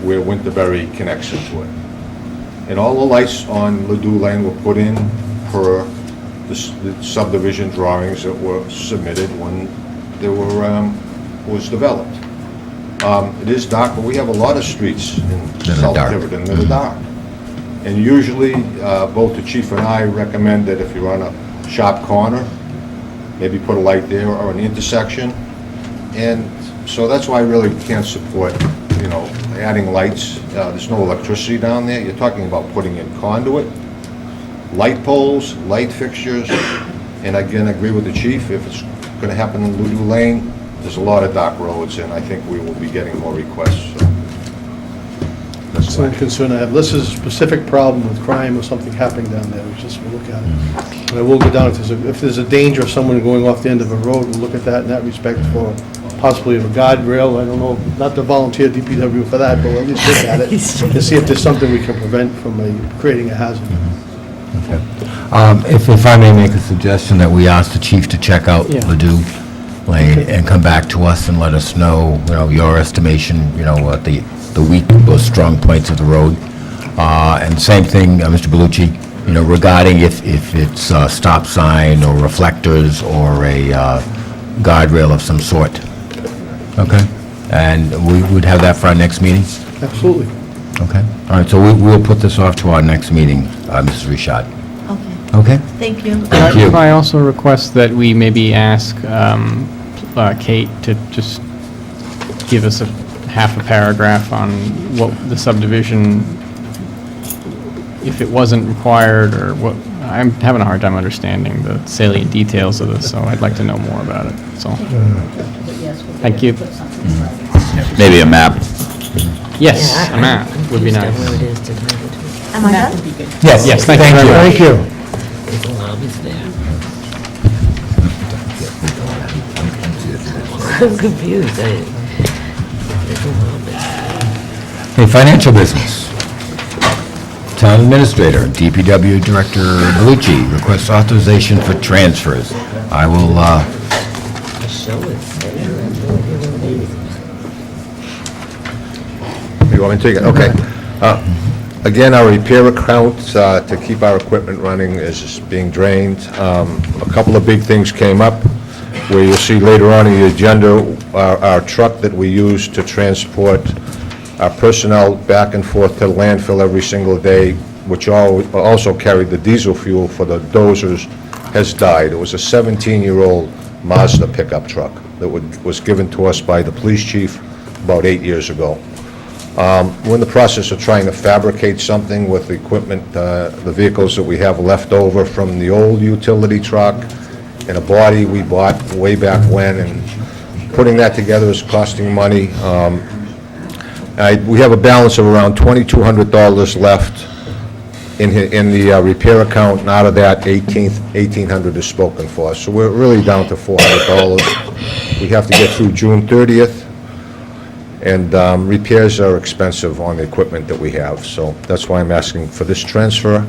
T: where Winterberry connects into it. And all the lights on Ladue Lane were put in per the subdivision drawings that were submitted when they were, was developed. It is dark, but we have a lot of streets in South Tiverton that are dark. And usually, both the chief and I recommend that if you're on a sharp corner, maybe put a light there or an intersection. And so that's why I really can't support, adding lights. There's no electricity down there. You're talking about putting in conduit, light poles, light fixtures, and again, I agree with the chief, if it's gonna happen in Ladue Lane, there's a lot of dark roads, and I think we will be getting more requests, so.
L: That's the concern I have. This is a specific problem with crime or something happening down there, we just will look at it. But I will go down, if there's a danger of someone going off the end of a road, we'll look at that in that respect for possibly a guardrail, I don't know, not to volunteer DPW for that, but we'll at least look at it and see if there's something we can prevent from creating a hazard.
A: If I may make a suggestion that we ask the chief to check out Ladue Lane and come back to us and let us know, your estimation, what the weak or strong points of the road. And same thing, Mr. Bellucci, regarding if it's a stop sign or reflectors or a guardrail of some sort. Okay? And we would have that for our next meeting?
L: Absolutely.
A: Okay. All right, so we'll put this off to our next meeting, Mrs. Richard.
S: Okay.
A: Okay?
S: Thank you.
A: Thank you.
R: Could I also request that we maybe ask Kate to just give us a half a paragraph on what the subdivision, if it wasn't required, or what, I'm having a hard time understanding the salient details of this, so I'd like to know more about it, so. Thank you.
G: Maybe a map.
R: Yes, a map would be nice.
D: where it is to
S: Am I done?
A: Yes.
R: Yes, thank you very much.
L: Thank you.
D: There's a lobby's there. I'm confused. There's a lobby.
A: Okay, financial business. Town Administrator, DPW Director Bellucci requests authorization for transfers. I will,
D: Show it.
T: You want me to take it? Okay. Again, our repair account to keep our equipment running is being drained. A couple of big things came up, where you'll see later on in the agenda, our truck that we use to transport our personnel back and forth to the landfill every single day, which also carried the diesel fuel for the dozers, has died. It was a 17-year-old Mazda pickup truck that was given to us by the police chief about 8 years ago. We're in the process of trying to fabricate something with the equipment, the vehicles that we have left over from the old utility truck, and a body we bought way back when, and putting that together is costing money. We have a balance of around $2,200 left in the repair account, and out of that, $1,800 is spoken for. So we're really down to $400. We have to get through June 30th, and repairs are expensive on the equipment that we have, so that's why I'm asking for this transfer.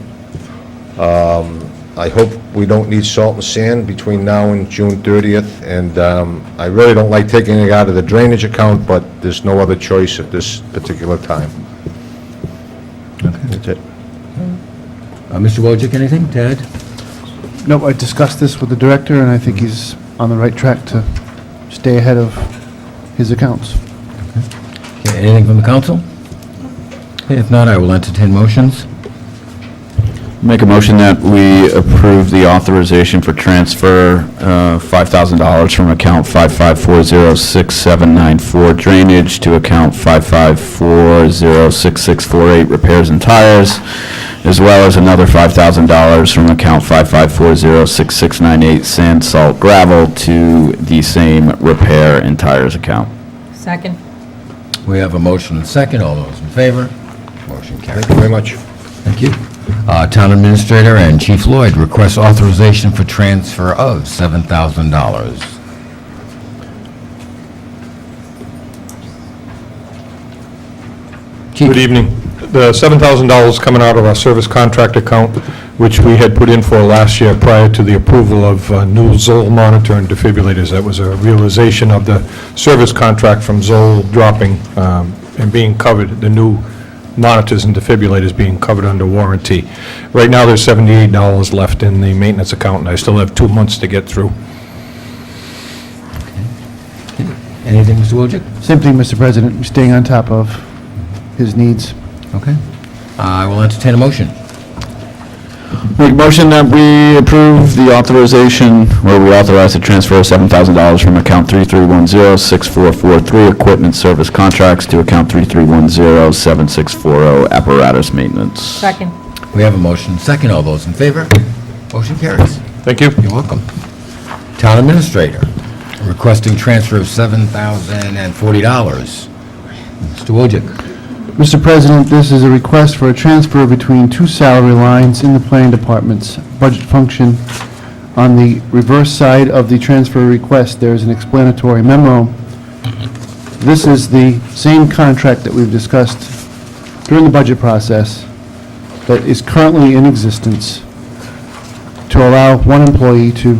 T: I hope we don't need salt and sand between now and June 30th, and I really don't like taking it out of the drainage account, but there's no other choice at this particular time. That's it.
A: Mr. Wojcik, anything to add?
E: No, I discussed this with the director, and I think he's on the right track to stay ahead of his accounts.
A: Okay, anything from the council? Okay, if not, I will entertain motions.
G: Make a motion that we approve the authorization for transfer $5,000 from account 55406794 drainage to account 55406648 repairs and tires, as well as another $5,000 from account 55406698 sand, salt, gravel to the same repair and tires account.
C: Second.
A: We have a motion and second. All those in favor? Motion carries.
T: Thank you very much.
A: Thank you. Town Administrator and Chief Lloyd request authorization for transfer of $7,000.
P: Good evening. The $7,000 coming out of our service contract account, which we had put in for last year prior to the approval of new Zoll monitor and defibrillators. That was a realization of the service contract from Zoll dropping and being covered, the new monitors and defibrillators being covered under warranty. Right now, there's $78 left in the maintenance account, and I still have 2 months to get through.
A: Anything, Mr. Wojcik?
E: Same thing, Mr. President, staying on top of his needs.
A: Okay. I will entertain a motion.
G: Make a motion that we approve the authorization, where we authorize the transfer of $7,000 from account 3310-6443 equipment service contracts to account 3310-7640 apparatus maintenance.
C: Second.
A: We have a motion and second. All those in favor? Motion carries.
P: Thank you.
A: You're welcome. Town Administrator requesting transfer of $7,040. Mr. Wojcik.
E: Mr. President, this is a request for a transfer between two salary lines in the Planning Department's budget function. On the reverse side of the transfer request, there is an explanatory memo. This is the same contract that we've discussed during the budget process that is currently in existence to allow one employee to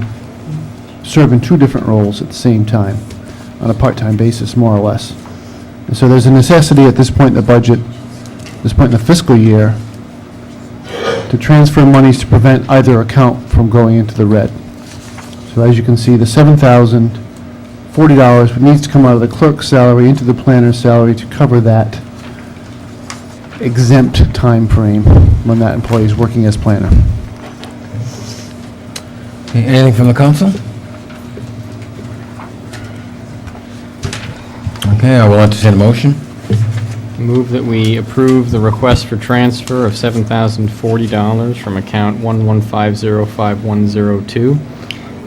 E: serve in two different roles at the same time on a part-time basis, more or less. And so there's a necessity at this point in the budget, this point in the fiscal year, to transfer monies to prevent either account from going into the red. So as you can see, the $7,040 needs to come out of the clerk's salary into the planner's salary to cover that exempt time frame when that employee is working as planner.
A: Okay, anything from the council? Okay, I will entertain a motion.
R: Move that we approve the request for transfer of $7,040 from account 1150510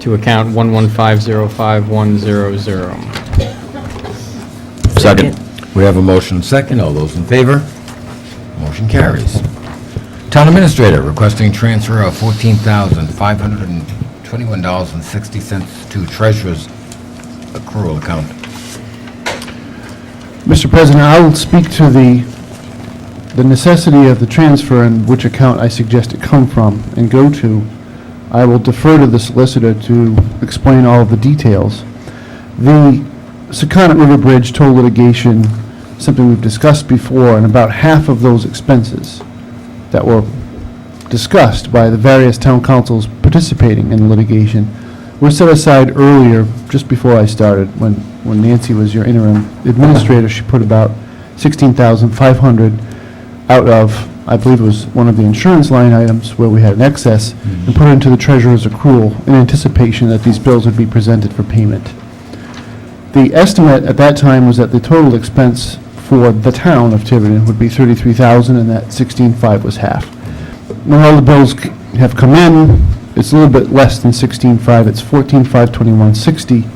R: to account 1150510.
G: Second.
A: We have a motion and second. All those in favor? Motion carries. Town Administrator requesting transfer of $14,521.60 to Treasurer's accrual account.
E: Mr. President, I will speak to the necessity of the transfer and which account I suggest it come from and go to. I will defer to the solicitor to explain all of the details. The Secundit River Bridge toll litigation, something we've discussed before, and about half of those expenses that were discussed by the various town councils participating in the litigation were set aside earlier, just before I started, when Nancy was your interim administrator. She put about $16,500 out of, I believe it was one of the insurance line items where we had an excess, and put it into the treasurer's accrual in anticipation that these bills would be presented for payment. The estimate at that time was that the total expense
U: for the town of Tiverton would be $33,000, and that 16.5 was half. When all the bills have come in, it's a little bit less than 16.5, it's 14,521.60.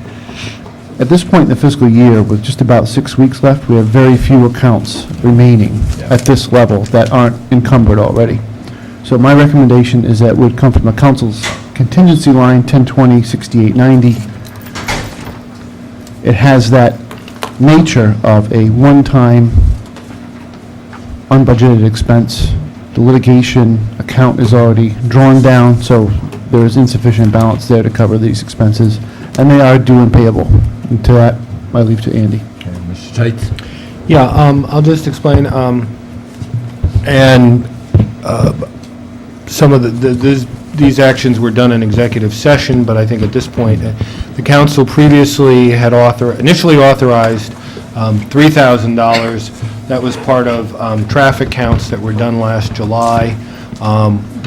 U: At this point in the fiscal year, with just about 6 weeks left, we have very few accounts remaining at this level that aren't encumbered already. So my recommendation is that would come from the council's contingency line, 1020-6890. It has that nature of a one-time unbudgeted expense. The litigation account is already drawn down, so there is insufficient balance there to cover these expenses, and they are due and payable. And to that, I leave to Andy.
A: Mr. Tights?
F: Yeah, I'll just explain, some of these actions were done in executive session, but I think at this point, the council previously had initially authorized $3,000. That was part of traffic counts that were done last July.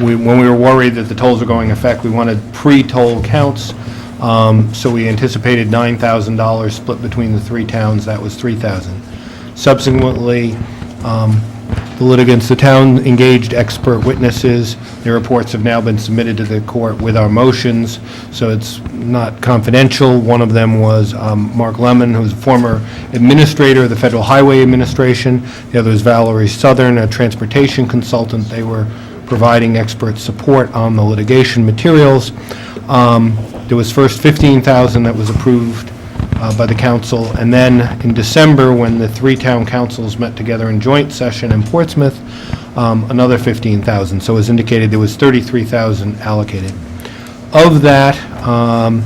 F: When we were worried that the tolls were going effect, we wanted pre-toll counts. So we anticipated $9,000 split between the three towns. That was $3,000. Subsequently, the town engaged expert witnesses. Their reports have now been submitted to the court with our motions, so it's not confidential. One of them was Mark Lemon, who's a former administrator of the Federal Highway Administration. The other is Valerie Southern, a transportation consultant. They were providing expert support on the litigation materials. There was first $15,000 that was approved by the council, and then in December, when the three town councils met together in joint session in Portsmouth, another $15,000. So as indicated, there was $33,000 allocated. Of that, on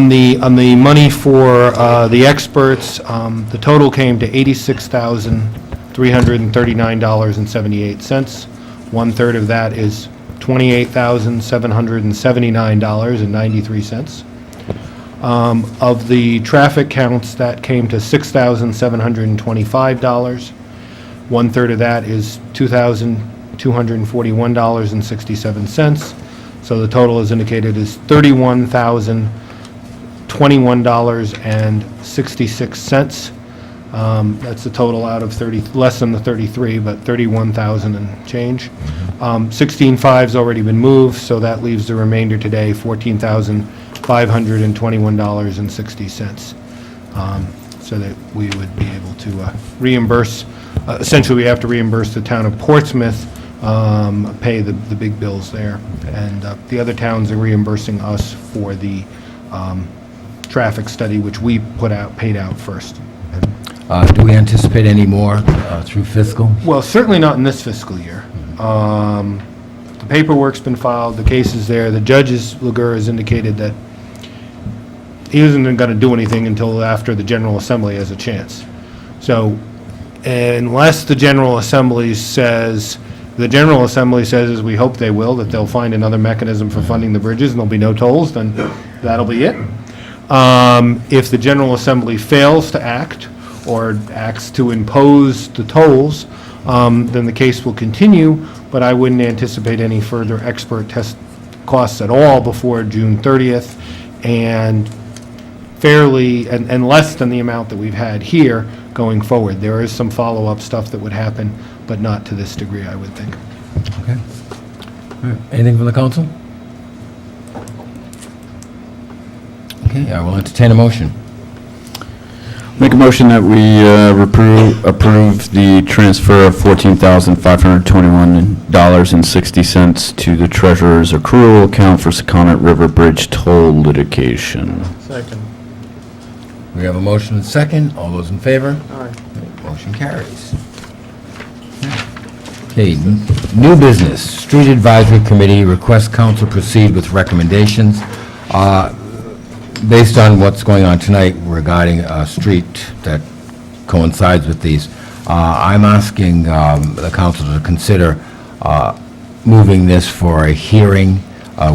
F: the money for the experts, the total came to $86,339.78. 1/3 of that is $28,779.93. Of the traffic counts, that came to $6,725. 1/3 of that is $2,241.67. So the total, as indicated, is $31,021.66. That's the total out of less than the 33, but 31,000 and change. 16.5's already been moved, so that leaves the remainder today, $14,521.60. So that we would be able to reimburse, essentially we have to reimburse the town of Portsmouth, pay the big bills there, and the other towns are reimbursing us for the traffic study, which we paid out first.
A: Do we anticipate any more through fiscal?
F: Well, certainly not in this fiscal year. The paperwork's been filed, the case is there. The judge, Lagur, has indicated that he isn't going to do anything until after the General Assembly has a chance. So unless the General Assembly says, as we hope they will, that they'll find another mechanism for funding the bridges and there'll be no tolls, then that'll be it. If the General Assembly fails to act, or acts to impose the tolls, then the case will continue, but I wouldn't anticipate any further expert test costs at all before June 30th, and and less than the amount that we've had here going forward. There is some follow-up stuff that would happen, but not to this degree, I would think.
A: Okay. All right. Anything from the council? Okay, I will entertain a motion.
G: Make a motion that we approve the transfer of $14,521.60 to the treasurer's accrual account for Secundit River Bridge toll litigation.
O: Second.
A: We have a motion and second. All those in favor?
O: Aye.
A: Motion carries. Okay, new business. Street Advisory Committee requests council proceed with recommendations. Based on what's going on tonight regarding a street that coincides with these, I'm asking the council to consider moving this for a hearing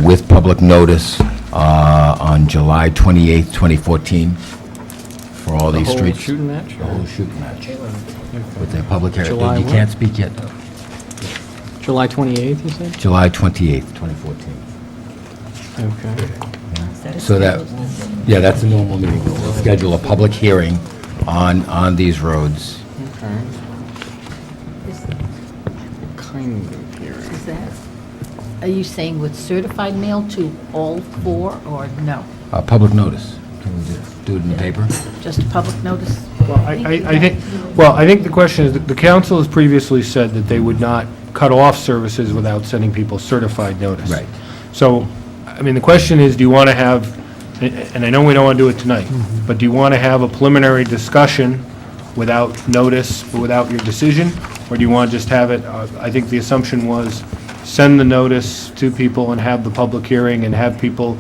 A: with public notice on July 28th, 2014, for all these streets.
R: The whole shooting match?
A: The whole shooting match. With a public hearing.
R: July
A: You
R: what?
A: can't speak yet, though.
R: July 28th, you said?
A: July 28th, 2014.
R: Okay.
A: So that's a normal meeting. We'll schedule a public hearing on these roads
R: Okay. Kind of hearing.
Q: Is that, are you saying with certified mail to all four, or no?
A: Public notice. Can we do it in the paper?
Q: Just a public notice?
F: Well, I think the question is, the council has previously said that they would not cut off services without sending people certified notice.
A: Right.
F: So, I mean, the question is, do you want to have, and I know we don't want to do it tonight, but do you want to have a preliminary discussion without notice, without your decision? Or do you want to just have it, I think the assumption was, send the notice to people and have the public hearing and have people,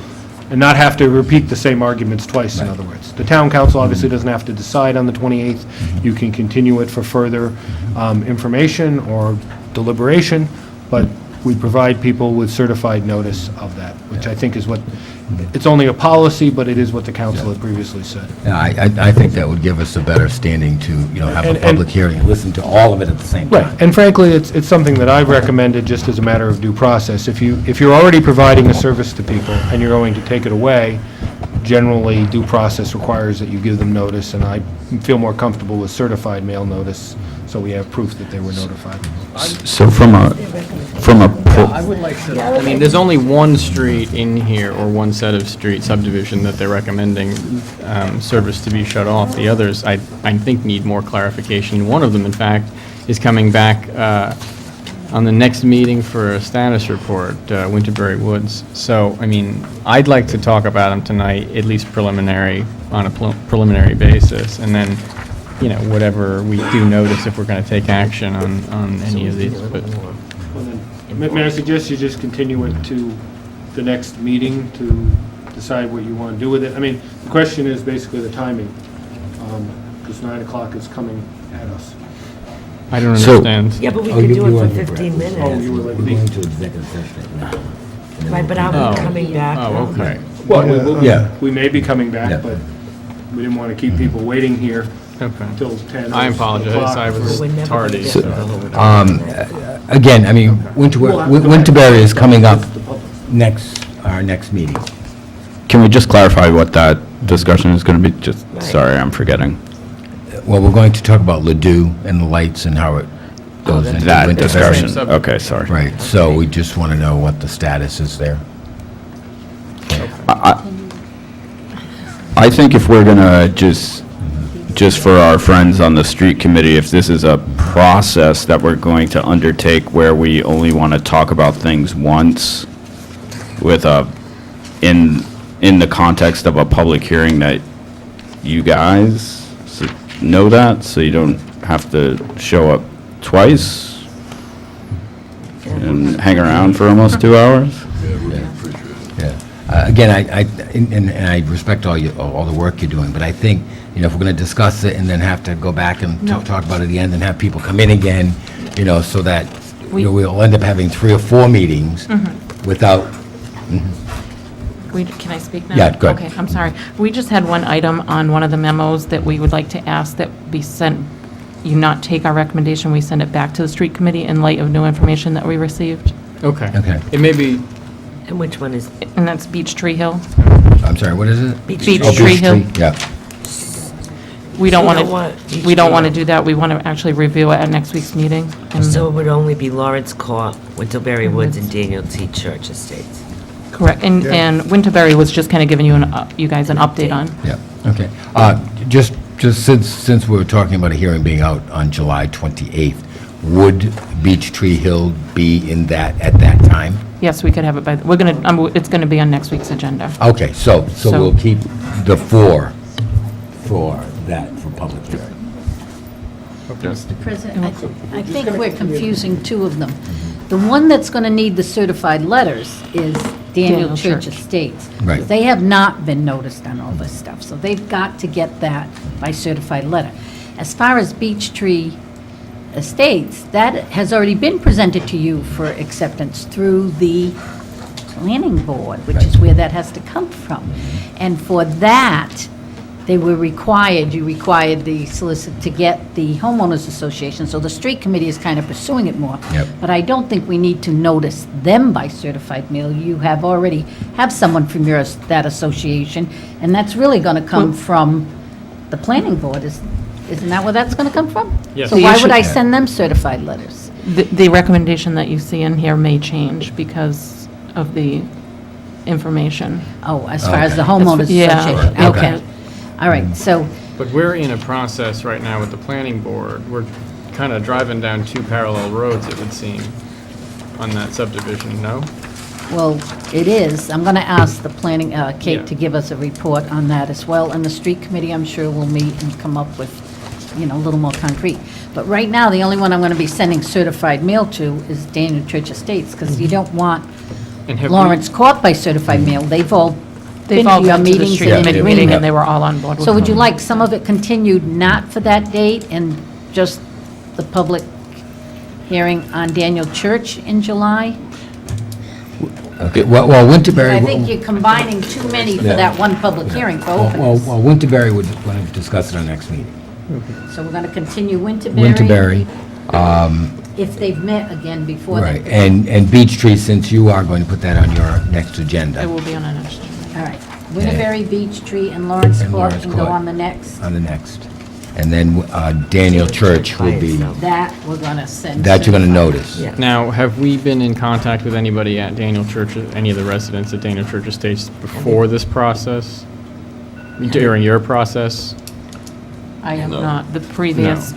F: and not have to repeat the same arguments twice, in other words. The town council obviously doesn't have to decide on the 28th. You can continue it for further information or deliberation, but we provide people with certified notice of that, which I think is what, it's only a policy, but it is what the council had previously said.
A: Yeah, I think that would give us a better standing to, have a public hearing, and listen to all of it at the same time.
F: Right, and frankly, it's something that I've recommended just as a matter of due process. If you're already providing a service to people and you're going to take it away, generally, due process requires that you give them notice, and I feel more comfortable with certified mail notice, so we have proof that they were notified.
G: So from a
R: I would like to, I mean, there's only one street in here, or one set of street subdivision that they're recommending service to be shut off. The others, I think, need more clarification. One of them, in fact, is coming back on the next meeting for a status report, Winterberry Woods. So, I mean, I'd like to talk about them tonight, at least preliminary, on a preliminary basis, and then, whatever we do notice, if we're going to take action on any of these. But
F: May I suggest you just continue it to the next meeting to decide what you want to do with it? I mean, the question is basically the timing, because 9 o'clock is coming at us.
R: I don't understand.
D: Yeah, but we could do it for 15 minutes.
F: Oh, you were like,
A: We're going to executive session.
D: Right, but I'll be coming back.
R: Oh, okay.
F: well, we may be coming
A: Yeah.
F: back, but we didn't want to keep people waiting here
R: Okay.
F: until 10 or
R: I apologize, I was
D: We're never
R: tardy.
D: gonna
R: So.
D: get the
A: Again, I mean, Winterberry is coming up our next meeting.
G: Can we just clarify what that discussion is going to be? Just, sorry, I'm forgetting.
A: Well, we're going to talk about Ladue and the lights and how it goes into
G: That
A: Winterberry.
G: discussion. Okay, sorry.
A: Right, so we just want to know what the status is there.
G: I think if we're going to just for our friends on the street committee, if this is a process that we're going to undertake where we only want to talk about things once with in the context of a public hearing, that you guys know that, so you don't have to show up twice and hang around for almost 2 hours?
A: Yeah. Again, I respect all the work you're doing, but I think, if we're going to discuss it and then have to go back and talk about it at the end and have people come in again, so that we'll end up having 3 or 4 meetings without.
C: Can I speak now?
A: Yeah, go ahead.
C: Okay, I'm sorry. We just had one item on one of the memos that we would like to ask that be sent, you not take our recommendation, we send it back to the street committee in light of new information that we received.
R: Okay.
A: Okay.
R: It may be,
D: And which one is?
C: And that's Beech Tree Hill.
A: I'm sorry, what is it?
C: Beech
A: Oh,
C: Tree Hill.
A: Yeah.
C: We don't
D: So
C: want
D: you don't want
C: to,
D: Beech
C: we don't
D: Tree
C: want to
D: Hill.
C: do that. We want to actually review it at next week's meeting. And-
D: So it would only be Lawrence Court, Winterberry Woods, and Daniel T. Church Estates.
C: Correct, and Winterberry was just kind of giving you guys an update on.
A: Yeah, okay. Just since we're talking about a hearing being out on July 28th, would Beech Tree Hill be in that, at that time?
C: Yes, we could have it by, it's going to be on next week's agenda.
A: Okay, so we'll keep the 4 for that, for public hearing.
Q: Mr. President, I think we're confusing 2 of them. The one that's going to need the certified letters is Daniel Church Estates.
A: Right.
Q: They have not been noticed on all this stuff, so they've got to get that by certified letter. As far as Beech Tree Estates, that has already been presented to you for acceptance through the planning board, which is where that has to come from. And for that, you required the solicitor to get the homeowners association, so the street committee is kind of pursuing it more.
A: Yep.
Q: But I don't think we need to notice them by certified mail. You already have someone from that association, and that's really going to come from the planning board. Isn't that where that's going to come from?
B: Yes.
Q: So
B: The
Q: why
B: issue-
Q: would I send them certified letters?
B: The recommendation that you see in here may change because of the information.
Q: Oh, as far as the homeowners
B: Yeah.
Q: association? Okay. All right, so,
R: But we're in a process right now with the planning board. We're kind of driving down two parallel roads, it would seem, on that subdivision, no?
Q: well, it is. I'm going to ask the planning, Kate,
R: Yeah.
Q: to give us a report on that as well. And the street committee, I'm sure, will meet and come up with, a little more concrete. But right now, the only one I'm going to be sending certified mail to is Daniel Church Estates, because you don't want
R: And have we-
Q: Lawrence Court by certified mail. They've all been
B: all
Q: to your
B: been to the
Q: meetings
B: street
Q: and in
B: committee meeting,
Q: agreement.
B: and they were all on board with
Q: So would
B: it.
Q: you like some of it continued not for that date and just the public hearing on Daniel Church in July?
A: Okay, well, Winterberry...
Q: I think you're combining too many for
A: Yeah.
Q: that one public hearing for
A: Well,
Q: openness.
A: Winterberry would want to discuss it on next meeting.
Q: So we're going to continue Winterberry?
A: Winterberry,
Q: If they've met again before
A: right,
Q: then.
A: and Beech Tree, since you are going to put that on your next agenda.
B: It will be on our next.
Q: All right. Winterberry, Beech Tree, and Lawrence
A: And
Q: Court
A: Lawrence
Q: can go
A: Court.
Q: on the next.
A: On the next. And then Daniel Church will be,
Q: That we're going to send.
A: that you're going to
Q: certified.
A: notice.
R: Now, have we been in contact with anybody at Daniel Church, any of the residents at Daniel Church Estates before this process? During your process?
B: I have not. The previous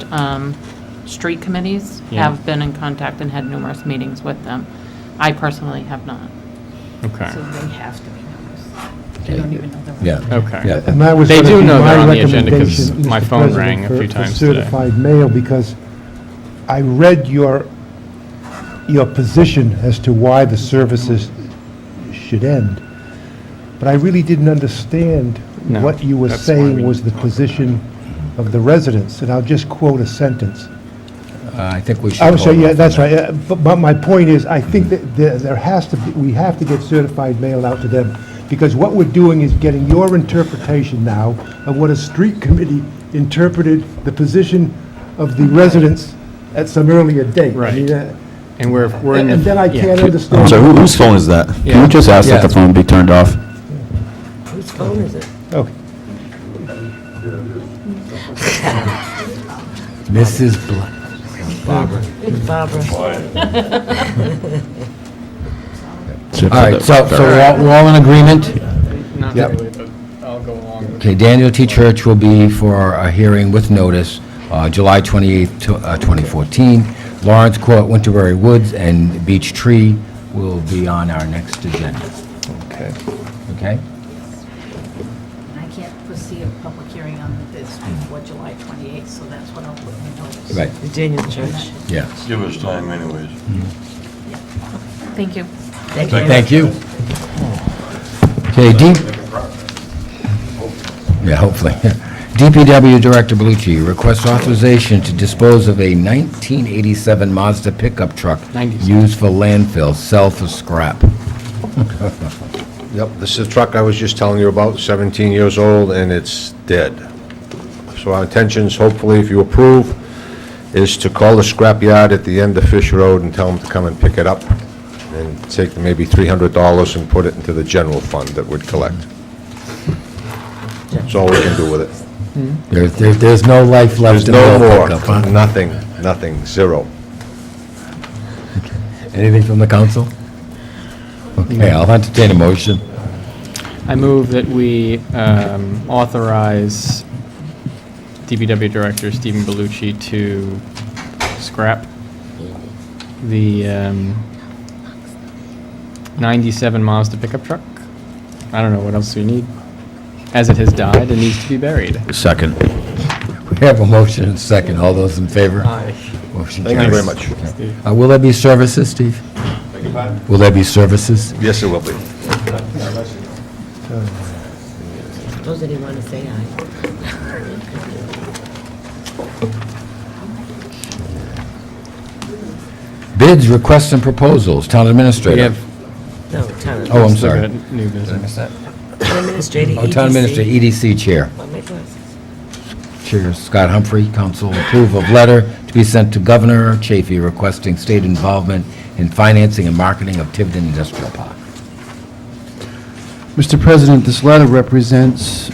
B: street committees
R: Yeah.
B: have been in contact and had numerous meetings with them. I personally have not.
R: Okay.
Q: So they have to be noticed. They don't even know they're.
A: Yeah.
R: Okay.
A: Yeah.
E: And that was
R: They
E: gonna
R: do
E: be
R: know
E: my
R: they're on the agenda 'cause
E: recommendation,
R: my
E: Mr.
R: phone
E: President,
R: rang a few
E: for
R: times today.
E: certified mail, because I read your position as to why the services should end, but I really didn't understand
R: No,
E: what you were
R: that's why
E: saying
R: we
E: was the position of the residents, and I'll just quote a sentence.
A: I think we should...
E: Oh, so,
A: hold
E: yeah,
A: off
E: that's
A: on that.
E: right. But my point is, I think that there has to be, we have to get certified mail out to them, because what we're doing is getting your interpretation now of what a street committee interpreted the position of the residents at some earlier date. I mean,
R: Right. And we're in the...
E: and then I
R: yeah.
E: can't understand.
G: I'm sorry, whose phone is that? Can
R: Yeah.
G: you just ask that
A: Yeah.
G: the phone be turned off?
D: Whose phone is it?
E: Okay.
A: Mrs. Barbara.
D: It's Barbara.
A: All right, so we're all in agreement?
R: Not
A: Yep.
R: really, but I'll go along with it.
A: Okay, Daniel T. Church will be for a hearing with notice, July 28th, 2014. Lawrence Court, Winterberry Woods, and Beech Tree will be on our next agenda.
E: Okay.
A: Okay?
Q: I can't foresee a public hearing on this before July 28th, so that's what I'll put in the notice.
A: Right.
D: The Daniel Church.
A: Yeah.
V: Give us time anyways.
B: Thank you.
A: Thank you. Okay, yeah, hopefully. DPW Director Bellucci requests authorization to dispose of a 1987 Mazda pickup truck used for landfill, sell for scrap.
T: Yep, this is the truck I was just telling you about, 17 years old, and it's dead. So our intentions, hopefully, if you approve, is to call the scrapyard at the end of Fish Road and tell them to come and pick it up, and take maybe $300 and put it into the general fund that would collect. That's all we can do with it.
A: There's no life left
T: There's
A: in
T: no
A: the
T: more,
A: pickup, huh?
T: nothing, zero.
A: Anything from the council? Okay, I'll entertain a motion.
R: I move that we authorize DPW Director Stephen Bellucci to scrap the 97 Mazda pickup truck. I don't know what else we need. As it has died, it needs to be buried.
G: Second.
A: We have a motion and a second. All those in favor?
R: Aye.
A: Motion
T: Thank you very
A: carries.
T: much.
A: Okay. Will there be services, Steve? Will there be services?
T: Yes, it will be.
D: Those that want to say aye.
A: Bids, requests, and proposals. Town administrator.
R: We have...
D: No, town.
A: Oh, I'm
R: Still
A: sorry.
R: got new business.
D: Town administrator,
A: Oh, Town administrator, EDC Chair.
D: Well, my glasses.
A: Chair Scott Humphrey, council approve of letter to be sent to Governor Chafee requesting state involvement in financing and marketing of Tiverton Industrial Park.
U: Mr. President, this letter represents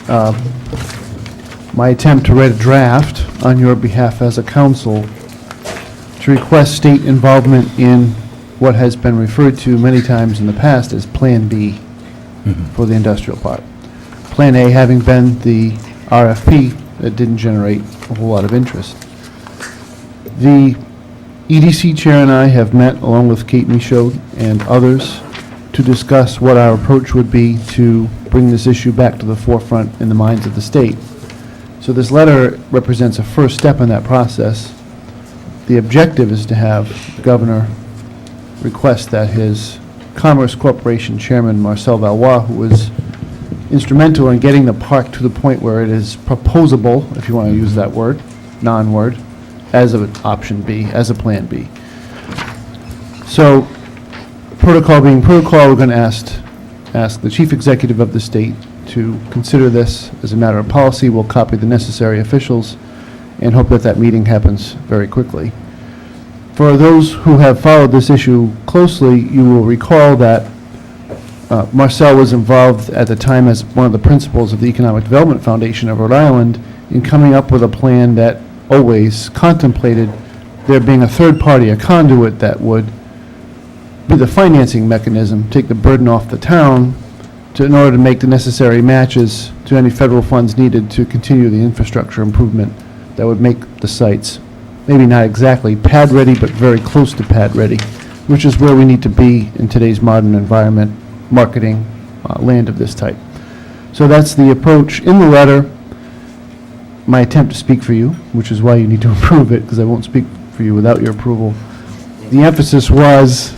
U: my attempt to write a draft on your behalf as a council to request state involvement in what has been referred to many times in the past as Plan B for the industrial park. Plan A having been the RFP that didn't generate a whole lot of interest. The EDC chair and I have met, along with Kate Michaud and others, to discuss what our approach would be to bring this issue back to the forefront in the minds of the state. So this letter represents a first step in that process. The objective is to have the governor request that his Commerce Corporation Chairman, Marcel Valois, who was instrumental in getting the park to the point where it is proposable, if you want to use that word, non-word, as an option B, as a Plan B. So, protocol being protocol, we're going to ask the chief executive of the state to consider this as a matter of policy. We'll copy the necessary officials and hope that that meeting happens very quickly. For those who have followed this issue closely, you will recall that Marcel was involved at the time as one of the principals of the Economic Development Foundation of Rhode Island in coming up with a plan that always contemplated there being a third party, a conduit that would be the financing mechanism, take the burden off the town in order to make the necessary matches to any federal funds needed to continue the infrastructure improvement that would make the sites maybe not exactly pad ready, but very close to pad ready, which is where we need to be in today's modern environment, marketing land of this type. So that's the approach in the letter. My attempt to speak for you, which is why you need to approve it, because I won't speak for you without your approval. The emphasis was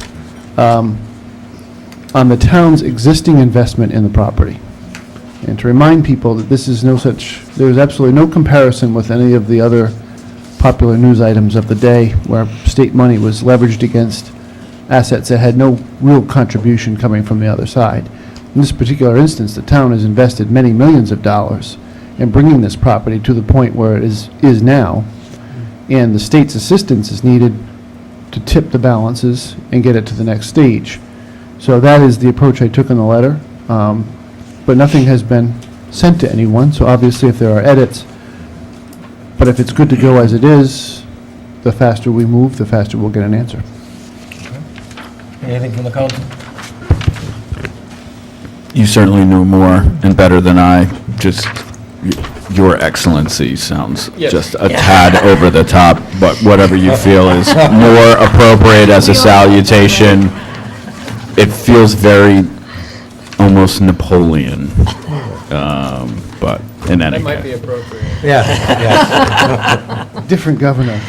U: on the town's existing investment in the property. And to remind people that this is there is absolutely no comparison with any of the other popular news items of the day where state money was leveraged against assets that had no real contribution coming from the other side. In this particular instance, the town has invested many millions of dollars in bringing this property to the point where it is now, and the state's assistance is needed to tip the balances and get it to the next stage. So that is the approach I took in the letter, but nothing has been sent to anyone, so obviously if there are edits, but if it's good to go as it is, the faster we move, the faster we'll get an answer.
A: Anything from the council?
G: You certainly know more and better than I. Just your excellency sounds just a tad over the top, but whatever you feel is more appropriate as a salutation. It feels very almost Napoleon, but in any case.
F: That might be appropriate.
A: Yeah.
U: Different governor.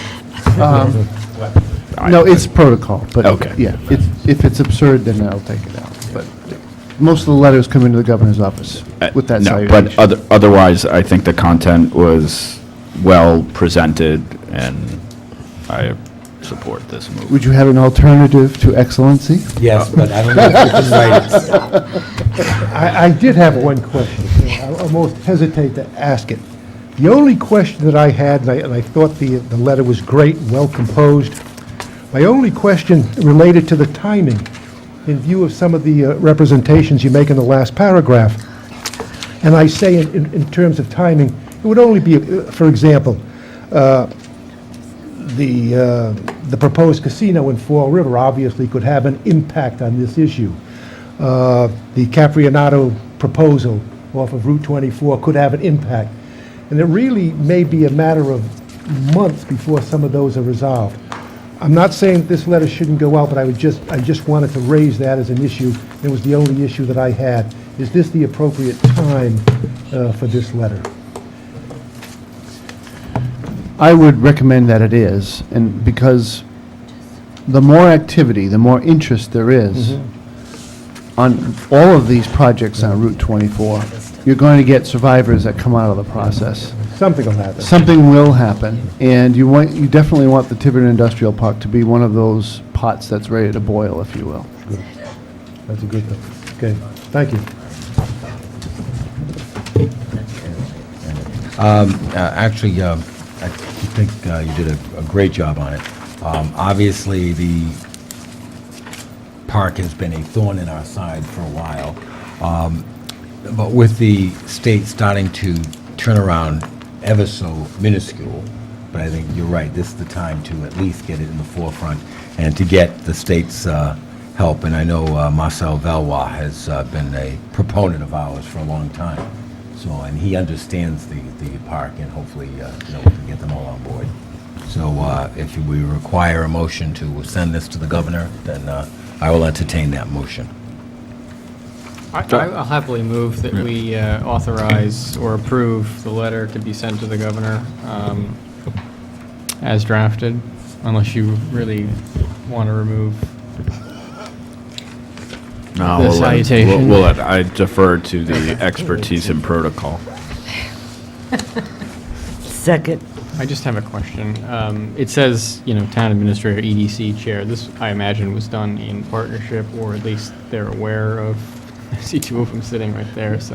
U: No, it's protocol, but
G: Okay.
U: yeah, if it's absurd, then I'll take it out. But most of the letters come into the governor's office with that
G: No,
U: salutation.
G: but otherwise, I think the content was well presented, and I support this move.
U: Would you have an alternative to excellency?
A: Yes, but I don't know if you can write it.
E: I did have one question. I almost hesitate to ask it. The only question that I had, and I thought the letter was great and well composed, my only question related to the timing, in view of some of the representations you make in the last paragraph. And I say in terms of timing, it would only be, for example, the proposed casino in Fall River obviously could have an impact on this issue. The Caprianato proposal off of Route 24 could have an impact. And it really may be a matter of months before some of those are resolved. I'm not saying this letter shouldn't go out, but I just wanted to raise that as an issue. It was the only issue that I had. Is this the appropriate time for this letter?
U: I would recommend that it is, and because the more activity, the more interest there is on all of these projects on Route 24, you're going to get survivors that come out of the process.
E: Something will happen.
U: Something will happen, and you definitely want the Tiverton Industrial Park to be one of those pots that's ready to boil, if you will.
E: Good. That's a good thing. Okay, thank you.
A: Actually, I think you did a great job on it. Obviously, the park has been a thorn in our side for a while, but with the state starting to turn around ever so minuscule, but I think you're right, this is the time to at least get it in the forefront and to get the state's help. And I know Marcel Valois has been a proponent of ours for a long time. So, and he understands the park, and hopefully, we can get them all on board. So if we require a motion to send this to the governor, then I will entertain that motion.
R: I'll happily move that we authorize or approve the letter to be sent to the governor as drafted, unless you really want to remove
G: No,
R: the salutation.
G: I defer to the expertise in protocol.
D: Second.
R: I just have a question. It says, town administrator, EDC chair. This, I imagine, was done in partnership, or at least they're aware of. I see two of them sitting right there, so.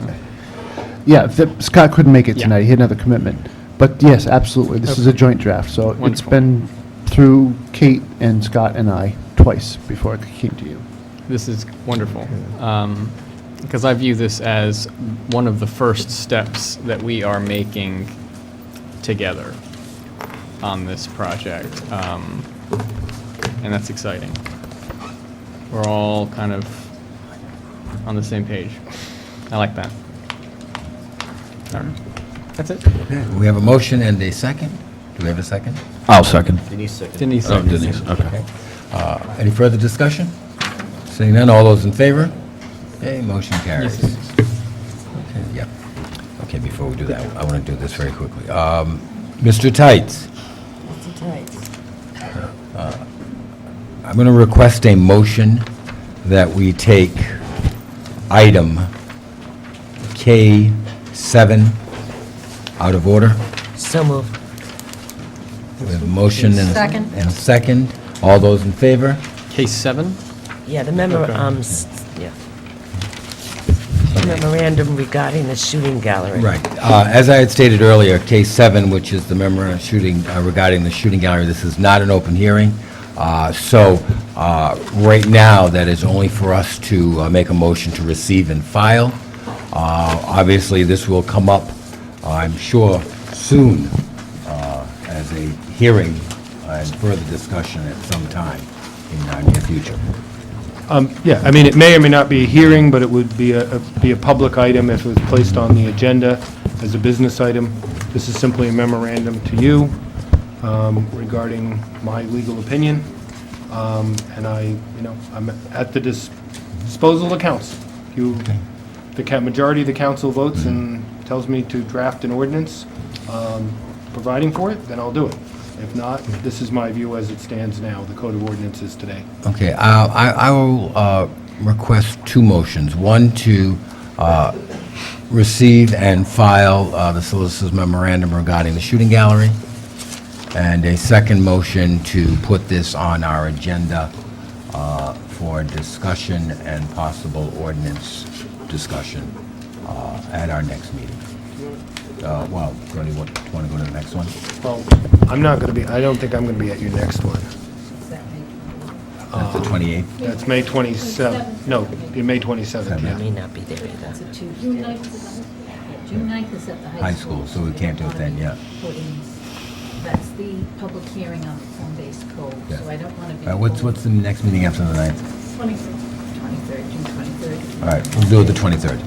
U: Yeah, Scott couldn't make it
R: Yeah.
U: tonight, he had another commitment. But yes, absolutely, this is a joint draft, so it's
R: Wonderful.
U: been through Kate and Scott and I twice before it came to you.
R: This is wonderful, because I view this as one of the first steps that we are making together on this project, and that's exciting. We're all kind of on the same page. I like that. All right. That's it.
A: Okay, we have a motion and a second. Do we have a second?
G: I'll second.
R: Denise
G: Oh,
R: second.
G: Denise, okay.
A: Any further discussion? Seeing none, all those in favor? Okay, motion carries. Okay, yep. Okay, before we do that, I want to do this very quickly. Mr. Tights,
D: Mr. Tights.
A: I'm going to request a motion that we take item K7 out of order.
D: So moved.
A: We have a motion and
C: Second.
A: a second. All those in favor?
R: Case 7?
D: Yeah, the memorandum regarding the shooting gallery.
A: Right. As I had stated earlier, Case 7, which is the memorandum shooting regarding the shooting gallery, this is not an open hearing. So right now, that is only for us to make a motion to receive and file. Obviously, this will come up, I'm sure, soon as a hearing and further discussion at some time in our near future.
F: Yeah, I mean, it may or may not be a hearing, but it would be a public item if it was placed on the agenda as a business item. This is simply a memorandum to you regarding my legal opinion, and I'm at the disposal of council. The majority of the council votes and tells me to draft an ordinance providing for it, then I'll do it. If not, this is my view as it stands now, the Code of Ordinances today.
A: Okay, I will request two motions. One, to receive and file the solicitor's memorandum regarding the shooting gallery, and a second motion to put this on our agenda for discussion and possible ordinance discussion at our next meeting. Well, do you want to go to the next one?
F: Well, I'm not going to be, I don't think I'm going to be at your next one.
A: That's the 28th?
F: That's May 27th. No, May 27th,
D: I
F: yeah.
D: may not be there either.
Q: That's a Tuesday. June 9th is at the
A: High school, so we can't do it then yet.
Q: That's the public hearing on the form-based code, so I don't want to be...
A: What's the next meeting after the 9th?
Q: 23rd, June 23rd.
A: All right, we'll do it the 23rd.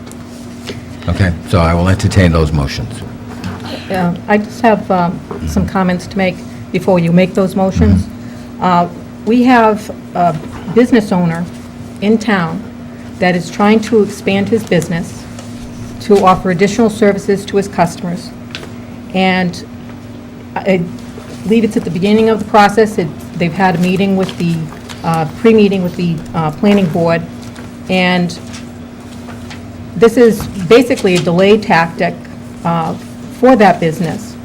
A: Okay, so I will entertain those motions.
C: I just have some comments to make before you make those motions. We have a business owner in town that is trying to expand his business to offer additional services to his customers. And I believe it's at the beginning of the process. They've had a meeting with the, pre-meeting with the planning board, and this is basically a delay tactic for that business.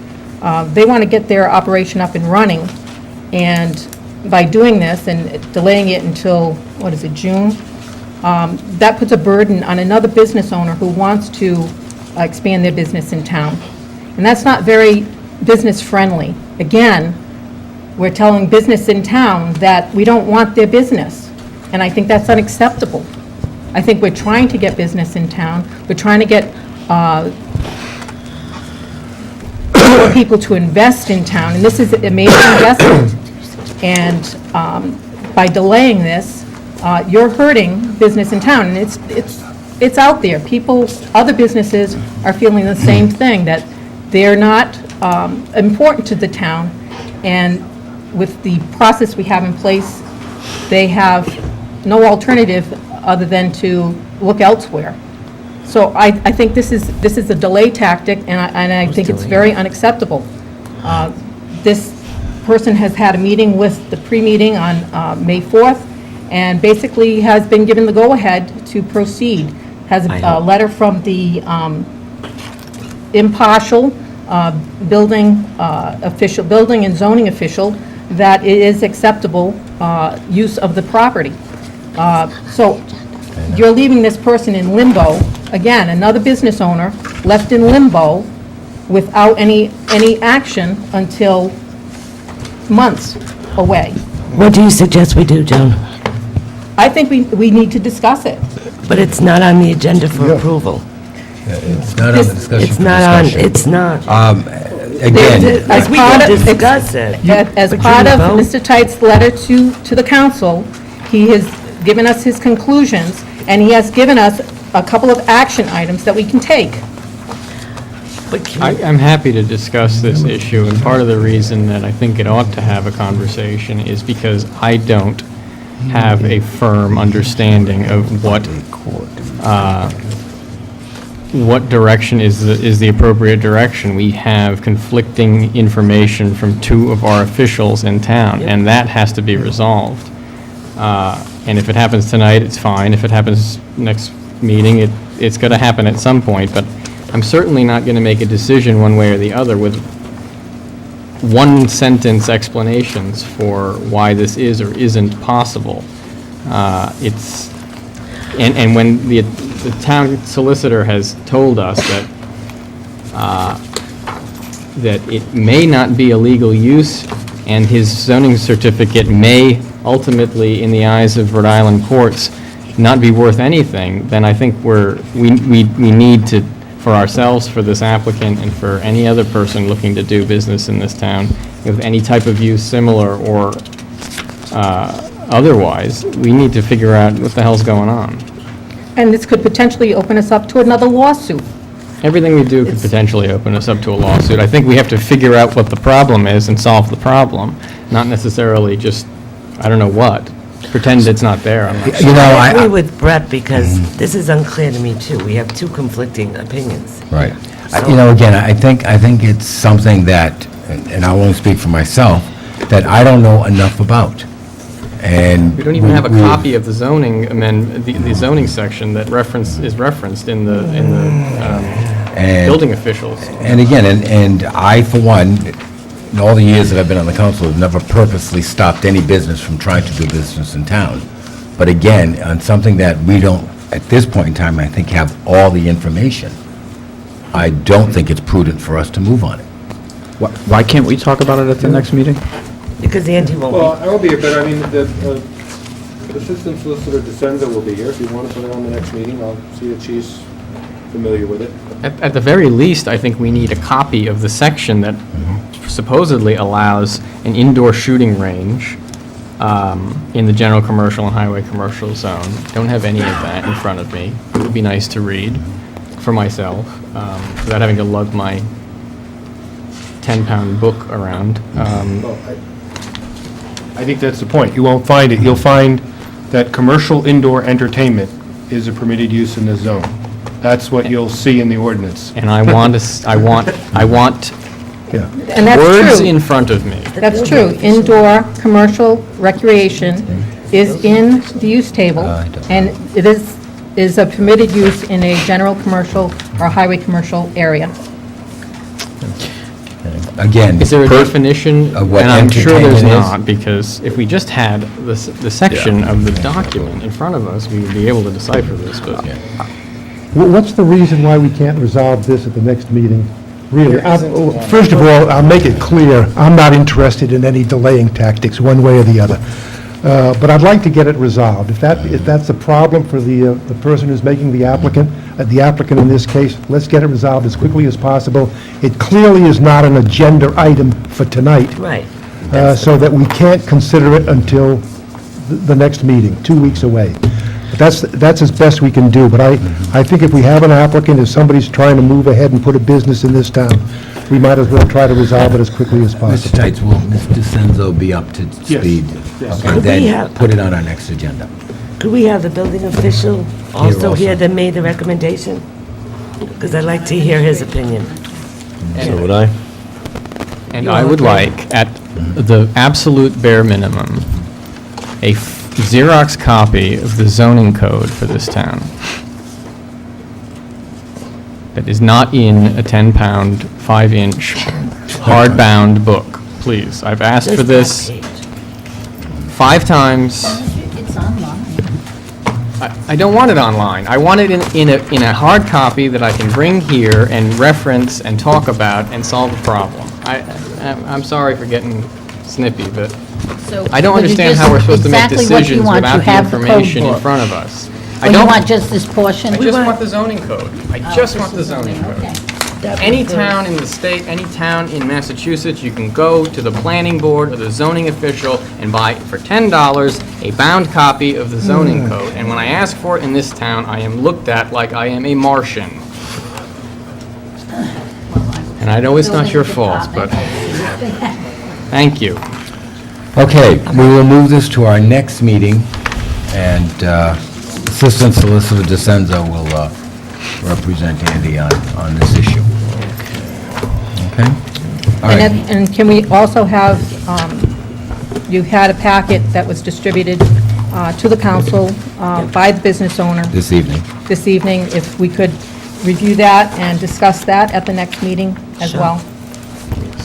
C: They want to get their operation up and running, and by doing this and delaying it until, what is it, June, that puts a burden on another business owner who wants to expand their business in town. And that's not very business-friendly. Again, we're telling business in town that we don't want their business, and I think that's unacceptable. I think we're trying to get business in town. We're trying to get for people to invest in town, and this is a major investment. And by delaying this, you're hurting business in town, and it's out there. People, other businesses are feeling the same thing, that they're not important to the town, and with the process we have in place, they have no alternative other than to look elsewhere. So I think this is a delay tactic, and I think it's very unacceptable. This person has had a meeting with the pre-meeting on May 4th, and basically has been given the go-ahead to proceed. Has a letter from the impartial building official, building and zoning official, that it is acceptable use of the property. So you're leaving this person in limbo. Again, another business owner left in limbo without any action until months away.
D: What do you suggest we do, Joan?
C: I think we need to discuss it.
D: But it's not on the agenda for approval.
A: It's not on the discussion.
D: It's not on, it's not.
A: Again,
C: As
D: We
C: part
D: can
C: of-
D: discuss it.
C: As
D: But
C: part
D: you
C: of
D: vote.
C: Mr. Tite's letter to the council, he has given us his conclusions, and he has given us a couple of action items that we can take.
R: I'm happy to discuss this issue, and part of the reason that I think it ought to have a conversation is because I don't have a firm understanding of what direction is the appropriate direction. We have conflicting information from two of our officials in town, and that has to be resolved. And if it happens tonight, it's fine. If it happens next meeting, it's going to happen at some point, but I'm certainly not going to make a decision one way or the other with one-sentence explanations for why this is or isn't possible. And when the town solicitor has told us that it may not be a legal use, and his zoning certificate may ultimately, in the eyes of Rhode Island courts, not be worth anything, then I think we need to, for ourselves, for this applicant, and for any other person looking to do business in this town, with any type of use similar or otherwise, we need to figure out what the hell's going on.
C: And this could potentially open us up to another lawsuit.
R: Everything we do could potentially open us up to a lawsuit. I think we have to figure out what the problem is and solve the problem, not necessarily just, I don't know what, pretend it's not there. I'm not sure.
D: I agree with Brett, because this is unclear to me, too. We have two conflicting opinions.
A: right. Again, I think it's something that, and I'll only speak for myself, that I don't know enough about. And
R: We don't even have a copy of the zoning the zoning section that is referenced in the building officials.
A: And again, and I, for one, in all the years that I've been on the council, have never purposely stopped any business from trying to do business in town. But again, on something that we don't, at this point in time, I think, have all the information, I don't think it's prudent for us to move on it.
G: Why can't we talk about it at the next meeting?
D: Because Andy won't be.
F: Well, I will be here, but I mean, the Assistant Solicitor DeSenza will be here. If you want to put it on the next meeting, I'll see that she's familiar with it.
R: At the very least, I think we need a copy of the section that supposedly allows an indoor shooting range in the general commercial and highway commercial zone. Don't have any of that in front of me. It would be nice to read for myself without having to lug my 10-pound book around.
F: I think that's the point. You won't find it. You'll find that commercial indoor entertainment is a permitted use in the zone. That's what you'll see in the ordinance.
R: And I want
C: And that's
R: words
C: true.
R: in front of me.
C: That's true. Indoor commercial recreation is in the use table, and it is a permitted use in a general commercial or highway commercial area.
A: Again.
R: Is there a definition?
A: of what
R: And I'm sure there's
A: entertainment is?
R: not, because if we just had the section of the document in front of us, we would be able to decipher this, but...
E: What's the reason why we can't resolve this at the next meeting? Really, first of all, I'll make it clear, I'm not interested in any delaying tactics, one way or the other. But I'd like to get it resolved. If that's a problem for the person who's making the applicant in this case, let's get it resolved as quickly as possible. It clearly is not an agenda item for tonight.
D: Right.
E: So that we can't consider it until the next meeting, 2 weeks away. But that's as best we can do. But I think if we have an applicant, if somebody's trying to move ahead and put a business in this town, we might as well try to resolve it as quickly as
A: Mr.
E: possible.
A: Tights, will Mr. Senzo be up to speed?
L: Yes.
A: Okay,
D: Could we
A: then
D: have-
A: put it on our next agenda.
D: Could we have the building official also
A: also.
D: here that made the recommendation? Because I'd like to hear his opinion.
R: So
J: would I.
R: And I would like, at the absolute bare minimum, a Xerox copy of the zoning code for this town that is not in a 10-pound, 5-inch, hardbound book, please. I've asked for this 5 times.
Q: It's online.
R: I don't want it online. I want it in a hard copy that I can bring here and reference and talk about and solve a problem. I'm sorry for getting snippy, but
Q: So
R: I don't
Q: would you
R: understand
Q: just-
R: how we're supposed to make
Q: exactly what you
R: decisions
Q: want?
R: without
Q: You
R: the
Q: have the code
R: information in
Q: book.
R: front of us.
Q: Or you want just this portion?
R: I just want the zoning code. I just want the zoning code. Any town in the state, any town in Massachusetts, you can go to the planning board or the zoning official and buy for $10 a bound copy of the zoning code. And when I ask for it in this town, I am looked at like I am a Martian. And I know it's not your fault, but thank you.
A: Okay, we will move this to our next meeting, and Assistant Solicitor DeCenzo will represent Andy on this issue. Okay? All right.
C: And can we also have, you had a packet that was distributed to the council by the business owner
A: This evening.
C: this evening, if we could review that and discuss that at the next meeting as
D: Sure.
C: well,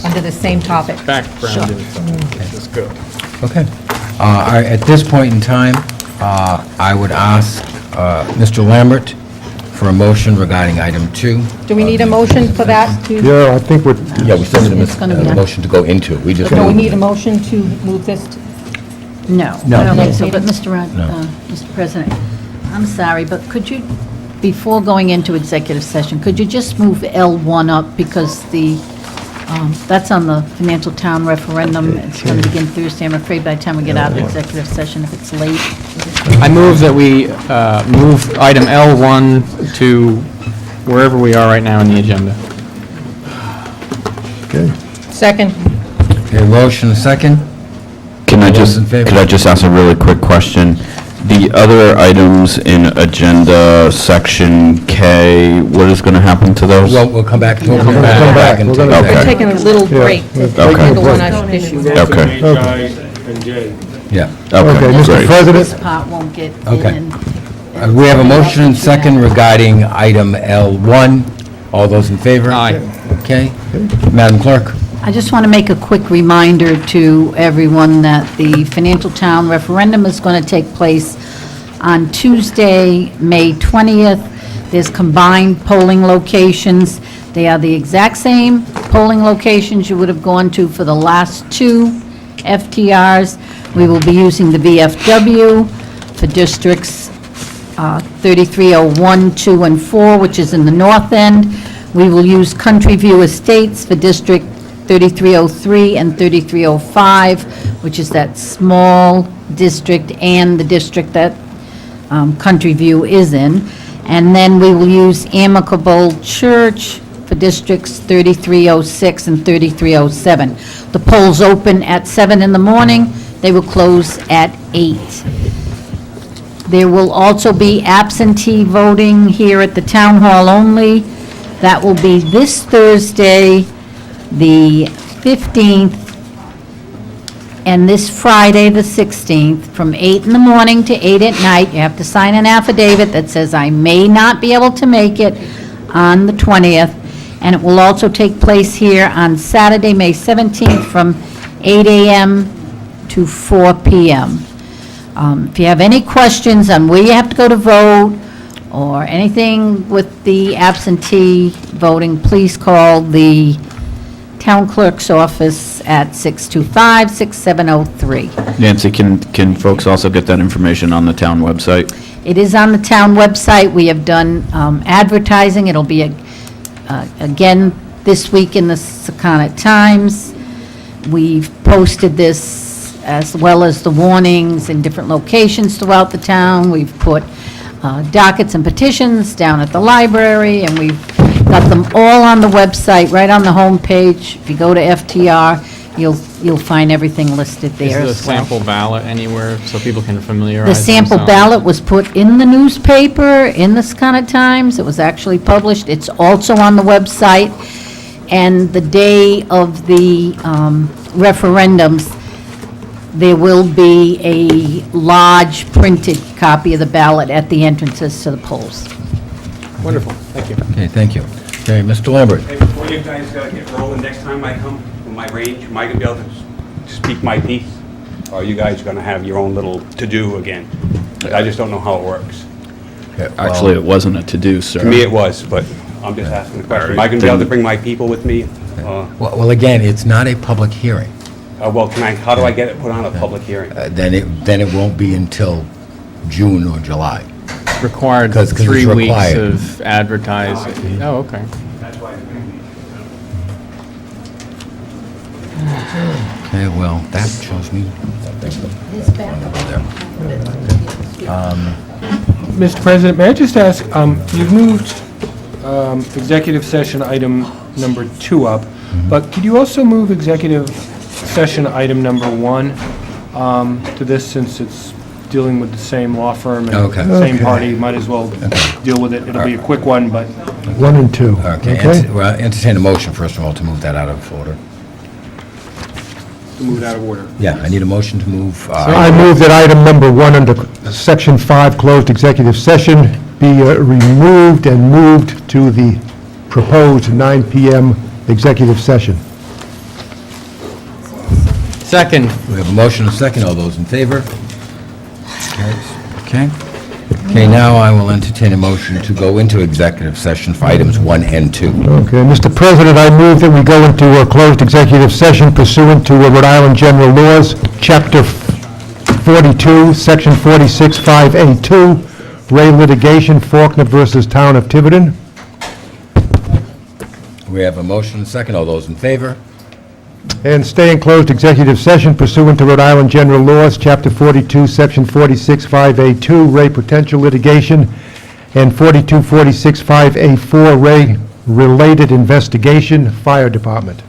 C: under the same topic.
R: Background info. That's good.
A: Okay. All right, at this point in time, I would ask Mr. Lambert for a motion regarding item 2.
C: Do we need a motion for that?
E: Yeah, I think we're,
A: Yeah, we still need
Q: It's gonna be
A: a
Q: on.
A: motion to go into. We just
C: Do we
A: moved
C: need a
A: it.
C: motion to move this?
Q: No.
A: No.
Q: I don't think so, but Mr.
A: No.
Q: Mr. President, I'm sorry, but could you, before going into executive session, could you just move L1 up, because that's on the financial town referendum. It's going to begin Thursday. I'm afraid by the time we get out of executive session, if it's late.
R: I move that we move item L1 to wherever we are right now in the agenda.
E: okay.
C: Second.
A: Okay, motion and second.
G: Can I
A: All those
G: just,
A: in favor?
G: could I just ask a really quick question? The other items in agenda section K, what is going to happen to those?
A: Well, we'll come back. We'll
E: come back.
A: and
E: We're
A: take
E: gonna-
A: it
C: We're
A: back.
C: taking a little
E: Yeah,
C: break
E: we're
C: to
E: taking a
C: handle one
E: break.
C: issue.
G: Okay.
A: Yeah.
E: Okay, Mr.
G: great.
E: President,
Q: This part won't get in.
A: Okay.
Q: and-
A: We have a motion and second regarding item L1. All those in favor?
R: Aye.
A: Okay. Madam Clerk?
Q: I just want to make a quick reminder to everyone that the financial town referendum is going to take place on Tuesday, May 20th. There's combined polling locations. They are the exact same polling locations you would have gone to for the last 2 FTRs. We will be using the VFW for districts 3301, 2, and 4, which is in the north end. We will use Country View Estates for District 3303 and 3305, which is that small district and the district that Country View is in. And then we will use Amicable Church for districts 3306 and 3307. The polls open at 7 in the morning. They will close at 8. There will also be absentee voting here at the town hall only. That will be this Thursday, the 15th, and this Friday, the 16th, from 8 in the morning to 8 at night. You have to sign an affidavit that says, I may not be able to make it on the 20th. And it will also take place here on Saturday, May 17th, from 8 a.m. to 4 p.m. If you have any questions on where you have to go to vote or anything with the absentee voting, please call the town clerk's office at 625-6703.
G: Nancy, can folks also get that information on the town website?
Q: It is on the town website. We have done advertising. It'll be, again, this week in the Secana Times. We've posted this as well as the warnings in different locations throughout the town. We've put dockets and petitions down at the library, and we've got them all on the website, right on the homepage. If you go to FTR, you'll find everything listed there
R: Is
Q: as
R: the
Q: well.
R: sample ballot anywhere so people can familiarize
Q: The sample
R: themselves?
Q: ballot was put in the newspaper, in the Secana Times. It was actually published. It's also on the website. And the day of the referendums, there will be a large printed copy of the ballot at the entrances to the polls.
I: Wonderful, thank you.
A: Okay, thank you. Okay, Mr. Lambert.
I: Hey, before you guys get rolling, next time I come with my range, am I going to be able to speak my piece? Or are you guys going to have your own little to-do again? I just don't know how it works.
G: Actually, it wasn't a to-do, sir.
I: To me, it was, but I'm just asking the question. Am I going to be able to bring my people with me?
A: Well, again, it's not a public hearing.
I: Well, how do I get it put on a public hearing?
A: Then it won't be until June or July.
R: Required
A: 'Cause it's
R: 3 weeks
A: required.
R: of advertising. Oh, okay.
I: That's why it's going to be.
A: Okay, well, that shows me.
F: Mr. President, may I just ask, you've moved executive session item number 2 up, but could you also move executive session item number 1 to this, since it's dealing with the same law firm and
A: Okay.
F: same
E: Okay.
F: party, might as well deal with it. It'll be a quick one, but
E: 1 and 2.
A: Okay, well, entertain a motion, first of all, to move that out of order.
F: to move it out of order.
A: Yeah, I need a motion to move.
E: I move that item number 1 under Section 5, closed executive session, be removed and moved to the proposed 9 PM executive session.
R: Second.
A: We have a motion and a second. All those in favor? Okay. Okay, now I will entertain a motion to go into executive session for items 1 and 2.
E: Okay, Mr. President, I move that we go into a closed executive session pursuant to Rhode Island General Laws, Chapter 42, Section 46-5A2, Ray litigation, Faulkner versus Town of Tiverton.
A: We have a motion and a second. All those in favor?
E: And stay in closed executive session pursuant to Rhode Island General Laws, Chapter 42, Section 46-5A2, Ray potential litigation, and 42-46-5A4, Ray related investigation, Fire Department.